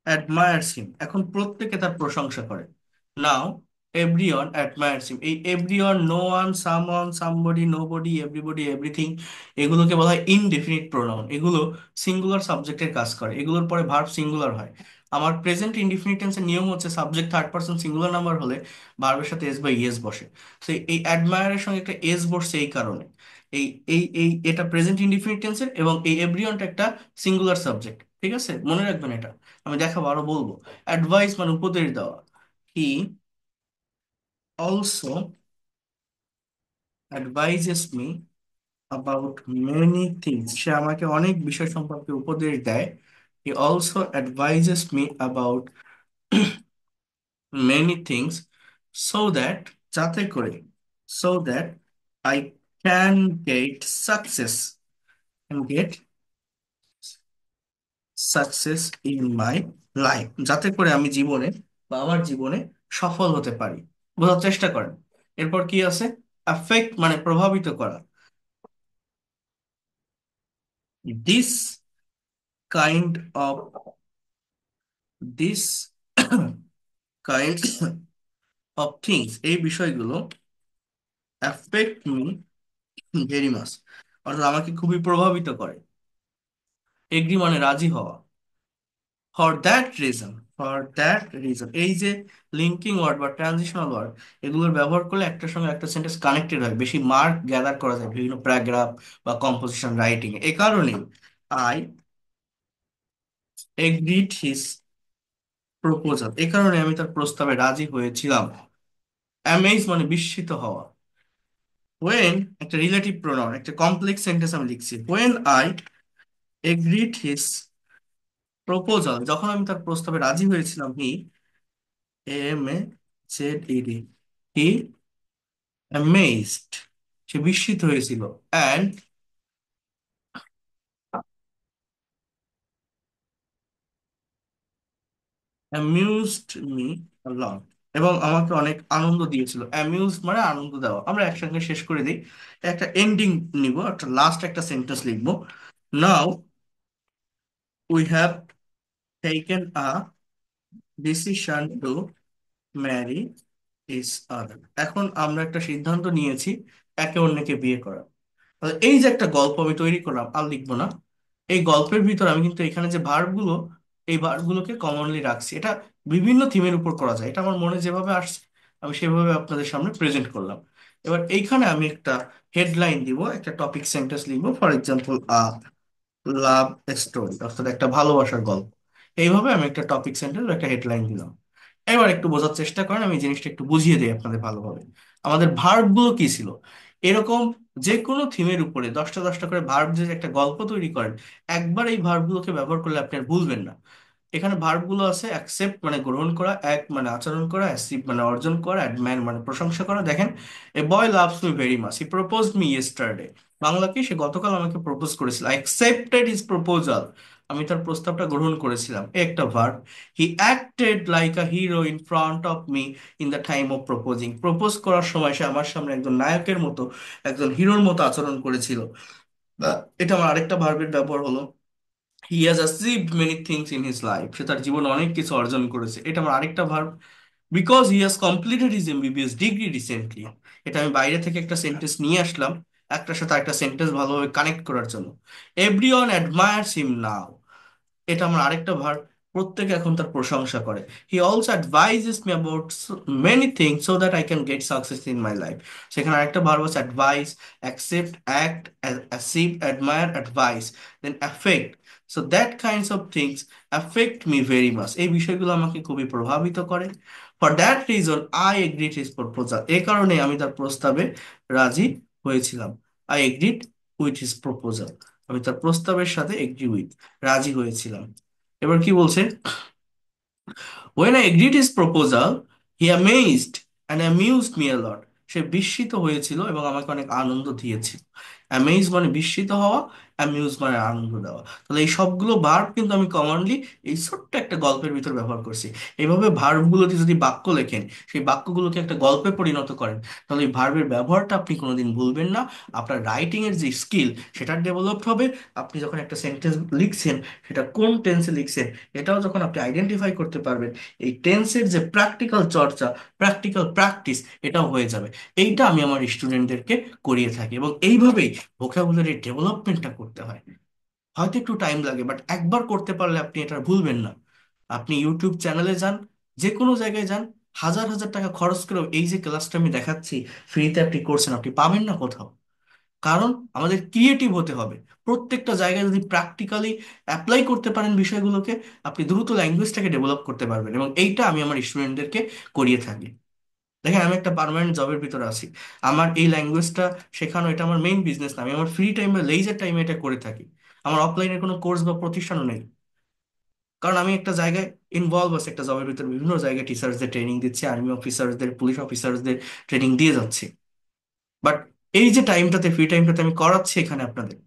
অ্যাডমায়ার্স হিম, এখন প্রত্যেকে তার প্রশংসা করে। নাও এভরিওয়ান অ্যাডমায়ার্স হিম, এই everyone, no one, someone, somebody, nobody, everybody, everything, এগুলোকে বলা হয় ইনডেফিনিট প্রোনাউন। এগুলো সিঙ্গুলার সাবজেক্টের কাজ করে, এগুলোর পরে ভার্ব সিঙ্গুলার হয়। আমার প্রেজেন্ট ইনডিফিনিট টেন্সের নিয়ম হচ্ছে subject third person singular number হলে ভার্বের সাথে এস বা ইএস বসে। তো এই অ্যাডমায়ারের সঙ্গে একটা এস বসছে এই কারণে। এই এই এই এটা প্রেজেন্ট ইনডিফিনিট টেন্সের, এবং এই এভরিওয়ানটা একটা সিঙ্গুলার সাবজেক্ট। ঠিক আছে, মনে রাখবেন এটা, আমি দেখাবো আরো বলবো। অ্যাডভাইস মানে উপদেশ দেওয়া, he also advises me about many things. সে আমাকে অনেক বিষয় সম্পর্কে উপদেশ দেয়। He also advises me about many things so that যাতে করে so that I can get success and get success in my life, যাতে করে আমি জীবনে বা আমার জীবনে সফল হতে পারি। বোঝার চেষ্টা করেন। এরপর কি আছে? affect মানে প্রভাবিত করা। this kind of this kind of things, এই বিষয়গুলো affect me very much, অর্থাৎ আমাকে খুবই প্রভাবিত করে। এগ্রি মানে রাজি হওয়া। ফর দ্যাট রিজন এই যে লিঙ্কিং ওয়ার্ড বা ট্রানজিশনাল ওয়ার্ড, এগুলোর ব্যবহার করলে একটার সঙ্গে একটা সেন্টেন্স কানেক্টেড হয়, বেশি মার্ক গ্যাদার করা যায় বিভিন্ন প্যারাগ্রাফ বা কম্পোজিশন রাইটিং। এ কারণেই আই এগ্রিড হিজ প্রপোজাল, এ কারণে আমি তার প্রস্তাবে রাজি হয়েছিলাম। অ্যামেজ মানে বিস্মিত হওয়া। ওয়েন একটা রিলেটিভ প্রোনাউন, একটা কমপ্লেক্স সেন্টেন্স আমি লিখছি। When I agreed his proposal, যখন আমি তার প্রস্তাবে রাজি হয়েছিলাম, হি AMAZED, হি অ্যামেজড, সে বিস্মিত হয়েছিল। অ্যান্ড অ্যামিউজড মি লট, এবং আমাকে অনেক আনন্দ দিয়েছিল। অ্যামিউজ মানে আনন্দ দেওয়া। আমরা একসঙ্গে শেষ করে দিই, একটা এন্ডিং নিব, একটা লাস্ট একটা সেন্টেন্স লিখবো। Now we have taken a decision to marry each other, এখন আমরা একটা সিদ্ধান্ত নিয়েছি একে অন্যকে বিয়ে করার। তাহলে এই যে একটা গল্প আমি তৈরি করলাম, আর লিখবো না। এই গল্পের ভিতর আমি কিন্তু এখানে যে ভার্বগুলো, এই ভার্বগুলোকে কমনলি রাখছি। এটা বিভিন্ন থিমের উপর করা যায়, এটা আমার মনে যেভাবে আসছে আমি সেভাবে আপনাদের সামনে প্রেজেন্ট করলাম। এবার এইখানে আমি একটা হেডলাইন দিব, একটা টপিক সেন্টেন্স লিখবো। ফর এক্সাম্পল, লাভ স্টোরি, অর্থাৎ একটা ভালোবাসার গল্প। এইভাবে আমি একটা টপিক সেন্টেন্স একটা হেডলাইন দিলাম। এবার একটু বোঝার চেষ্টা করেন, আমি জিনিসটা একটু বুঝিয়ে দিই আপনাদের ভালোভাবে। আমাদের ভার্ব গুলো কি ছিল? এরকম যে কোনো থিমের উপরে 10টা 10টা করে ভার্ব যে একটা গল্প তৈরি করেন, একবার এই ভার্ব গুলোকে ব্যবহার করলে আপনি আর ভুলবেন না। এখানে ভার্ব গুলো আছে অ্যাকসেপ্ট মানে গ্রহণ করা, অ্যাক্ট মানে আচরণ করা, অ্যাসিভ মানে অর্জন করা, অ্যাডমায়ার মানে প্রশংসা করা। দেখেন, a boy loves me very much, he proposed me yesterday. Bangla কি? সে গতকাল আমাকে প্রপোজ করেছিল। আই অ্যাকসেপ্টেড হিজ প্রপোজাল, আমি তার প্রস্তাবটা গ্রহণ করেছিলাম। এ একটা verb. He acted like a hero in front of me in the time of proposing, propose করার সময় সে আমার সামনে একজন নায়কের মতো, একজন হিরোর মতো আচরণ করেছিল। এটা আমার আরেকটা ভার্বের ব্যবহার হলো। He has achieved many things in his life, সে তার জীবনে অনেক কিছু অর্জন করেছে। এটা আমার আরেকটা verb. Because he has completed his MBBS degree recently, এটা আমি বাইরে থেকে একটা সেন্টেন্স নিয়ে আসলাম একটার সাথে একটা সেন্টেন্স ভালোভাবে কানেক্ট করার জন্য। এভরিওয়ান অ্যাডমায়ার্স হিম নাও, এটা আমার আরেকটা ভার্ব। প্রত্যেকে এখন তার প্রশংসা করে। He also advises me about many things so that I can get success in my life. সেখানে আরেকটা ভার্ব আছে advise, accept, act, achieve, admire, advise, then affect. So that kinds of things affect me very much, এই বিষয়গুলো আমাকে খুবই প্রভাবিত করে। For that reason I agreed his proposal, এই কারণে আমি তার প্রস্তাবে রাজি হয়েছিলাম। I agreed with his proposal, আমি তার প্রস্তাবের সাথে এগ্রি উইথ, রাজি হয়েছিলাম। এবার কি বলছে? When I agreed his proposal, he amazed and amused me a lot. সে বিস্মিত হয়েছিল এবং আমাকে অনেক আনন্দ দিয়েছিল। অ্যামেজ মানে বিস্মিত হওয়া, অ্যামিউজ মানে আনন্দ দেওয়া। তাহলে এই সবগুলো ভার্ব কিন্তু আমি কমনলি এই ছোট্ট একটা গল্পের ভিতর ব্যবহার করছি। এইভাবে ভার্বগুলোতে যদি বাক্য লেখেন, সেই বাক্যগুলোকে একটা গল্পে পরিণত করেন, তাহলে এই ভার্বের ব্যবহারটা আপনি কোনোদিন ভুলবেন না। আপনার রাইটিং এর যে স্কিল, সেটা ডেভেলপড হবে। আপনি যখন একটা সেন্টেন্স লিখছেন, সেটা কোন টেন্সে লিখছেন, এটাও যখন আপনি আইডেন্টিফাই করতে পারবেন, এই টেন্সের যে প্র্যাকটিক্যাল চর্চা, প্র্যাকটিক্যাল প্র্যাকটিস, এটাও হয়ে যাবে। এইটা আমি আমার স্টুডেন্টদেরকে করিয়ে থাকি, এবং এইভাবেই ভোকাবুলারি ডেভেলপমেন্টটা করতে হয়। হয়তো একটু টাইম লাগে, বাট একবার করতে পারলে আপনি এটা ভুলবেন না। আপনি ইউটিউব চ্যানেলে যান, যে কোনো জায়গায় যান, হাজার হাজার টাকা খরচ করেও এই যে ক্লাসটা আমি দেখাচ্ছি ফ্রিতে আপনি করছেন, আপনি পাবেন না কোথাও। কারণ আমাদের ক্রিয়েটিভ হতে হবে। প্রত্যেকটা জায়গায় যদি প্র্যাকটিক্যালি অ্যাপ্লাই করতে পারেন বিষয়গুলোকে, আপনি দ্রুত ল্যাঙ্গুয়েজটাকে ডেভেলপ করতে পারবেন, এবং এইটা আমি আমার স্টুডেন্টদেরকে করিয়ে থাকি। দেখেন, আমি একটা পার্মানেন্ট জবের ভিতরে আছি। আমার এই ল্যাঙ্গুয়েজটা শেখানো, এটা আমার মেইন বিজনেস না। আমি আমার ফ্রি টাইম বা লেইজার টাইমে এটা করে থাকি। আমার অফলাইনের কোনো কোর্স বা প্রতিষ্ঠানও নেই, কারণ আমি একটা জায়গায় ইনভলভ আছি, একটা জবের ভিতরে বিভিন্ন জায়গায় টিচার্সদের ট্রেনিং দিচ্ছি, আর্মি অফিসারদের, পুলিশ অফিসারদের ট্রেনিং দিয়ে যাচ্ছি। বাট এই যে টাইমটাতে, ফ্রি টাইমটাতে আমি করাচ্ছি এখানে আপনাদের,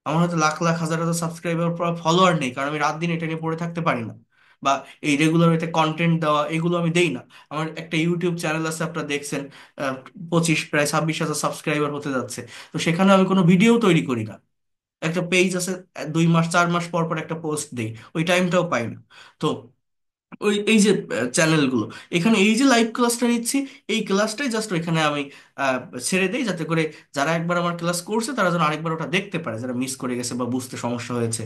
আমার হয়তো লাখ লাখ হাজার হাজার সাবস্ক্রাইবার, ফলোয়ার নেই, কারণ আমি রাত দিন এটা নিয়ে পড়ে থাকতে পারি না। বা এই রেগুলার এতে কন্টেন্ট দেওয়া এগুলো আমি দেই না। আমার একটা ইউটিউব চ্যানেল আছে, আপনারা দেখছেন, 25 প্রায় 26 হাজার সাবস্ক্রাইবার হতে যাচ্ছে। তো সেখানে আমি কোনো ভিডিও তৈরি করি না। একটা পেজ আছে, 2 মাস 4 মাস পর পর একটা পোস্ট দেই, ওই টাইমটাও পাই না। তো ওই এই যে চ্যানেলগুলো, এখানে এই যে লাইভ ক্লাসটা নিচ্ছি, এই ক্লাসটাই জাস্ট ওইখানে আমি আহ, ছেড়ে দেই, যাতে করে যারা একবার আমার ক্লাস করছে তারা যেন আরেকবার ওটা দেখতে পারে, যারা মিস করে গেছে বা বুঝতে সমস্যা হয়েছে।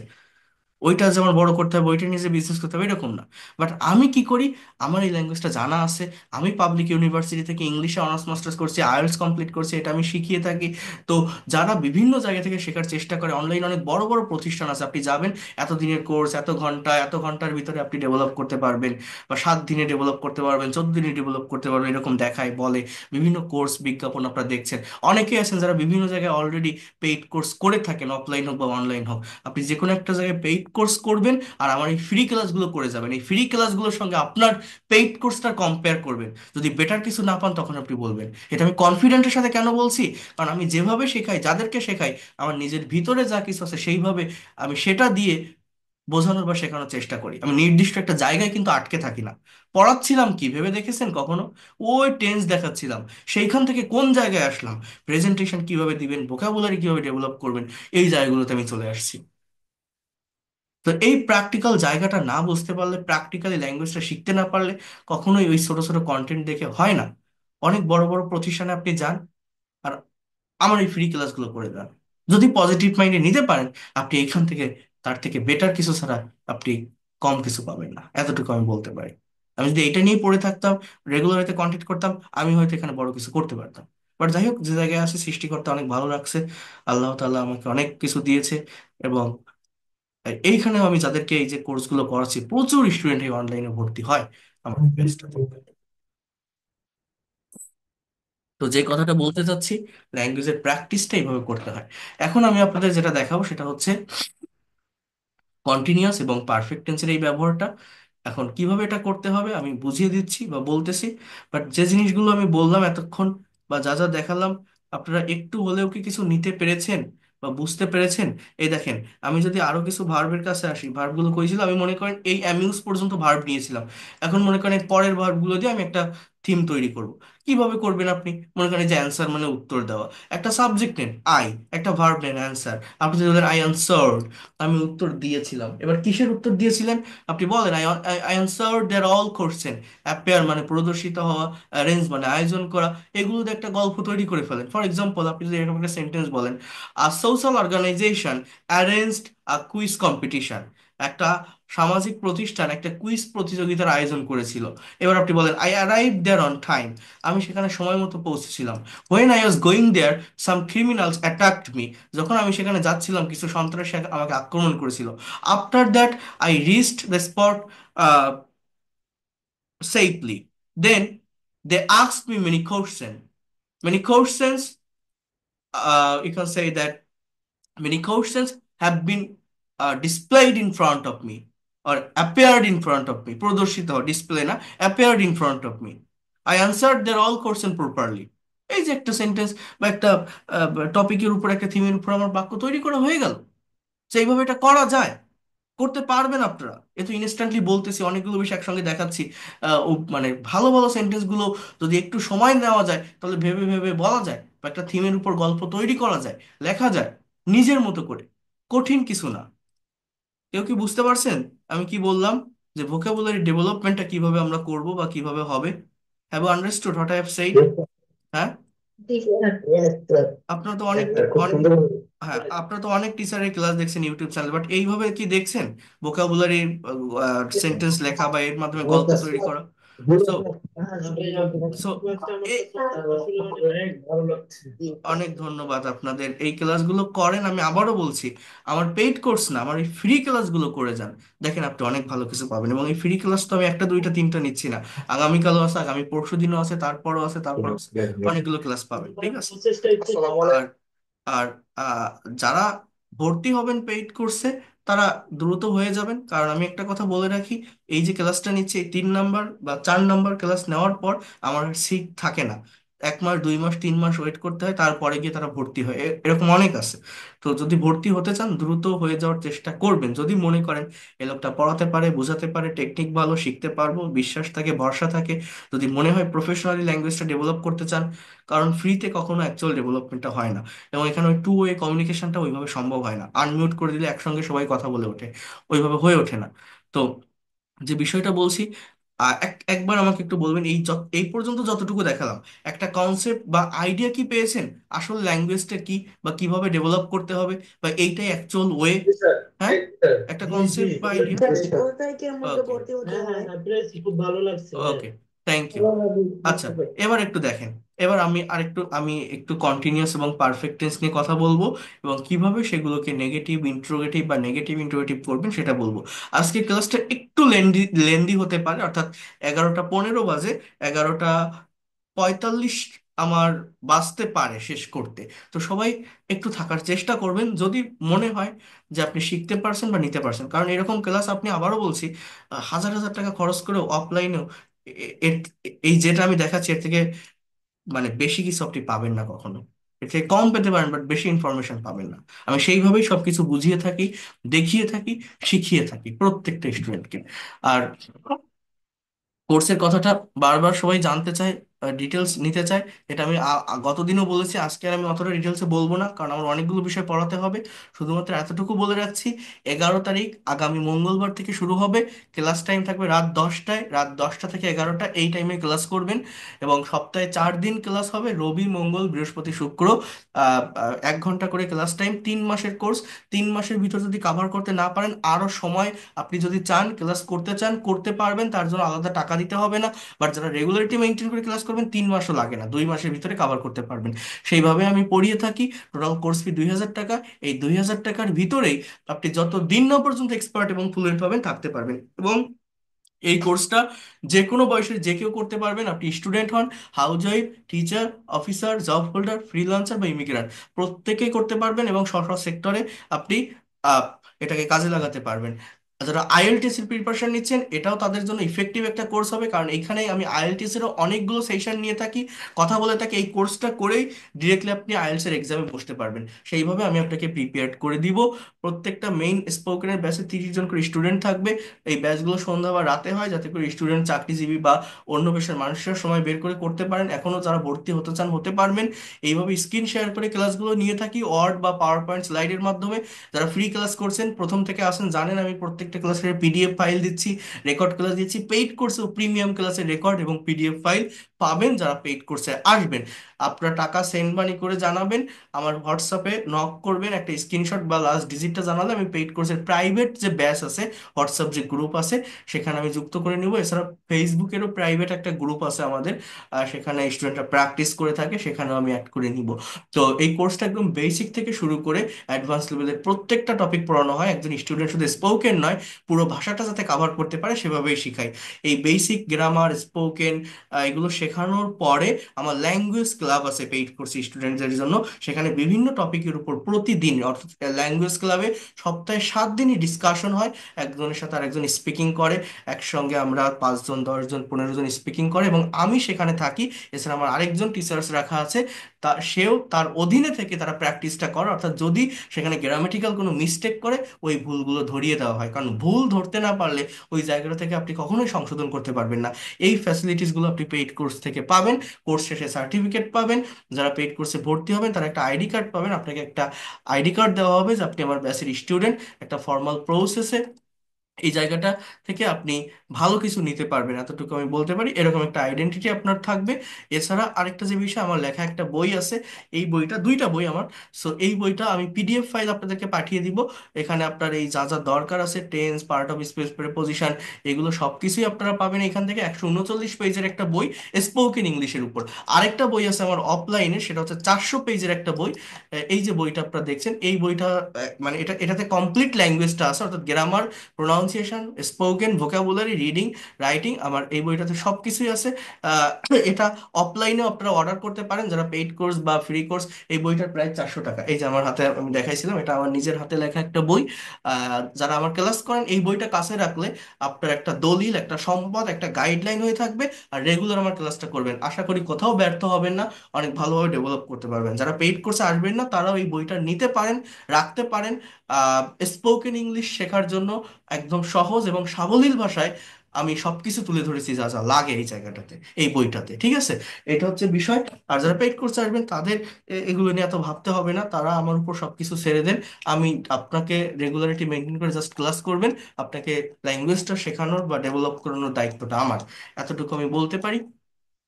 ওইটা যে আমার বড় করতে হবে, ওইটা নিয়ে যে বিজনেস করতে হবে, এরকম না। বাট আমি কি করি, আমার এই ল্যাঙ্গুয়েজটা জানা আছে। আমি পাবলিক ইউনিভার্সিটি থেকে ইংলিশে অনার্স মাস্টার্স করছি, আইএলটিএস কমপ্লিট করছি, এটা আমি শিখিয়ে থাকি। তো যারা বিভিন্ন জায়গা থেকে শেখার চেষ্টা করে, অনলাইন অনেক বড় বড় প্রতিষ্ঠান আছে, আপনি যাবেন, এত দিনের কোর্স, এত ঘন্টা, এত ঘন্টার ভিতরে আপনি ডেভেলপ করতে পারবেন, বা 7 দিনে ডেভেলপ করতে পারবেন, 14 দিনে ডেভেলপ করতে পারবেন, এরকম দেখায় বলে। বিভিন্ন কোর্স বিজ্ঞাপন আপনারা দেখছেন। অনেকে আছেন যারা বিভিন্ন জায়গায় অলরেডি পেইড কোর্স করে থাকেন, অফলাইন হোক বা অনলাইন হোক। আপনি যে কোনো একটা জায়গায় পেইড কোর্স করবেন, আর আমার এই ফ্রি ক্লাসগুলো করে যাবেন। এই ফ্রি ক্লাসগুলোর সঙ্গে আপনার পেইড কোর্সটা কম্পেয়ার করবেন। যদি বেটার কিছু না পান, তখন আপনি বলবেন। এটা আমি কনফিডেন্টের সাথে কেন বলছি, কারণ আমি যেভাবে শেখাই, যাদেরকে শেখাই, আমার নিজের ভিতরে যা কিছু আছে সেইভাবে আমি সেটা দিয়ে বোঝানোর বা শেখানোর চেষ্টা করি। আমি নির্দিষ্ট একটা জায়গায় কিন্তু আটকে থাকি না। পড়াচ্ছিলাম কি ভেবে দেখেছেন কখনো? ওই টেন্স দেখাচ্ছিলাম, সেইখান থেকে কোন জায়গায় আসলাম, প্রেজেন্টেশন কিভাবে দিবেন, ভোকাবুলারি কিভাবে ডেভেলপ করবেন, এই জায়গাগুলোতে আমি চলে আসছি। তো এই প্র্যাকটিক্যাল জায়গাটা না বুঝতে পারলে, প্র্যাকটিক্যালি ল্যাঙ্গুয়েজটা শিখতে না পারলে, কখনোই ওই ছোট ছোট কন্টেন্ট দেখে হয় না। অনেক বড় বড় প্রতিষ্ঠানে আপনি যান, আর আমার এই ফ্রি ক্লাসগুলো করে দেন। যদি পজিটিভ মাইন্ডে নিতে পারেন, আপনি এখান থেকে, তার থেকে বেটার কিছু ছাড়া আপনি কম কিছু পাবেন না, এতটুকু আমি বলতে পারি। আমি যদি এটা নিয়ে পড়ে থাকতাম, রেগুলার এতে কন্টেন্ট করতাম, আমি হয়তো এখানে বড় কিছু করতে পারতাম। বাট যাই হোক, যে জায়গায় আছে সৃষ্টিকর্তা অনেক ভালো রাখছে। আল্লাহ তাআলা আমাকে অনেক কিছু দিয়েছে। এবং এইখানেও আমি যাদেরকে এই যে কোর্সগুলো করাচ্ছি, প্রচুর স্টুডেন্ট এই অনলাইনে ভর্তি হয় আমার ব্যাচটাতে। তো যে কথাটা বলতে চাচ্ছি, ল্যাঙ্গুয়েজের প্র্যাকটিসটা এইভাবে করতে হয়। এখন আমি আপনাদের যেটা দেখাবো সেটা হচ্ছে কন্টিনিউয়াস এবং পারফেক্ট টেন্সের এই ব্যবহারটা। এখন কিভাবে এটা করতে হবে আমি বুঝিয়ে দিচ্ছি বা বলতেছি। বাট যে জিনিসগুলো আমি বললাম এতক্ষণ, বা যা যা দেখালাম, আপনারা একটু হলেও কি কিছু নিতে পেরেছেন বা বুঝতে পেরেছেন? এই দেখেন, আমি যদি আরো কিছু ভার্বের কাছে আসি, ভার্বগুলো কইছিলাম, আমি মনে করেন এই অ্যামিউজ পর্যন্ত ভার্ব নিয়েছিলাম। এখন মনে করেন এর পরের ভার্বগুলো দিয়ে আমি একটা থিম তৈরি করব। কিভাবে করবেন আপনি? মনে করেন এই যে অ্যান্সার মানে উত্তর দেওয়া, একটা সাবজেক্ট নেন আই, একটা ভার্ব নেন অ্যান্সার। আপনি যদি বলেন আই আনসার্ড, আমি উত্তর দিয়েছিলাম, এবার কিসের উত্তর দিয়েছিলেন? আপনি বলেন I I answered their all question. Appear মানে প্রদর্শিত হওয়া, অ্যারেঞ্জ মানে আয়োজন করা। এগুলো দিয়ে একটা গল্প তৈরি করে ফেলেন। ফর এক্সাম্পল, আপনি যদি এরকম একটা সেন্টেন্স বলেন, আ সোশ্যাল অর্গানাইজেশন অ্যারেঞ্জড আ কুইজ কম্পিটিশন। একটা সামাজিক প্রতিষ্ঠান একটা কুইজ প্রতিযোগিতার আয়োজন করেছিল। এবার আপনি বলেন I arrive there on time, আমি সেখানে সময় মতো পৌঁছেছিলাম। When I was going there some criminals attacked me, যখন আমি সেখানে যাচ্ছিলাম কিছু সন্ত্রাসী আমাকে আক্রমণ করেছিল। After that I reached the spot safely. Then they asked me many questions. Many questions, you can say that many questions have been displayed in front of me or appeared in front of me. প্রদর্শিত হয়, display না, appeared in front of me. I answered their all question properly. এই যে একটা sentence বা একটা টপিকের উপর, একটা থিমের উপর আমার বাক্য তৈরি করা হয়ে গেল। সেইভাবে এটা করা যায়, করতে পারবেন আপনারা। এ তো ইনস্ট্যান্টলি বলতেছি, অনেকগুলো বিষয় একসঙ্গে দেখাচ্ছি। মানে ভালো ভালো সেন্টেন্স গুলো যদি একটু সময় নেওয়া যায়, তাহলে ভেবে ভেবে বলা যায়, বা একটা থিমের উপর গল্প তৈরি করা যায়, লেখা যায় নিজের মতো করে। কঠিন কিছু না। কেউ কি বুঝতে পারছেন আমি কি বললাম? যে ভোকাবুলারি ডেভেলপমেন্টটা কিভাবে আমরা করব বা কিভাবে হবে? Have you understood what I have said? হ্যাঁ, Yes, sir. আপনারা তো অনেক খুব সুন্দর। হ্যাঁ, আপনারা তো অনেক টিচারের ক্লাস দেখছেন ইউটিউব চ্যানেল, বাট এইভাবে কি দেখছেন ভোকাবুলারি সেন্টেন্স লেখা বা এর মাধ্যমে গল্প তৈরি করা? সো সো অনেক ধন্যবাদ আপনাদের। এই ক্লাসগুলো করেন, আমি আবারও বলছি, আমার পেইড কোর্স না, আমার এই ফ্রি ক্লাসগুলো করে যান। দেখেন আপনি অনেক ভালো কিছু পাবেন। এবং এই ফ্রি ক্লাস তো আমি একটা দুইটা তিনটা নিচ্ছি না, আগামীকালও আছে, আগামী পরশু দিনও আছে, তারপরও আছে, তারপর অনেকগুলো ক্লাস পাবেন, ঠিক আছে? আর আর আহ, যারা ভর্তি হবেন পেইড কোর্সে তারা দ্রুত হয়ে যাবেন, কারণ আমি একটা কথা বলে রাখি, এই যে ক্লাসটা নিচ্ছে এই 3 নাম্বার বা 4 নাম্বার ক্লাস নেওয়ার পর আমার সিট থাকে না। 1 মাস 2 মাস 3 মাস ওয়েট করতে হয়, তারপরে গিয়ে তারা ভর্তি হয়, এরকম অনেক আছে। তো যদি ভর্তি হতে চান দ্রুত হয়ে যাওয়ার চেষ্টা করবেন, যদি মনে করেন এই লোকটা পড়াতে পারে, বোঝাতে পারে, টেকনিক ভালো, শিখতে পারবো, বিশ্বাস থাকে, ভরসা থাকে, যদি মনে হয় প্রফেশনালি ল্যাঙ্গুয়েজটা ডেভেলপ করতে চান। কারণ ফ্রিতে কখনো অ্যাকচুয়াল ডেভেলপমেন্টটা হয় না, এবং এখানে ওই টু ওয়ে কমিউনিকেশনটা ওইভাবে সম্ভব হয় না, আনমিউট করে দিলে একসঙ্গে সবাই কথা বলে ওঠে, ওইভাবে হয়ে ওঠে না। তো যে বিষয়টা বলছি, একবার আমাকে একটু বলবেন, এই পর্যন্ত যতটুকু দেখালাম, একটা কনসেপ্ট বা আইডিয়া কি পেয়েছেন আসল ল্যাঙ্গুয়েজটা কি, বা কিভাবে ডেভেলপ করতে হবে, বা এইটাই অ্যাকচুয়াল ওয়ে? হ্যাঁ, একটা কনসেপ্ট বা আইডিয়া। 16 তারিখের মধ্যে ওকে, ভর্তি হতে হবে। খুব ভালো লাগছে। ওকে, থ্যাংক ইউ। আচ্ছা, এবার একটু দেখেন, এবার আমি একটু কন্টিনিউয়াস এবং পারফেক্ট টেন্স নিয়ে কথা বলবো, এবং কিভাবে সেগুলোকে নেগেটিভ ইন্ট্রোগেটিভ বা নেগেটিভ ইন্ট্রোগেটিভ করবেন সেটা বলবো। আজকের ক্লাসটা একটু লেন্দি লেন্দি হতে পারে, অর্থাৎ 11টা 15 বাজে, 11টা 45 আমার বাজতে পারে শেষ করতে। তো সবাই একটু থাকার চেষ্টা করবেন, যদি মনে হয় যে আপনি শিখতে পারছেন বা নিতে পারছেন, কারণ এরকম ক্লাস আপনি, আবারও বলছি, হাজার হাজার টাকা খরচ করেও অফলাইনেও এই যেটা আমি দেখাচ্ছি এর থেকে মানে বেশি কিছু আপনি পাবেন না কখনো। এর থেকে কম পেতে পারেন, বাট বেশি ইনফরমেশন পাবেন না। আমি সেইভাবেই সবকিছু বুঝিয়ে থাকি, দেখিয়ে থাকি, শিখিয়ে থাকি প্রত্যেকটা স্টুডেন্টকে। আর কোর্সের কথাটা বারবার সবাই জানতে চায়, ডিটেলস নিতে চায়। এটা আমি গতদিনও বলেছি, আজকে আর আমি অতটা ডিটেলসে বলবো না, কারণ আমার অনেকগুলো বিষয় পড়াতে হবে। শুধুমাত্র এতটুকু বলে রাখছি, 11 তারিখ আগামী মঙ্গলবার থেকে শুরু হবে। ক্লাস টাইম থাকবে রাত 10টায়, রাত 10টা থেকে 11টা, এই টাইমে ক্লাস করবেন। এবং সপ্তাহে 4 দিন ক্লাস হবে, রবি মঙ্গল বৃহস্পতি শুক্র। 1 ঘন্টা করে ক্লাস টাইম, 3 মাসের কোর্স। 3 মাসের ভিতর যদি কাভার করতে না পারেন, আরো সময়, আপনি যদি চান ক্লাস করতে চান করতে পারবেন, তার জন্য আলাদা টাকা দিতে হবে না। বাট যারা রেগুলারিটি মেনটেন করে ক্লাস করবেন, 3 মাসও লাগে না, 2 মাসের ভিতরে কাভার করতে পারবেন। সেইভাবে আমি পড়িয়ে থাকি। টোটাল কোর্স ফি 2,000 টাকা। এই 2,000 টাকার ভিতরেই আপনি যত দিন না পর্যন্ত এক্সপার্ট এবং ফ্লুয়েন্ট হবেন থাকতে পারবেন। এবং এই কোর্সটা যে কোনো বয়সের যে কেউ করতে পারবেন, আপনি স্টুডেন্ট হন, house wife, teacher, officer, job holder, freelancer বা ইমিগ্রান্ট, প্রত্যেকেই করতে পারবেন, এবং স্ব স্ব সেক্টরে আপনি আহ, এটাকে কাজে লাগাতে পারবেন। যারা আইএলটিএস এর প্রিপারেশন নিচ্ছেন, এটাও তাদের জন্য ইফেক্টিভ একটা কোর্স হবে, কারণ এখানে আমি আইএলটিএস এরও অনেকগুলো সেশন নিয়ে থাকি, কথা বলে থাকি। এই কোর্সটা করেই ডিরেক্টলি আপনি আইএলটিএস এর এক্সামে বসতে পারবেন। সেইভাবে আমি আপনাকে প্রিপেয়ার করে দিব। প্রত্যেকটা মেইন স্পোকেনের ব্যাচে 30 জন করে স্টুডেন্ট থাকবে। এই ব্যাচগুলো সন্ধ্যা বা রাতে হয়, যাতে করে স্টুডেন্ট, চাকরিজীবী বা অন্য পেশার মানুষরা সময় বের করে করতে পারেন। এখনো যারা ভর্তি হতে চান হতে পারবেন। এইভাবে স্ক্রিন শেয়ার করে ক্লাসগুলো নিয়ে থাকি, ওয়ার্ড বা পাওয়ার পয়েন্ট স্লাইডের মাধ্যমে। যারা ফ্রি ক্লাস করছেন, প্রথম থেকে আসেন, জানেন আমি প্রত্যেকটা ক্লাসের পিডিএফ ফাইল দিচ্ছি, রেকর্ড ক্লাস দিচ্ছি। পেইড কোর্সে প্রিমিয়াম ক্লাসের রেকর্ড এবং পিডিএফ ফাইল পাবেন যারা পেইড কোর্সে আসবেন। আপনার টাকা সেন্ড মানি করে জানাবেন, আমার হোয়াটসঅ্যাপে নক করবেন, একটা স্ক্রিনশট বা লাস্ট ডিজিটটা জানালে আমি পেইড কোর্সের প্রাইভেট যে ব্যাচ আছে, হোয়াটসঅ্যাপ যে গ্রুপ আছে, সেখানে আমি যুক্ত করে নিব। এছাড়া ফেসবুকেরও প্রাইভেট একটা গ্রুপ আছে আমাদের, সেখানে স্টুডেন্টরা প্র্যাকটিস করে থাকে, সেখানেও আমি অ্যাড করে নিব। তো এই কোর্সটা একদম বেসিক থেকে শুরু করে অ্যাডভান্স লেভেলের প্রত্যেকটা টপিক পড়ানো হয়। একজন স্টুডেন্ট শুধু স্পোকেন নয়, পুরো ভাষাটা যাতে কাভার করতে পারে সেভাবেই শিখাই। এই বেসিক গ্রামার, স্পোকেন, এগুলো শেখানোর পরে আমার ল্যাঙ্গুয়েজ ক্লাব আছে পেইড কোর্স স্টুডেন্টদের জন্য। সেখানে বিভিন্ন টপিকের উপর প্রতিদিন, অর্থাৎ ল্যাঙ্গুয়েজ ক্লাবে সপ্তাহে 7 দিনই ডিসকাশন হয়। একজনের সাথে আরেকজন স্পিকিং করে, একসঙ্গে আমরা 5 জন 10 জন 15 জন স্পিকিং করে, এবং আমি সেখানে থাকি। এছাড়া আমার আরেকজন টিচার্স রাখা আছে, সেও তার অধীনে থেকে তারা প্র্যাকটিসটা করে। অর্থাৎ যদি সেখানে গ্রামেটিক্যাল কোনো মিস্টেক করে, ওই ভুলগুলো ধরিয়ে দেওয়া হয়, কারণ ভুল ধরতে না পারলে ওই জায়গাটা থেকে আপনি কখনোই সংশোধন করতে পারবেন না। এই ফ্যাসিলিটিসগুলো আপনি পেইড কোর্স থেকে পাবেন। কোর্স শেষে সার্টিফিকেট পাবেন। যারা পেইড কোর্সে ভর্তি হবেন তারা একটা আইডি কার্ড পাবেন, আপনাকে একটা আইডি কার্ড দেওয়া হবে যে আপনি আমার ব্যাচের স্টুডেন্ট। একটা ফর্মাল প্রসেসে এই জায়গাটা থেকে আপনি ভালো কিছু নিতে পারবেন, এতটুকু আমি বলতে পারি। এরকম একটা আইডেন্টিটি আপনার থাকবে। এছাড়া আরেকটা যে বিষয়, আমার লেখা একটা বই আছে, এই বইটা, দুইটা বই আমার। সো এই বইটা আমি পিডিএফ ফাইল আপনাদেরকে পাঠিয়ে দিব। এখানে আপনার এই যা যা দরকার আছে, tense, part of speech, preposition, এগুলো সব কিছুই আপনারা পাবেন এখান থেকে। 139 পেজের একটা বই স্পোকেন ইংলিশের উপর। আরেকটা বই আছে আমার অফলাইনে, সেটা হচ্ছে 400 পেজের একটা বই। এই যে বইটা আপনারা দেখছেন, এই বইটা মানে এটাতে কমপ্লিট ল্যাঙ্গুয়েজটা আছে, অর্থাৎ grammar, pronunciation, spoken, vocabulary, reading, writing, আমার এই বইটাতে সব কিছুই আছে। আহ, এটা অফলাইনে আপনারা অর্ডার করতে পারেন, যারা পেইড কোর্স বা ফ্রি কোর্স। এই বইটার প্রায় 400 টাকা। এই যে আমার হাতে আমি দেখাইছিলাম, এটা আমার নিজের হাতে লেখা একটা বই। যারা আমার ক্লাস করেন, এই বইটা কাছে রাখলে আপনার একটা দলিল, একটা সম্পদ, একটা গাইডলাইন হয়ে থাকবে। আর রেগুলার আমার ক্লাসটা করবেন, আশা করি কোথাও ব্যর্থ হবেন না, অনেক ভালোভাবে ডেভেলপ করতে পারবেন। যারা পেইড কোর্সে আসবেন না, তারাও এই বইটা নিতে পারেন, রাখতে পারেন। স্পোকেন ইংলিশ শেখার জন্য একদম সহজ এবং সাবলীল ভাষায় আমি সবকিছু তুলে ধরেছি যা যা লাগে এই জায়গাটাতে, এই বইটাতে। ঠিক আছে, এটা হচ্ছে বিষয়। আর যারা পেইড কোর্সে আসবেন, তাদের এগুলো নিয়ে এত ভাবতে হবে না, তারা আমার উপর সবকিছু ছেড়ে দেন। আমি আপনাকে রেগুলারিটি মেনটেন করে জাস্ট ক্লাস করবেন, আপনাকে ল্যাঙ্গুয়েজটা শেখানোর বা ডেভেলপ করানোর দায়িত্বটা আমার, এতটুকু আমি বলতে পারি।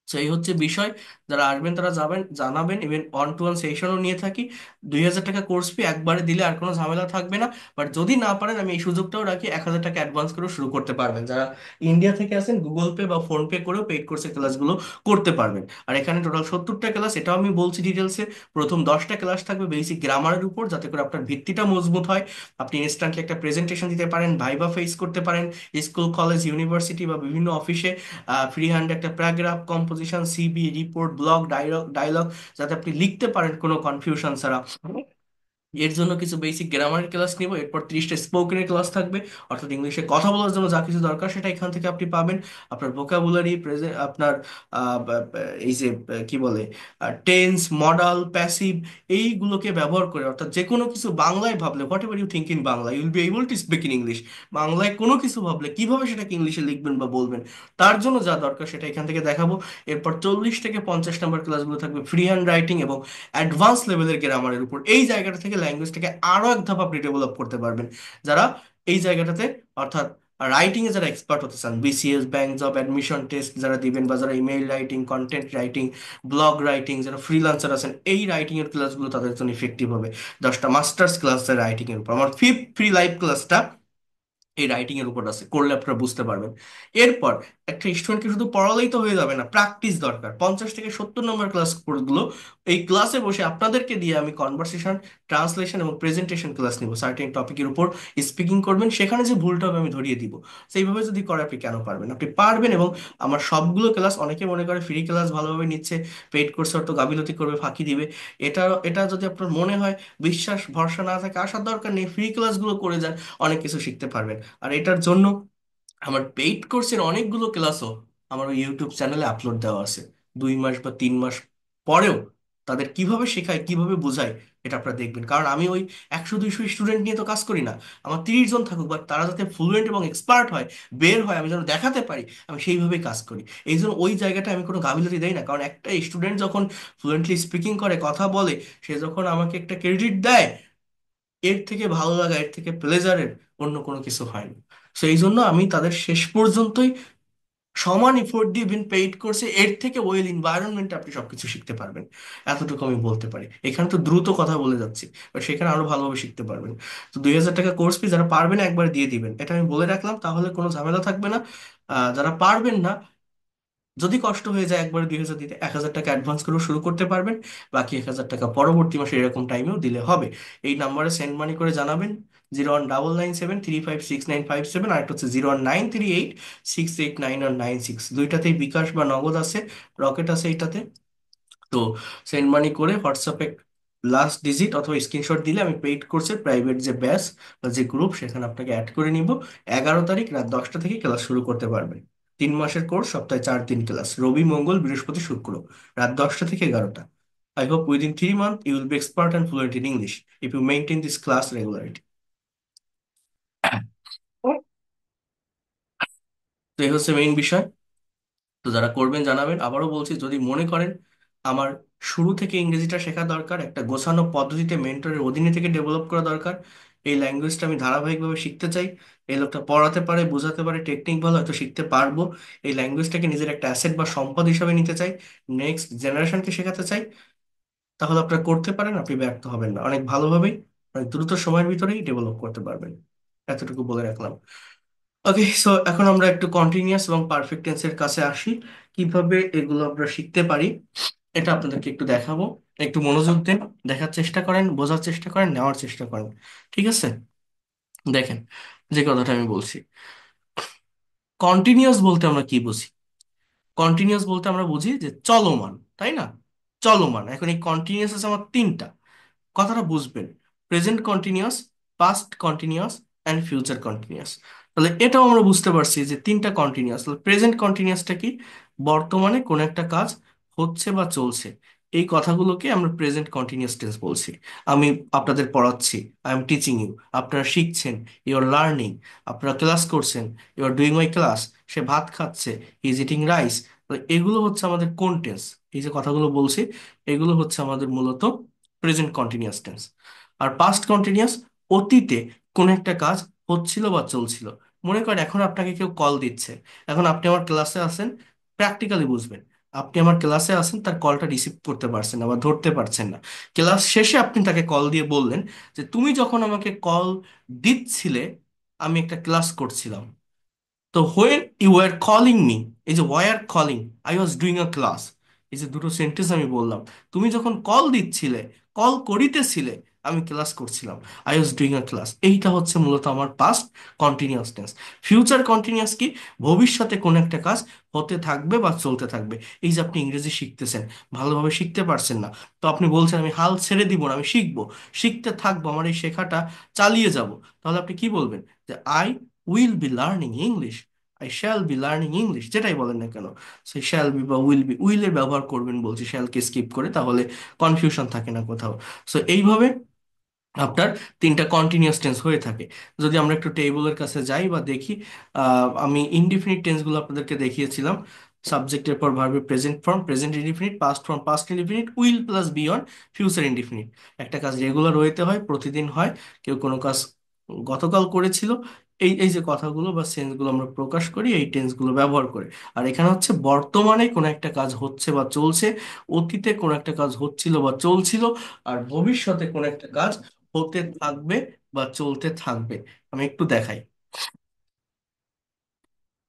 তো এই হচ্ছে বিষয়। যারা আসবেন তারা যাবেন, জানাবেন। ইভেন ওয়ান টু ওয়ান সেশনও নিয়ে থাকি। 2,000 টাকা কোর্স ফি একবারে দিলে আর কোনো ঝামেলা থাকবে না। বাট যদি না পারেন, আমি এই সুযোগটাও রাখি, 1,000 টাকা অ্যাডভান্স করেও শুরু করতে পারবেন। যারা ইন্ডিয়া থেকে আসেন, গুগল পে বা ফোন পে করেও পেইড কোর্সের ক্লাসগুলো করতে পারবেন। আর এখানে টোটাল 70টা ক্লাস, এটাও আমি বলছি ডিটেলসে। প্রথম 10টা ক্লাস থাকবে বেসিক গ্রামারের উপর, যাতে করে আপনার ভিত্তিটা মজবুত হয়, আপনি ইনস্ট্যান্টলি একটা প্রেজেন্টেশন দিতে পারেন, ভাইবা ফেস করতে পারেন, স্কুল, কলেজ, ইউনিভার্সিটি বা বিভিন্ন অফিসে ফ্রি হ্যান্ড একটা paragraph, composition, CV, report, blog, dialog dialog যাতে আপনি লিখতে পারেন কোনো কনফিউশন ছাড়া। এর জন্য কিছু বেসিক গ্রামারের ক্লাস নিব। এরপর 30টা স্পোকেনের ক্লাস থাকবে, অর্থাৎ ইংলিশে কথা বলার জন্য যা কিছু দরকার সেটা এখান থেকে আপনি পাবেন। আপনার ভোকাবুলারি, আপনার এই যে কি বলে, টেন্স, মডাল, প্যাসিভ, এইগুলোকে ব্যবহার করে, অর্থাৎ যে কোনো কিছু বাংলায় ভাবলে, whatever you think in Bangla, you'll be able to speak in English. বাংলায় কোনো কিছু ভাবলে কিভাবে সেটাকে ইংলিশে লিখবেন বা বলবেন, তার জন্য যা দরকার সেটা এখান থেকে দেখাবো। এরপর 40 থেকে 50 নম্বর ক্লাসগুলো থাকবে ফ্রি হ্যান্ড রাইটিং এবং অ্যাডভান্স লেভেলের গ্রামারের উপর। এই জায়গাটা থেকে ল্যাঙ্গুয়েজটাকে আরো এক ধাপ আপনি ডেভেলপ করতে পারবেন। যারা এই জায়গাটাতে, অর্থাৎ রাইটিং এ যারা এক্সপার্ট হতে চান, BCS, bank job, admission test যারা দিবেন, বা যারা email writing, content writing, blog writing, যারা ফ্রিল্যান্সার আছেন, এই রাইটিং এর ক্লাসগুলো তাদের জন্য ইফেক্টিভ হবে। 10টা মাস্টার্স ক্লাস রাইটিং এর উপর। আমার ফিফথ ফ্রি লাইভ ক্লাসটা এই রাইটিং এর উপর আছে, করলে আপনারা বুঝতে পারবেন। এরপর একটা স্টুডেন্টকে শুধু পড়ালেই তো হয়ে যাবে না, প্র্যাকটিস দরকার। 50 থেকে 70 নম্বর ক্লাস গুলো, এই ক্লাসে বসে আপনাদেরকে দিয়ে আমি কনভারসেশন, ট্রান্সলেশন এবং প্রেজেন্টেশন ক্লাস নিব। সার্টেন টপিকের উপর স্পিকিং করবেন, সেখানে যে ভুলটা হবে আমি ধরিয়ে দিব। সেইভাবে যদি করে, আপনি কেন পারবেন? আপনি পারবেন। এবং আমার সবগুলো ক্লাস, অনেকে মনে করে ফ্রি ক্লাস ভালোভাবে নিচ্ছে, পেইড কোর্সে তো গাফিলতি করবে, ফাঁকি দিবে। এটা এটা যদি আপনার মনে হয়, বিশ্বাস ভরসা না থাকে, আসার দরকার নেই, ফ্রি ক্লাসগুলো করে যান, অনেক কিছু শিখতে পারবেন। আর এটার জন্য আমার পেইড কোর্সের অনেকগুলো ক্লাসও আমার ওই ইউটিউব চ্যানেলে আপলোড দেওয়া আছে। 2 মাস বা 3 মাস পরেও তাদের কিভাবে শেখায়, কিভাবে বোঝায়, এটা আপনারা দেখবেন। কারণ আমি ওই 100-200 স্টুডেন্ট নিয়ে তো কাজ করি না। আমার 30 জন থাকুক, বা তারা যাতে ফ্লুয়েন্ট এবং এক্সপার্ট হয়, বের হয়, আমি যেন দেখাতে পারি, আমি সেইভাবেই কাজ করি। এই জন্য ওই জায়গাটা আমি কোনো গাফিলতি দেই না। কারণ একটা স্টুডেন্ট যখন ফ্লুয়েন্টলি স্পিকিং করে, কথা বলে, সে যখন আমাকে একটা ক্রেডিট দেয়, এর থেকে ভালো লাগা, এর থেকে প্লেজারের অন্য কোনো কিছু হয় না। তো এই জন্য আমি তাদের শেষ পর্যন্তই সমান ইফোর্ট দিয়ে ইভেন পেইড করছে, এর থেকে ওয়েল এনভায়রনমেন্টে আপনি সবকিছু শিখতে পারবেন, এতটুকু আমি বলতে পারি। এখানে তো দ্রুত কথা বলে যাচ্ছি, বা সেখানে আরো ভালোভাবে শিখতে পারবেন। তো 2,000 টাকা কোর্স ফি যারা পারবেন একবার দিয়ে দিবেন, এটা আমি বলে রাখলাম, তাহলে কোনো ঝামেলা থাকবে না। যারা পারবেন না, যদি কষ্ট হয়ে যায় একবারে 2,000 দিতে, 1,000 টাকা অ্যাডভান্স করেও শুরু করতে পারবেন। বাকি 1,000 টাকা পরবর্তী মাসে এরকম টাইমেও দিলে হবে। এই নাম্বারে সেন্ড মানি করে জানাবেন, 01997356957। আর একটা হচ্ছে 01338689196। দুইটাতেই বিকাশ বা নগদ আছে, রকেট আছে এইটাতে। তো সেন্ড মানি করে হোয়াটসঅ্যাপে লাস্ট ডিজিট অথবা স্ক্রিনশট দিলে আমি পেইড কোর্সের প্রাইভেট যে ব্যাচ বা যে গ্রুপ, সেখানে আপনাকে অ্যাড করে নিব। 11 তারিখ রাত 10টা থেকে ক্লাস শুরু করতে পারবেন। 3 মাসের কোর্স, সপ্তাহে 4 দিন ক্লাস, রবি, মঙ্গল, বৃহস্পতি, শুক্র, রাত 10টা থেকে 11টা। I hope within 3 months you will be expert and fluent in English if you maintain this class regularity. তো এই হচ্ছে মেইন বিষয়। তো যারা করবেন জানাবেন। আবারও বলছি, যদি মনে করেন আমার শুরু থেকে ইংরেজিটা শেখা দরকার, একটা গোছানো পদ্ধতিতে মেন্টরের অধীনে থেকে ডেভেলপ করা দরকার, এই ল্যাঙ্গুয়েজটা আমি ধারাবাহিকভাবে শিখতে চাই, এই লোকটা পড়াতে পারে, বোঝাতে পারে, টেকনিক ভালো, হয়তো শিখতে পারবো, এই ল্যাঙ্গুয়েজটাকে নিজের একটা অ্যাসেট বা সম্পদ হিসাবে নিতে চাই, নেক্সট জেনারেশনকে শেখাতে চাই, তাহলে আপনারা করতে পারেন, আপনি ব্যর্থ হবেন না, অনেক ভালোভাবেই অনেক দ্রুত সময়ের ভিতরেই ডেভেলপ করতে পারবেন। এতটুকু বলে রাখলাম। ওকে, সো এখন আমরা একটু কন্টিনিউয়াস এবং পারফেক্ট টেন্সের কাছে আসি। কিভাবে এগুলো আমরা শিখতে পারি এটা আপনাদেরকে একটু দেখাবো। একটু মনোযোগ দেন, দেখার চেষ্টা করেন, বোঝার চেষ্টা করেন, নেওয়ার চেষ্টা করেন। ঠিক আছে? দেখেন, যে কথাটা আমি বলছি, কন্টিনিউয়াস বলতে আমরা কি বুঝি? কন্টিনিউয়াস বলতে আমরা বুঝি যে চলমান, তাই না? চলমান। এখন এই কন্টিনিউয়াস আছে আমার তিনটা, কথাটা বুঝবেন। Present continuous, past continuous, and future continuous. তাহলে এটাও আমরা বুঝতে পারছি যে তিনটা কন্টিনিউয়াস। তাহলে প্রেজেন্ট কন্টিনিউয়াসটা কি? বর্তমানে কোন একটা কাজ হচ্ছে বা চলছে, এই কথাগুলোকে আমরা প্রেজেন্ট কন্টিনিউয়াস টেন্স বলছি। আমি আপনাদের পড়াচ্ছি, আই এম টিচিং ইউ, আপনারা শিখছেন, ইউ আর লার্নিং, আপনারা ক্লাস করছেন, you are doing my class, সে ভাত খাচ্ছে, হি ইজ ইটিং রাইস। এগুলো হচ্ছে আমাদের কোন টেন্স? এই যে কথাগুলো বলছি, এগুলো হচ্ছে আমাদের মূলত প্রেজেন্ট কন্টিনিউয়াস টেন্স। আর পাস্ট কন্টিনিউয়াস, অতীতে কোন একটা কাজ হচ্ছিল বা চলছিল। মনে করেন এখন আপনাকে কেউ কল দিচ্ছে, এখন আপনি আমার ক্লাসে আছেন, প্র্যাকটিক্যালি বুঝবেন, আপনি আমার ক্লাসে আছেন, তার কলটা রিসিভ করতে পারছেন না বা ধরতে পারছেন না। ক্লাস শেষে আপনি তাকে কল দিয়ে বললেন যে তুমি যখন আমাকে কল দিচ্ছিলে আমি একটা ক্লাস করছিলাম। তো when you are calling me, এই যে were calling, I was doing a class, এই যে দুটো সেন্টেন্স আমি বললাম, তুমি যখন কল দিচ্ছিলে, কল করিতেছিলে, আমি ক্লাস করছিলাম, I was doing a class. এইটা হচ্ছে মূলত আমার past continuous tense. Future continuous কি? ভবিষ্যতে কোন একটা কাজ হতে থাকবে বা চলতে থাকবে। এই যে আপনি ইংরেজি শিখতেছেন, ভালোভাবে শিখতে পারছেন না, তো আপনি বলছেন আমি হাল ছেড়ে দিব না, আমি শিখবো, শিখতে থাকবো, আমার এই শেখাটা চালিয়ে যাব। তাহলে আপনি কি বলবেন? যে I will be learning English, I shall be learning English, যেটাই বলেন না কেন, সেই শ্যাল বি বা উইল বি, উইলের ব্যবহার করবেন বলছি, শ্যালকে স্কিপ করে, তাহলে কনফিউশন থাকে না কোথাও। সো এইভাবে আপনার তিনটা কন্টিনিউয়াস টেন্স হয়ে থাকে। যদি আমরা একটু টেবিলের কাছে যাই বা দেখি, আমি ইনডিফিনিট টেন্সগুলো আপনাদেরকে দেখিয়েছিলাম। সাবজেক্টের পর ভার্বের present form, present indefinite, past form past indefinite, will plus V one, future indefinite. একটা কাজ রেগুলার হইতে হয়, প্রতিদিন হয়, কেউ কোনো কাজ গতকাল করেছিল, এই এই যে কথাগুলো বা সেন্সগুলো আমরা প্রকাশ করি এই টেন্সগুলো ব্যবহার করে। আর এখানে হচ্ছে বর্তমানে কোনো একটা কাজ হচ্ছে বা চলছে, অতীতে কোনো একটা কাজ হচ্ছিল বা চলছিল, আর ভবিষ্যতে কোনো একটা কাজ হতে থাকবে বা চলতে থাকবে। আমি একটু দেখাই।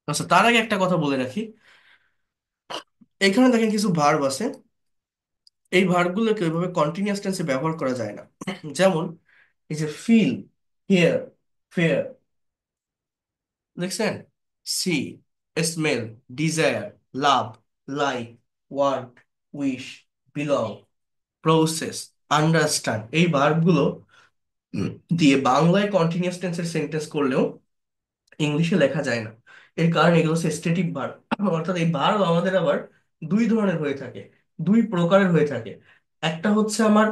আচ্ছা, তার আগে একটা কথা বলে রাখি, এখানে দেখেন কিছু ভার্ব আছে, এই ভার্বগুলোকে ওইভাবে কন্টিনিউয়াস টেন্সে ব্যবহার করা যায় না। যেমন এই যে ফিল, হিয়ার, ফেয়ার, দেখছেন? See, smell, desire, love, like, want, wish, belong, possess, understand, এই ভার্বগুলো দিয়ে বাংলায় কন্টিনিউয়াস টেন্সের সেন্টেন্স করলেও ইংলিশে লেখা যায় না। এর কারণ এগুলো হচ্ছে স্ট্যাটিক ভার্ব। অর্থাৎ এই ভার্ব আমাদের আবার দুই ধরনের হয়ে থাকে, দুই প্রকারের হয়ে থাকে। একটা হচ্ছে আমার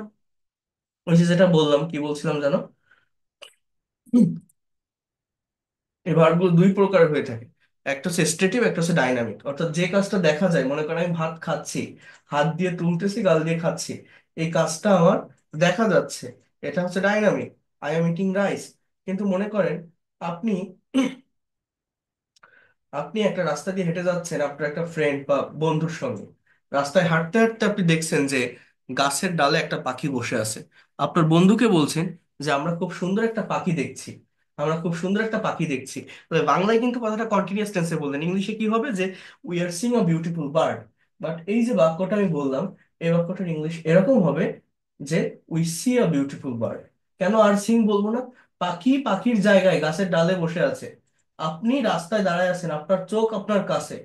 ওই যে যেটা বললাম, কি বলছিলাম জানো, এই ভার্বগুলো দুই প্রকারের হয়ে থাকে। একটা হচ্ছে স্ট্যাটিক, একটা হচ্ছে ডাইনামিক। অর্থাৎ যে কাজটা দেখা যায়, মনে করেন আমি ভাত খাচ্ছি, হাত দিয়ে তুলতেছি, গাল দিয়ে খাচ্ছি, এই কাজটা আমার দেখা যাচ্ছে, এটা হচ্ছে dynamic, I am eating rice. কিন্তু মনে করেন আপনি আপনি একটা রাস্তা দিয়ে হেঁটে যাচ্ছেন আপনার একটা ফ্রেন্ড বা বন্ধুর সঙ্গে, রাস্তায় হাঁটতে হাঁটতে আপনি দেখছেন যে গাছের ডালে একটা পাখি বসে আছে। আপনার বন্ধুকে বলছেন যে আমরা খুব সুন্দর একটা পাখি দেখছি, আমরা খুব সুন্দর একটা পাখি দেখছি। তবে বাংলায় কিন্তু কথাটা কন্টিনিউয়াস টেন্সে বললেন, ইংলিশে কি হবে যে we are Singh a beautiful bird. But এই যে বাক্যটা আমি বললাম, এই বাক্যটার ইংলিশ এরকম হবে যে we see a beautiful bird. কেন আর সিং বলবো না? পাখি পাখির জায়গায় গাছের ডালে বসে আছে, আপনি রাস্তায় দাঁড়ায় আছেন, আপনার চোখ আপনার কাছে,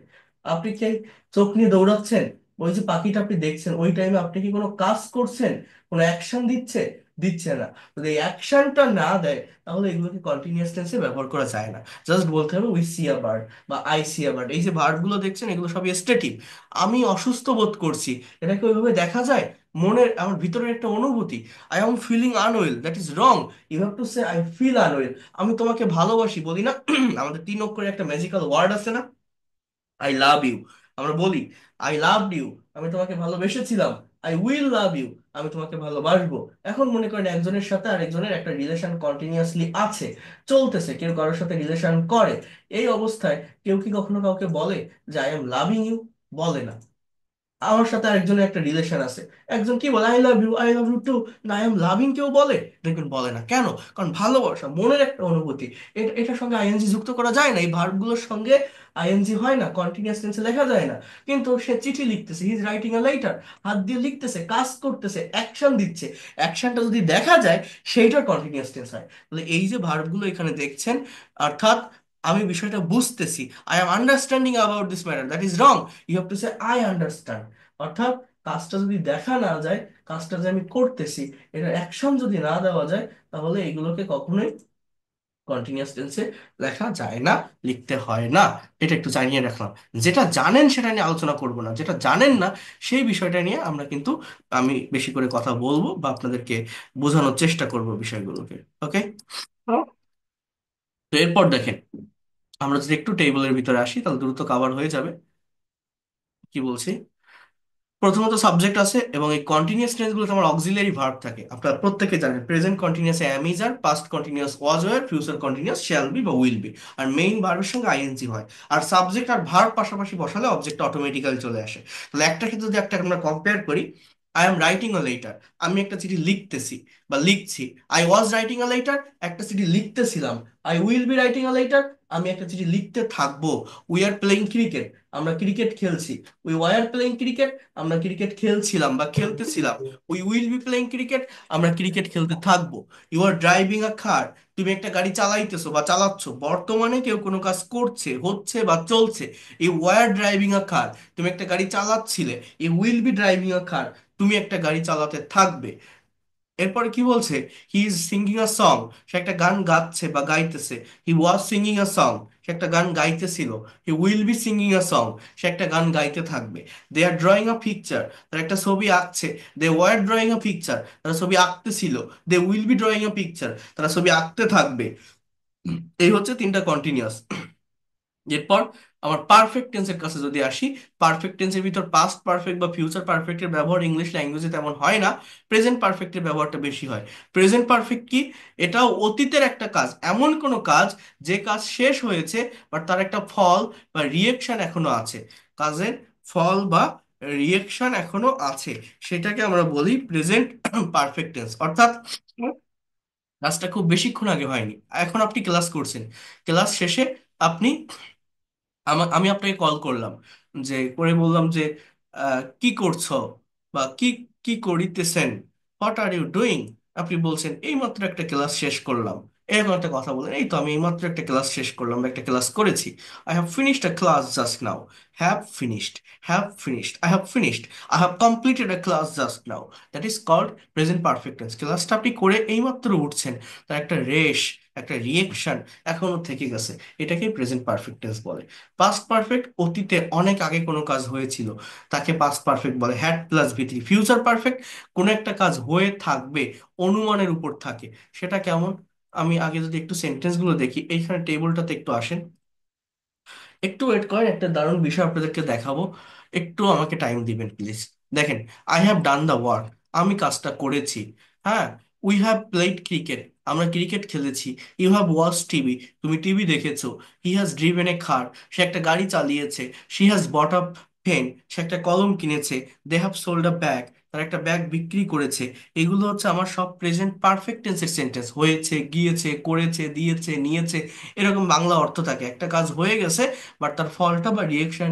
আপনি কি চোখ নিয়ে দৌড়াচ্ছেন? ওই যে পাখিটা আপনি দেখছেন, ওই টাইমে আপনি কি কোনো কাজ করছেন, কোনো অ্যাকশন দিচ্ছে? দিচ্ছে না। যদি অ্যাকশনটা না দেয় তাহলে এগুলোকে কন্টিনিউয়াস টেন্সে ব্যবহার করা যায় না। জাস্ট বলতে হবে উই সি আ বার্ড বা আই সি আ বার্ড। এই যে ভার্ব গুলো দেখছেন এগুলো সবই স্ট্যাটিক। আমি অসুস্থ বোধ করছি, এটাকে ওইভাবে দেখা যায়? মনের আমার ভিতরের একটা অনুভূতি, I am feeling unwell, that is wrong, you have to say I feel unwell. আমি তোমাকে ভালোবাসি বলি না, আমাদের তিন অক্ষরের একটা ম্যাজিক্যাল ওয়ার্ড আছে না, আই লাভ ইউ, আমরা বলি আই লাভ ইউ, আমি তোমাকে ভালোবেসেছিলাম, আই উইল লাভ ইউ, আমি তোমাকে ভালোবাসবো। এখন মনে করেন একজনের সাথে আরেকজনের একটা রিলেশন কন্টিনিউয়াসলি আছে, চলতেছে, কেউ কারোর সাথে রিলেশন করে। এই অবস্থায় কেউ কি কখনো কাউকে বলে যে আই এম লাভিং ইউ? বলে না। আমার সাথে আরেকজনের একটা রিলেশন আছে, একজন কি বলে আই লাভ ইউ টু, না আই এম লাভিং কেউ বলে? দেখবেন বলে না। কেন? কারণ ভালোবাসা মনের একটা অনুভূতি, এটার সঙ্গে আইএনজি যুক্ত করা যায় না, এই ভার্বগুলোর সঙ্গে আইএনজি হয় না, কন্টিনিউয়াস টেন্সে লেখা যায় না। কিন্তু সে চিঠি লিখতেছে, he is writing a letter, হাত দিয়ে লিখতেছে, কাজ করতেছে, অ্যাকশন দিচ্ছে, অ্যাকশনটা যদি দেখা যায় সেইটার কন্টিনিউয়াস টেন্স হয়। তাহলে এই যে ভার্বগুলো এখানে দেখছেন, অর্থাৎ আমি বিষয়টা বুঝতেছি, I am understanding about this matter, that is wrong. You have to say I understand. অর্থাৎ কাজটা যদি দেখা না যায়, কাজটা যে আমি করতেছি, এটা অ্যাকশন যদি না দেওয়া যায়, তাহলে এগুলোকে কখনোই কন্টিনিউয়াস টেন্সে লেখা যায় না, লিখতে হয় না। এটা একটু জানিয়ে রাখলাম। যেটা জানেন সেটা নিয়ে আলোচনা করব না, যেটা জানেন না সেই বিষয়টা নিয়ে আমরা কিন্তু আমি বেশি করে কথা বলবো বা আপনাদেরকে বোঝানোর চেষ্টা করব বিষয়গুলোকে। ওকে? তো এরপর দেখেন, আমরা যদি একটু টেবিলের ভিতরে আসি তাহলে দ্রুত কাভার হয়ে যাবে। কি বলছি? প্রথমত সাবজেক্ট আছে, এবং এই কন্টিনিউয়াস টেন্সগুলোতে আমার অক্সিলারি ভার্ব থাকে। আপনারা প্রত্যেকে জানেন প্রেজেন্ট কন্টিনিউয়াস এম ইজ, আর past continuous was were, future continuous shall be বা উইল বি। আর মেইন ভার্বের সঙ্গে আইএনজি হয়। আর সাবজেক্ট আর ভার্ব পাশাপাশি বসালে অবজেক্ট অটোমেটিক্যালি চলে আসে। তাহলে একটা ক্ষেত্রে যদি একটা আমরা কম্পেয়ার করি, I am writing a letter, আমি একটা চিঠি লিখতেছি বা লিখছি। I was writing a letter, একটা চিঠি লিখতেছিলাম। I will be writing a letter, আমি একটা চিঠি লিখতে থাকবো। উই আর প্লেইং ক্রিকেট, আমরা ক্রিকেট খেলছি। উই ওয়ার প্লেইং ক্রিকেট, আমরা ক্রিকেট খেলছিলাম বা খেলতেছিলাম। We will be playing cricket, আমরা ক্রিকেট খেলতে থাকবো। You R driving a car, তুমি একটা গাড়ি চালাইতেছো বা চালাচ্ছো। বর্তমানে কেউ কোনো কাজ করছে, হচ্ছে বা চলছে। You were driving a car, তুমি একটা গাড়ি চালাচ্ছিলে। You will be driving a car, তুমি একটা গাড়ি চালাতে থাকবে। এরপরে কি বলছে? He is singing a song, সে একটা গান গাচ্ছে বা গাইতেছে। হি ওয়াজ সিঙ্গিং আ সং, সে একটা গান গাইতেছিল। He will be singing a song, সে একটা গান গাইতে থাকবে। দে আর ড্রয়িং আ পিকচার, তারা একটা ছবি আঁকছে। They were drawing a picture, তারা ছবি আঁকতেছিল। They will be drawing a picture, তারা ছবি আঁকতে থাকবে। এই হচ্ছে তিনটা কন্টিনিউয়াস। এরপর আমার পারফেক্ট টেন্সের কাছে যদি আসি, পারফেক্ট টেন্সের ভিতর পাস্ট পারফেক্ট বা ফিউচার পারফেক্টের ব্যবহার ইংলিশ ল্যাঙ্গুয়েজে তেমন হয় না, প্রেজেন্ট পারফেক্টের ব্যবহারটা বেশি হয়। প্রেজেন্ট পারফেক্ট কি? এটাও অতীতের একটা কাজ, এমন কোনো কাজ যে কাজ শেষ হয়েছে, বাট তার একটা ফল বা রিয়েকশন এখনো আছে। কাজের ফল বা রিয়েকশন এখনো আছে, সেটাকে আমরা বলি প্রেজেন্ট পারফেক্ট টেন্স। অর্থাৎ কাজটা খুব বেশিক্ষণ আগে হয়নি, এখন আপনি ক্লাস করছেন, ক্লাস শেষে আপনি আমি আপনাকে কল করলাম, যে করে বললাম যে কি করছো বা কি কি করিতেছেন, হোয়াট আর ইউ ডুইং। আপনি বলছেন এইমাত্র একটা ক্লাস শেষ করলাম। এরকম একটা কথা বলেন, এই তো আমি এইমাত্র একটা ক্লাস শেষ করলাম বা একটা ক্লাস করেছি। I have finished a class just now. Have finished, have finished, I have finished, I have completed a class just now. That is called present perfect tense. ক্লাসটা আপনি করে এইমাত্র উঠছেন, তার একটা রেশ, একটা রিয়েকশন এখনো থেকে গেছে, এটাকেই প্রেজেন্ট পারফেক্ট টেন্স বলে। পাস্ট পারফেক্ট অতীতে অনেক আগে কোনো কাজ হয়েছিল, তাকে পাস্ট পারফেক্ট বলে, হ্যাড প্লাস ভিত্তি। ফিউচার পারফেক্ট কোনো একটা কাজ হয়ে থাকবে, অনুমানের উপর থাকে। সেটা কেমন? আমি আগে যদি একটু সেন্টেন্স গুলো দেখি, এইখানে টেবিলটাতে একটু আসেন, একটু ওয়েট করেন, একটা দারুণ বিষয় আপনাদেরকে দেখাবো। একটু আমাকে টাইম দিবেন প্লিজ। দেখেন, I have done the work, আমি কাজটা করেছি। হ্যাঁ। উই হ্যাভ প্লেড ক্রিকেট, আমরা ক্রিকেট খেলেছি। ইউ হ্যাভ ওয়াচ টিভি, তুমি টিভি দেখেছো। হি হ্যাজ ড্রিভেন এ কার, সে একটা গাড়ি চালিয়েছে। She has bought a pen, সে একটা কলম কিনেছে। They have sold a bag, তারা একটা ব্যাগ বিক্রি করেছে। এগুলো হচ্ছে আমার সব প্রেজেন্ট পারফেক্ট টেন্সের সেন্টেন্স। হয়েছে, গিয়েছে, করেছে, দিয়েছে, নিয়েছে, এরকম বাংলা অর্থ থাকে। একটা কাজ হয়ে গেছে, বাট তার ফলটা বা রিয়েকশন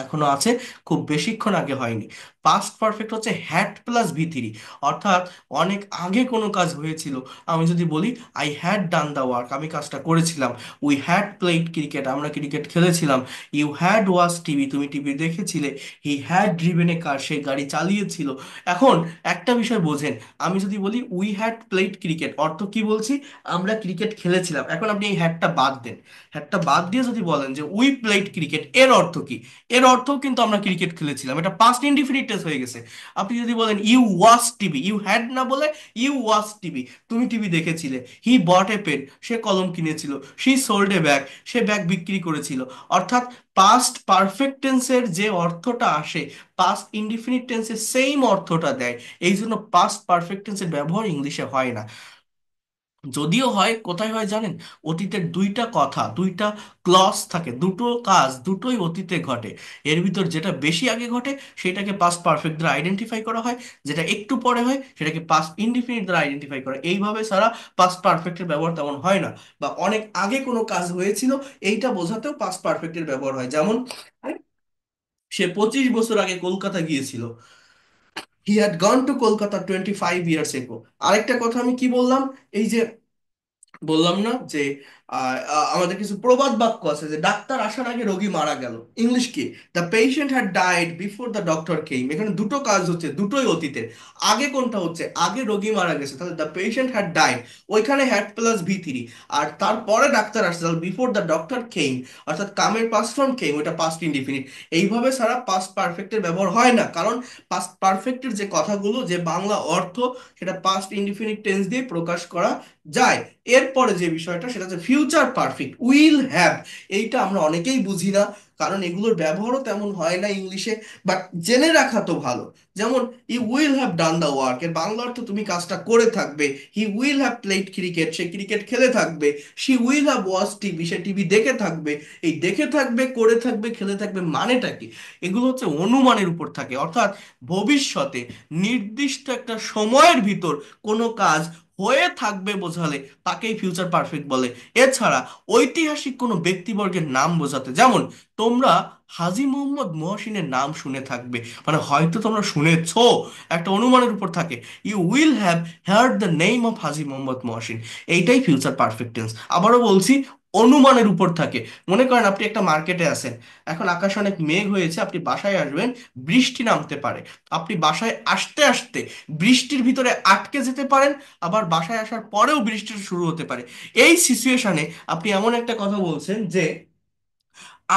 এখনো আছে, খুব বেশিক্ষণ আগে হয়নি। পাস্ট পারফেক্ট হচ্ছে হ্যাড প্লাস ভি থ্রি, অর্থাৎ অনেক আগে কোনো কাজ হয়েছিল। আমি যদি বলি I had done the work, আমি কাজটা করেছিলাম। উই হ্যাড প্লেড ক্রিকেট, আমরা ক্রিকেট খেলেছিলাম। ইউ হ্যাড ওয়াচ টিভি, তুমি টিভি দেখেছিলে। হি হ্যাড ড্রিভেন এ কার, সে গাড়ি চালিয়েছিল। এখন একটা বিষয় বোঝেন, আমি যদি বলি উই হ্যাড প্লেড ক্রিকেট, অর্থ কি বলছি? আমরা ক্রিকেট খেলেছিলাম। এখন আপনি এই হ্যাডটা বাদ দেন, হ্যাডটা বাদ দিয়ে যদি বলেন যে উই প্লেড ক্রিকেট, এর অর্থ কি? এর অর্থও কিন্তু আমরা ক্রিকেট খেলেছিলাম, এটা পাস্ট ইনডিফিনিট সিরিয়াস হয়ে গেছে। আপনি যদি বলেন you watch TV, you had না বলে ইউ ওয়াচ টিভি, তুমি টিভি দেখেছিলে। হি বট এ পেন, সে কলম কিনেছিল। শি সোল্ড এ ব্যাগ, সে ব্যাগ বিক্রি করেছিল। অর্থাৎ পাস্ট পারফেক্ট টেন্সের যে অর্থটা আসে, পাস্ট ইনডিফিনিট টেন্সের সেম অর্থটা দেয়। এই জন্য পাস্ট পারফেক্ট টেন্সের ব্যবহার ইংলিশে হয় না। যদিও হয়, কোথায় হয় জানেন? অতীতের দুইটা কথা, দুইটা ক্লজ থাকে, দুটো কাজ দুটোই অতীতে ঘটে। এর ভিতর যেটা বেশি আগে ঘটে সেটাকে পাস্ট পারফেক্ট দ্বারা আইডেন্টিফাই করা হয়, যেটা একটু পরে হয় সেটাকে পাস্ট ইনডিফিনিট দ্বারা আইডেন্টিফাই করা হয়। এইভাবে ছাড়া পাস্ট পারফেক্টের ব্যবহার তেমন হয় না। বা অনেক আগে কোনো কাজ হয়েছিল এইটা বোঝাতেও পাস্ট পারফেক্টের ব্যবহার হয়। যেমন সে 25 বছর আগে কলকাতা গিয়েছিল। He had gone to Kolkata 25 years ago. আরেকটা কথা আমি কি বললাম, এই যে বললাম না যে আমাদের কিছু প্রবাদ বাক্য আছে যে ডাক্তার আসার আগে রোগী মারা গেল। ইংলিশ কি? The patient had died before the doctor came. এখানে দুটো কাজ হচ্ছে, দুটোই অতীতের। আগে কোনটা হচ্ছে? আগে রোগী মারা গেছে, তাহলে দ্য পেশেন্ট হ্যাড ডাইড, ওইখানে হ্যাড প্লাস ভি3। আর তারপরে ডাক্তার আসছে, তাহলে বিফোর দ্য ডক্টর কেম, অর্থাৎ কামের পাস্ট ফর্ম কেম, ওইটা পাস্ট ইনডিফিনিট। এইভাবে সারা পাস্ট পারফেক্টের ব্যবহার হয় না, কারণ পাস্ট পারফেক্টের যে কথাগুলো, যে বাংলা অর্থ, সেটা পাস্ট ইনডিফিনিট টেন্স দিয়ে প্রকাশ করা যায়। এরপরে যে বিষয়টা সেটা হচ্ছে ফিউচার পারফেক্ট, উইল হ্যাভ। এইটা আমরা অনেকেই বুঝি না, কারণ এগুলোর ব্যবহারও তেমন হয় না ইংলিশে। বাট জেনে রাখা তো ভালো। যেমন you will have done the work, এর বাংলা অর্থ তুমি কাজটা করে থাকবে। He will have played cricket, সে ক্রিকেট খেলে থাকবে। She will have watch TV, সে টিভি দেখে থাকবে। এই দেখে থাকবে, করে থাকবে, খেলে থাকবে মানেটা কি? এগুলো হচ্ছে অনুমানের উপর থাকে। অর্থাৎ ভবিষ্যতে নির্দিষ্ট একটা সময়ের ভিতর কোনো কাজ হয়ে থাকবে বোঝালে তাকেই ফিউচার পারফেক্ট বলে। এছাড়া ঐতিহাসিক কোনো ব্যক্তিবর্গের নাম বোঝাতে, যেমন তোমরা হাজী মোহাম্মদ মহসিনের নাম শুনে থাকবে, মানে হয়তো তোমরা শুনেছো, একটা অনুমানের উপর থাকে। You will have heard the name of Haji Mohammad Mohsin, এইটাই ফিউচার পারফেক্ট টেন্স। আবারও বলছি, অনুমানের উপর থাকে। মনে করেন আপনি একটা মার্কেটে আছেন, এখন আকাশে অনেক মেঘ হয়েছে, আপনি বাসায় আসবেন, বৃষ্টি নামতে পারে। আপনি বাসায় আসতে আসতে বৃষ্টির ভিতরে আটকে যেতে পারেন, আবার বাসায় আসার পরেও বৃষ্টি শুরু হতে পারে। এই সিচুয়েশনে আপনি এমন একটা কথা বলছেন যে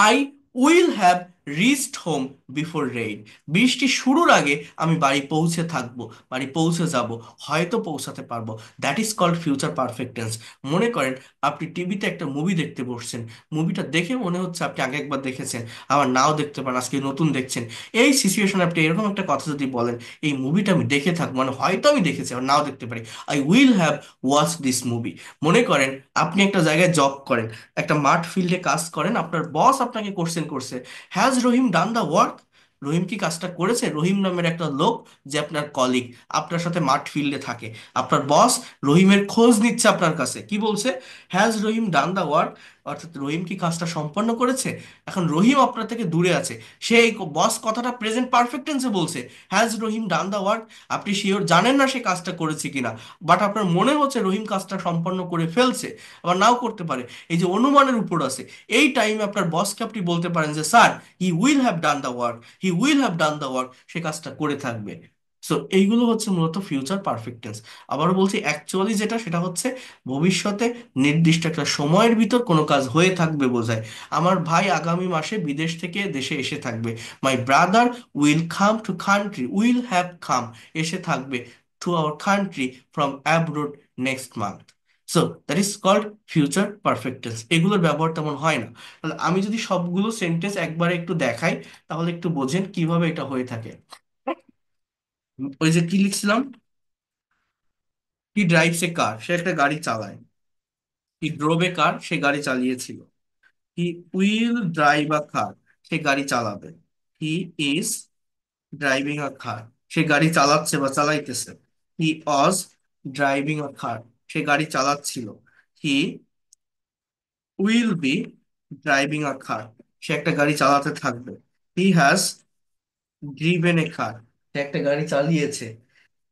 I will have reached home before rain, বৃষ্টি শুরুর আগে আমি বাড়ি পৌঁছে থাকবো, বাড়ি পৌঁছে যাব, হয়তো পৌঁছাতে পারবো। That is called future perfect tense. মনে করেন আপনি টিভিতে একটা মুভি দেখতে বসছেন, মুভিটা দেখে মনে হচ্ছে আপনি আগে একবার দেখেছেন, আবার নাও দেখতে পারেন, আজকে নতুন দেখছেন। এই সিচুয়েশনে আপনি এরকম একটা কথা যদি বলেন, এই মুভিটা আমি দেখে থাকবো, মানে হয়তো আমি দেখেছি, আবার নাও দেখতে পারি, I will have watch this movie. মনে করেন আপনি একটা জায়গায় জব করেন, একটা মাঠ ফিল্ডে কাজ করেন, আপনার বস আপনাকে কোশ্চেন করছে, has Rahim done the work? Rahim কি কাজটা করেছে? রহিম নামের একটা লোক, যে আপনার কলিগ, আপনার সাথে মাঠ ফিল্ডে থাকে, আপনার বস রহিমের খোঁজ নিচ্ছে আপনার কাছে, কি বলছে? Has Rahim done the work, অর্থাৎ রহিম কি কাজটা সম্পন্ন করেছে? এখন রহিম আপনার থেকে দূরে আছে, সে এই বস কথাটা প্রেজেন্ট পারফেক্ট টেন্সে বলছে, has Rahim done the work. আপনি শিওর জানেন না সে কাজটা করেছে কিনা, বাট আপনার মনে হচ্ছে রহিম কাজটা সম্পন্ন করে ফেলছে, আবার নাও করতে পারে। এই যে অনুমানের উপর আছে, এই টাইমে আপনার বসকে আপনি বলতে পারেন যে sir, he will have done the work, he will have done the work, সে কাজটা করে থাকবে। সো এইগুলো হচ্ছে মূলত ফিউচার পারফেক্ট টেন্স। আবারও বলছি, অ্যাকচুয়ালি যেটা সেটা হচ্ছে ভবিষ্যতে নির্দিষ্ট একটা সময়ের ভিতর কোনো কাজ হয়ে থাকবে বোঝায়। আমার ভাই আগামী মাসে বিদেশ থেকে দেশে এসে থাকবে। My brother will come to country, will have come, এসে থাকবে, to our country from abroad next month. So that is called future perfect tense. এগুলোর ব্যবহার তেমন হয় না। তাহলে আমি যদি সবগুলো সেন্টেন্স একবারে একটু দেখাই, তাহলে একটু বোঝেন কিভাবে এটা হয়ে থাকে। ওই যে কি লিখছিলাম, হি ড্রাইভস এ কার, সে একটা গাড়ি চালায়। হি ড্রোভ এ কার, সে গাড়ি চালিয়েছিল। He will drive a car, সে গাড়ি চালাবে। হি ইজ ড্রাইভিং আ কার, সে গাড়ি চালাচ্ছে বা চালাইতেছে। হি ওয়াজ ড্রাইভিং আ কার, সে গাড়ি চালাচ্ছিল। He will be driving a car, সে একটা গাড়ি চালাতে থাকবে। He has driven a car, সে একটা গাড়ি চালিয়েছে।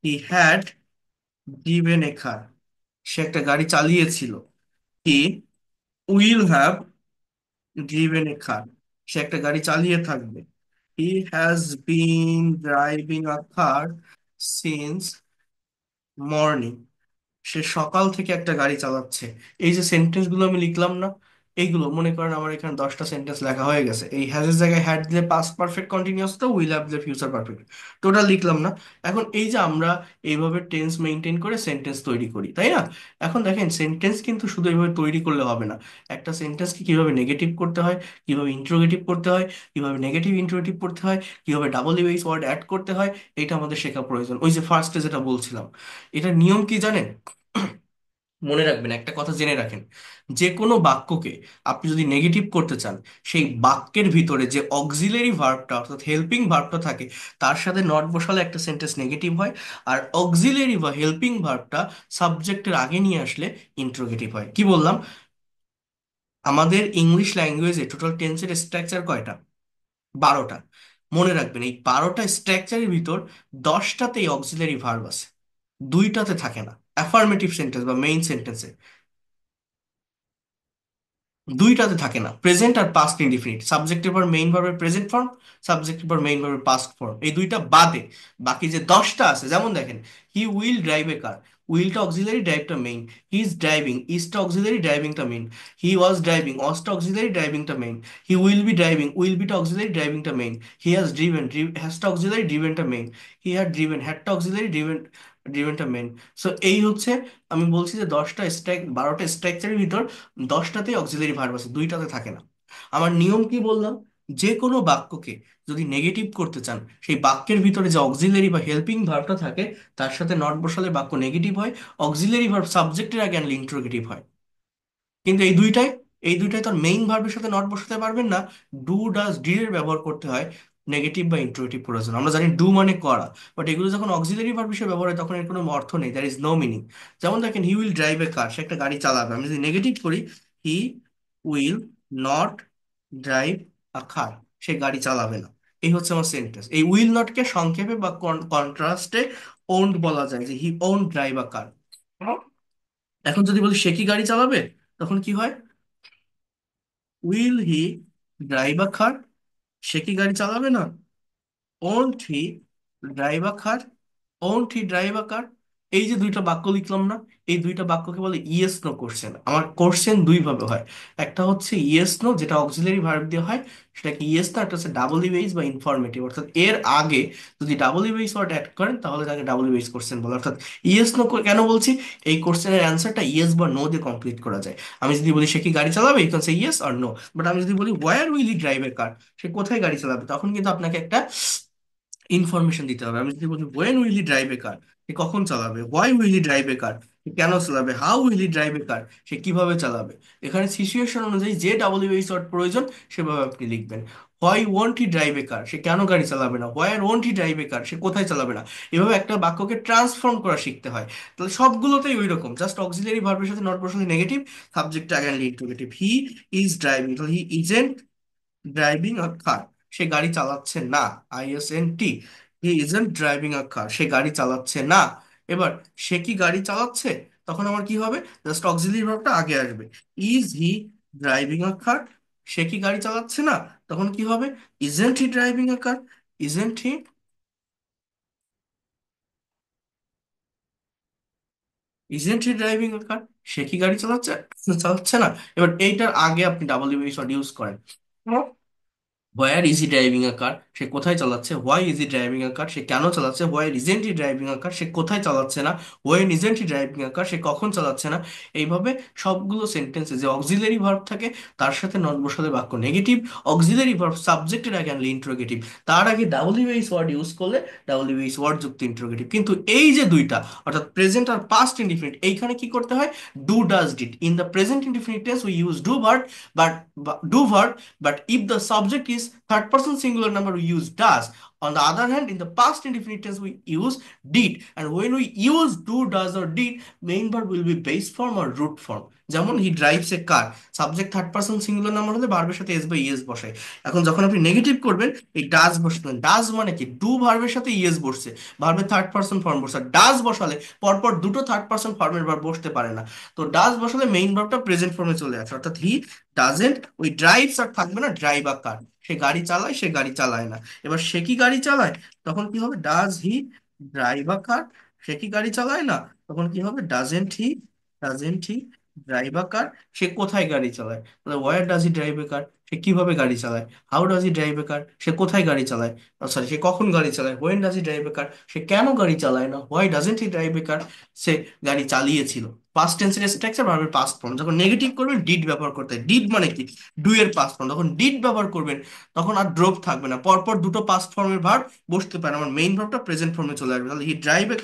হি হ্যাড ড্রিভেন এ কার, সে একটা গাড়ি চালিয়েছিল। He will have driven a car, সে একটা গাড়ি চালিয়ে থাকবে। He has been driving a car since morning, সে সকাল থেকে একটা গাড়ি চালাচ্ছে। এই যে সেন্টেন্স গুলো আমি লিখলাম না, এইগুলো মনে করেন আমার এখানে 10টা সেন্টেন্স লেখা হয়ে গেছে, এই হ্যাজের জায়গায় হ্যাড দিলে পাস্ট পারফেক্ট কন্টিনিউয়াস, তো উইল হ্যাভ দিলে ফিউচার পারফেক্ট, টোটাল লিখলাম না? এখন এই যে আমরা এইভাবে টেন্স মেনটেন করে সেন্টেন্স তৈরি করি, তাই না? এখন দেখেন সেন্টেন্স কিন্তু শুধু এইভাবে তৈরি করলে হবে না, একটা সেন্টেন্সকে কিভাবে নেগেটিভ করতে হয়, কিভাবে ইন্ট্রোগেটিভ করতে হয়, কিভাবে নেগেটিভ ইন্ট্রোগেটিভ করতে হয়, কিভাবে ডাবল ইউএস ওয়ার্ড অ্যাড করতে হয়, এটা আমাদের শেখা প্রয়োজন। ওই যে ফার্স্টে যেটা বলছিলাম, এটার নিয়ম কি জানেন? মনে রাখবেন, একটা কথা জেনে রাখেন, যে কোনো বাক্যকে আপনি যদি নেগেটিভ করতে চান, সেই বাক্যের ভিতরে যে অক্সিলারি ভার্বটা অর্থাৎ হেল্পিং ভার্বটা থাকে, তার সাথে নট বসালে একটা সেন্টেন্স নেগেটিভ হয়। আর অক্সিলারি বা হেল্পিং ভার্বটা সাবজেক্টের আগে নিয়ে আসলে ইন্ট্রোগেটিভ হয়। কি বললাম? আমাদের ইংলিশ ল্যাঙ্গুয়েজে টোটাল টেন্সের স্ট্রাকচার কয়টা? 12টা। মনে রাখবেন, এই 12টা স্ট্রাকচারের ভিতর 10টাতেই অক্সিলারি ভার্ব আছে, 2টাতে থাকে না। অ্যাফার্মেটিভ সেন্টেন্স বা মেইন সেন্টেন্সে 2টাতে থাকে না, প্রেজেন্ট আর পাস্ট ইনডিফিনিট, সাবজেক্টের পর মেইন ভার্বের প্রেজেন্ট ফর্ম, সাবজেক্টের পর মেইন ভার্বের পাস্ট ফর্ম, এই 2টা বাদে বাকি যে 10টা আছে, যেমন দেখেন, he will drive a car, উইলটা অক্সিলারি, ড্রাইভটা মেইন। হি ইজ ড্রাইভিং, ইজটা অক্সিলারি, ড্রাইভিংটা মেইন। হি ওয়াজ ড্রাইভিং, ওয়াজটা অক্সিলারি, ড্রাইভিংটা main. He will be driving, will বিটা অক্সিলারি, ড্রাইভিংটা মেইন। হি হ্যাজ ড্রিভেন, হ্যাজটা অক্সিলারি, ড্রিভেনটা মেইন। হি হ্যাড ড্রিভেন, হ্যাডটা অক্সিলারি, ড্রিভেনটা মেইন। সো এই হচ্ছে, আমি বলছি যে 12টা স্ট্রাকচারের ভিতর 10টাতেই অক্সিলারি ভার্ব আছে, 2টাতে থাকে না। আমার নিয়ম কি বললাম? যে কোনো বাক্যকে যদি নেগেটিভ করতে চান, সেই বাক্যের ভিতরে যে অক্সিলারি বা হেল্পিং ভার্বটা থাকে, তার সাথে নট বসালে বাক্য নেগেটিভ হয়। অক্সিলারি ভার্ব সাবজেক্টের আগে আনলে ইন্ট্রোগেটিভ হয়। কিন্তু এই দুইটাই তার মেইন ভার্বের সাথে নট বসাতে পারবেন না। ডু ডাজ ডিড এর ব্যবহার করতে হয় নেগেটিভ বা ইন্ট্রোগেটিভ করার জন্য। আমরা জানি ডু মানে করা, বাট এগুলো যখন অক্সিলারি ভার্ব হিসেবে ব্যবহার হয় তখন এর কোনো অর্থ নেই, দ্যার ইজ নো মিনিং। যেমন দেখেন, he will drive a car, সে একটা গাড়ি চালাবে। আমি যদি নেগেটিভ করি, he will not drive a car, সে গাড়ি চালাবে না। এই হচ্ছে আমার সেন্টেন্স। এই উইল নটকে সংক্ষেপে বা কন্ট্রাস্টে ওন্ট বলা যায়, যে হি ওন্ট ড্রাইভ আ কার। এখন যদি বলি সে কি গাড়ি চালাবে, তখন কি হয়? Will he drive a car, সে কি গাড়ি চালাবে না? Won't he drive a car, won't he drive a car. এই যে দুইটা বাক্য লিখলাম না, এই দুইটা বাক্যকে বলে ইয়েস নো কোশ্চেন। আমার কোশ্চেন দুই ভাবে হয়, একটা হচ্ছে ইয়েস নো যেটা অক্সিলারি ভার্ব দিয়ে হয়, সেটাকে ইয়েস নো। একটা হচ্ছে ডাবল ইউএস বা ইনফরমেটিভ, অর্থাৎ এর আগে যদি ডাবল ইউএস ওয়ার্ড অ্যাড করেন তাহলে তাকে ডাবল ইউএস কোশ্চেন বলে। অর্থাৎ ইয়েস নো কেন বলছি? এই কোশ্চেনের অ্যান্সারটা ইয়েস বা নো দিয়ে কমপ্লিট করা যায়। আমি যদি বলি সে কি গাড়ি চালাবে, you can say yes or no. But আমি যদি বলি where will he drive a car, সে কোথায় গাড়ি চালাবে, তখন কিন্তু আপনাকে একটা ইনফরমেশন দিতে হবে। আমি যদি বলি when will he drive a car, সে কখন চালাবে। Why will he drive a car, সে কেন চালাবে। How will he drive a car, সে কিভাবে চালাবে। এখানে সিচুয়েশন অনুযায়ী যে ডাব্লিউএইচ ওয়ার্ড প্রয়োজন সেভাবে আপনি লিখবেন। Why won't he drive a car, সে কেন গাড়ি চালাবে না। হোয়ার won't he drive a car, সে কোথায় চালাবে না। এভাবে একটা বাক্যকে ট্রান্সফর্ম করা শিখতে হয়। তাহলে সবগুলোতেই ওই রকম, জাস্ট অক্সিলারি ভার্বের সাথে নট বসালে নেগেটিভ, সাবজেক্ট আগে ইন্টারোগেটিভ। হি ইজ ড্রাইভিং, তাহলে হি ইজেন্ট ড্রাইভিং আ কার, সে গাড়ি চালাচ্ছে না। আইএসএনটি, he isn't driving a car, সে গাড়ি চালাচ্ছে না। এবার সে কি গাড়ি চালাচ্ছে, তখন আমার কি হবে? জাস্ট অক্সিলারি ভার্বটা আগে আসবে। Is he driving a car, সে কি গাড়ি চালাচ্ছে না, তখন কি হবে? Isn't he driving a car, isn't he, isn't he driving a car, সে কি গাড়ি চালাচ্ছে, চালাচ্ছে না। এবার এইটার আগে আপনি ডাবল ইউজ করেন। Where is he driving a car, সে কোথায় চালাচ্ছে। Why is he driving a car, সে কেন চালাচ্ছে। Why isn't he driving a car, সে কোথায় চালাচ্ছে না। When isn't he driving a car, সে কখন চালাচ্ছে না। এইভাবে সবগুলো সেন্টেন্সে যে অক্সিলারি ভার্ব থাকে তার সাথে নট বসালে বাক্য নেগেটিভ। অক্সিলারি ভার্ব সাবজেক্টের আগে আনলে ইন্ট্রোগেটিভ, তার আগে ডাব্লিউএইচ ওয়ার্ড ইউজ করলে ডাব্লিউএইচ ওয়ার্ড যুক্ত ইন্ট্রোগেটিভ। কিন্তু এই যে দুইটা, অর্থাৎ প্রেজেন্ট আর পাস্ট ইনডিফিনিট, এইখানে কি করতে হয়? Do does did. In the present indefinite tense we use do verb, but do verb, but if the subject is third person singular number, we use does. On the other hand, in the past indefinite tense, we use did. And when we use do, does, or did, main verb will be base form or root form. যেমন হি drives a car, subject third person singular number হলে ভার্বের সাথে S বা ES বসায়। এখন যখন আপনি negative করবেন, এই ডাজ বসাবেন। ডাজ মানে কি? ডু ভার্বের সাথে ইএস বসছে, ভার্বের থার্ড পার্সন ফর্ম বসছে। ডাজ বসালে পরপর দুটো থার্ড পার্সন ফর্মের ভার্ব বসতে পারে না। তো ডাজ বসালে মেইন ভার্বটা প্রেজেন্ট ফর্মে চলে আসে, অর্থাৎ হি ডাজেন্ট, ওই ড্রাইভস আর থাকবে না, ড্রাইভ আ কার, সে গাড়ি চালায়, সে গাড়ি চালায় না। এবার সে কি গাড়ি চালায়, তখন কি হবে? Does he drive a car, সে কি গাড়ি চালায় না, তখন কি হবে? Doesn't he, doesn't he drive a car, সে কোথায় গাড়ি চালায়। তাহলে where does he drive a car, সে কিভাবে গাড়ি চালায়। How does he drive a car, সে কোথায় গাড়ি চালায়। সরি, সে কখন গাড়ি চালায়। When does he drive a car, সে কেন গাড়ি চালায় না। Why doesn't he drive a car, সে গাড়ি চালিয়েছিল। পাস্ট টেন্সের স্ট্রাকচার, ভার্বের পাস্ট ফর্ম। যখন নেগেটিভ করবেন ডিড ব্যবহার করতে হয়। ডিড মানে কি, ডু এর পাস্ট ফর্ম। যখন ডিড ব্যবহার করবেন তখন আর ড্রোভ থাকবে না, পরপর দুটো পাস্ট ফর্মের ভার্ব বসতে পারে, আমার মেইন ভার্বটা প্রেজেন্ট ফর্মে চলে আসবে। তাহলে হি ড্রাইভ এ,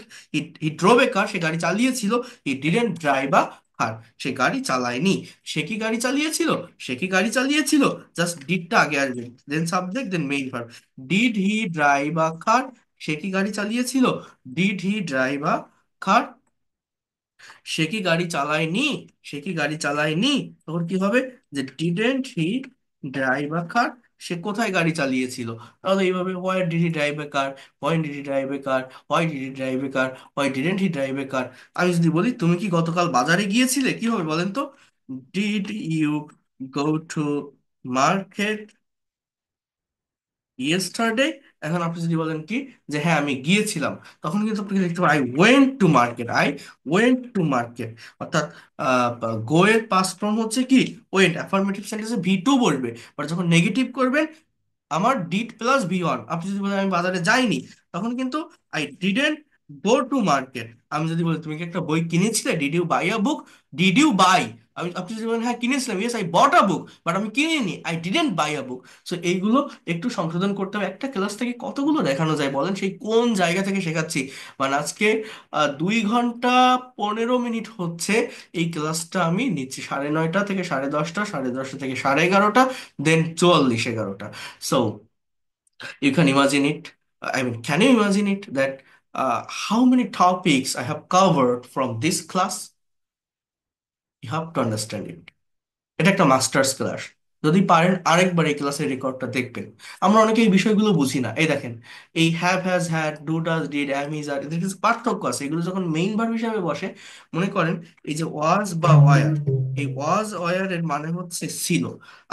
হি ড্রোভ এ কার, সে গাড়ি চালিয়েছিল। He didn't drive a car, সে গাড়ি চালায়নি। সে কি গাড়ি চালিয়েছিল, সে কি গাড়ি চালিয়েছিল, জাস্ট ডিডটা আগে আসবে, then subject, then main verb. Did he drive a car, সে কি গাড়ি চালিয়েছিল। Did he drive a car, সে কি গাড়ি চালায়নি, সে কি গাড়ি চালায়নি। তখন কি হবে, যে didn't he drive a car, সে কোথায় গাড়ি চালিয়েছিল। তাহলে এইভাবে where did he drive a car, when did he drive a car, why did he drive a car, why didn't he drive a car. আমি যদি বলি তুমি কি গতকাল বাজারে গিয়েছিলে, কি হবে বলেন তো। Did you go to market yesterday. এখন আপনি যদি বলেন কি, যে হ্যাঁ আমি গিয়েছিলাম, তখন কিন্তু আপনি লিখতে পারেন I went to market, I went to market. অর্থাৎ গো এর পাস্ট ফর্ম হচ্ছে কি ওয়েন্ট, অ্যাফার্মেটিভ সেন্টেন্সে ভি টু বলবে। বাট যখন নেগেটিভ করবেন, আমার ডিড প্লাস ভি ওয়ান। আপনি যদি বলেন আমি বাজারে যাইনি, তখন কিন্তু I didn't go to market. আমি যদি বলি তুমি কি একটা বই কিনেছিলে, did you buy a book, did you buy. আপনি যদি বলেন হ্যাঁ কিনেছিলাম, yes I bought a book, but আমি কিনিনি, I didn't buy a book. So এইগুলো একটু সংশোধন করতে হবে। একটা ক্লাস থেকে কতগুলো দেখানো যায় বলেন, সেই কোন জায়গা থেকে শেখাচ্ছি। মানে আজকে 2 ঘন্টা 15 মিনিট হচ্ছে এই ক্লাসটা আমি নিচ্ছি, 9:30 থেকে 10:30, 10:30 থেকে 11:30, দেন 44:11। So you can imagine it. I mean, can you imagine it that how many topics I have covered from this class? You have to understand it. এটা একটা মাস্টার্স ক্লাস। যদি পারেন আরেকবার এই ক্লাসের রেকর্ডটা দেখবেন। আমরা অনেকে এই বিষয়গুলো বুঝি না। এই দেখেন, এই have, has, had, do, does, did, am, is, are, এদের কিছু পার্থক্য আছে। এগুলো যখন মেইন ভার্ব হিসাবে বসে, মনে করেন এই যে ওয়াজ বা ওয়ার, এই ওয়াজ ওয়ার এর মানে হচ্ছে ছিল।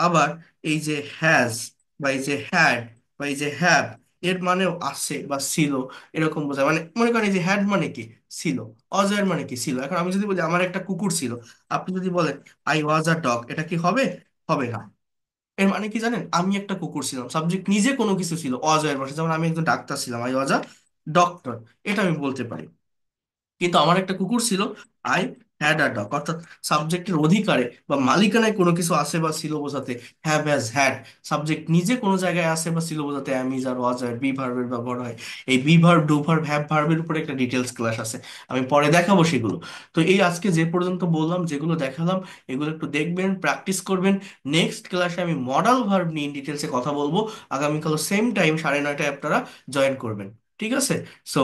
আবার এই যে হ্যাজ বা এই যে হ্যাড বা এই যে হ্যাভ, এর মানেও আছে বা ছিল, এরকম বোঝায়। মানে মনে করেন এই যে হ্যাড মানে কি, ছিল। অজয়ের মানে কি, ছিল। এখন আমি যদি বলি আমার একটা কুকুর ছিল, আপনি যদি বলেন আই ওয়াজ আ ডগ, এটা কি হবে, হবে না। এর মানে কি জানেন, আমি একটা কুকুর ছিলাম, সাবজেক্ট নিজে কোনো কিছু ছিল অজয়ের বসে, যেমন আমি একজন ডাক্তার ছিলাম, আই ওয়াজ আ ডক্টর, এটা আমি বলতে পারি। কিন্তু আমার একটা কুকুর ছিল, আই হ্যাড আ ডগ। অর্থাৎ সাবজেক্টের অধিকারে বা মালিকানায় কোনো কিছু আছে বা ছিল বোঝাতে হ্যাভ, হ্যাজ, হ্যাড। সাবজেক্ট নিজে কোনো জায়গায় আছে বা ছিল বোঝাতে অ্যাম, is, R, was, R, B ভার্বের ব্যবহার হয়। এই be verb, do verb, have ভার্বের উপরে একটা ডিটেলস ক্লাস আছে, আমি পরে দেখাবো সেগুলো। তো এই আজকে যে পর্যন্ত বললাম, যেগুলো দেখালাম, এগুলো একটু দেখবেন, প্র্যাকটিস করবেন। নেক্সট ক্লাসে আমি মডাল ভার্ব নিয়ে ডিটেলসে কথা বলবো। আগামীকাল সেম টাইম 9:30টায় আপনারা জয়েন করবেন। ঠিক আছে। সো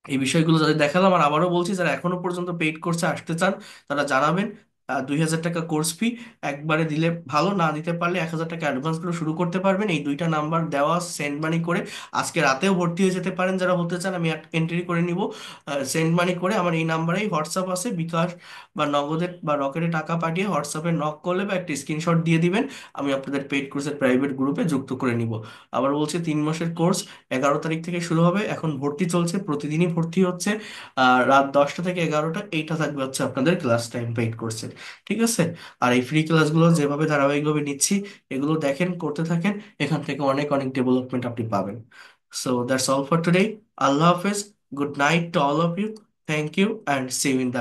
এই বিষয়গুলো যাদের দেখালাম, আর আবারও বলছি, যারা এখনো পর্যন্ত পেইড কোর্সে আসতে চান তারা জানাবেন। 2,000 টাকা কোর্স ফি একবারে দিলে ভালো, না দিতে পারলে 1,000 টাকা অ্যাডভান্স করে শুরু করতে পারবেন। এই দুইটা নাম্বার দেওয়া, সেন্ড মানি করে আজকে রাতেও ভর্তি হয়ে যেতে পারেন যারা হতে চান, আমি এন্ট্রি করে নিব। সেন্ড মানি করে আমার এই নাম্বারেই হোয়াটসঅ্যাপ আছে, বিকাশ বা নগদে বা রকেটে টাকা পাঠিয়ে হোয়াটসঅ্যাপে নক করলে বা একটা স্ক্রিনশট দিয়ে দিবেন, আমি আপনাদের পেইড কোর্সের প্রাইভেট গ্রুপে যুক্ত করে নিব। আবার বলছি, 3 মাসের কোর্স, 11 তারিখ থেকে শুরু হবে। এখন ভর্তি চলছে, প্রতিদিনই ভর্তি হচ্ছে। আর রাত 10টা থেকে 11টা, এইটা থাকবে হচ্ছে আপনাদের ক্লাস টাইম পেইড কোর্সের। ঠিক আছে। আর এই ফ্রি ক্লাসগুলো যেভাবে ধারাবাহিকভাবে নিচ্ছি, এগুলো দেখেন, করতে থাকেন, এখান থেকে অনেক অনেক ডেভেলপমেন্ট আপনি পাবেন। So that's all for today. আল্লাহ হাফেজ। Good night to all of you. Thank you and see you in the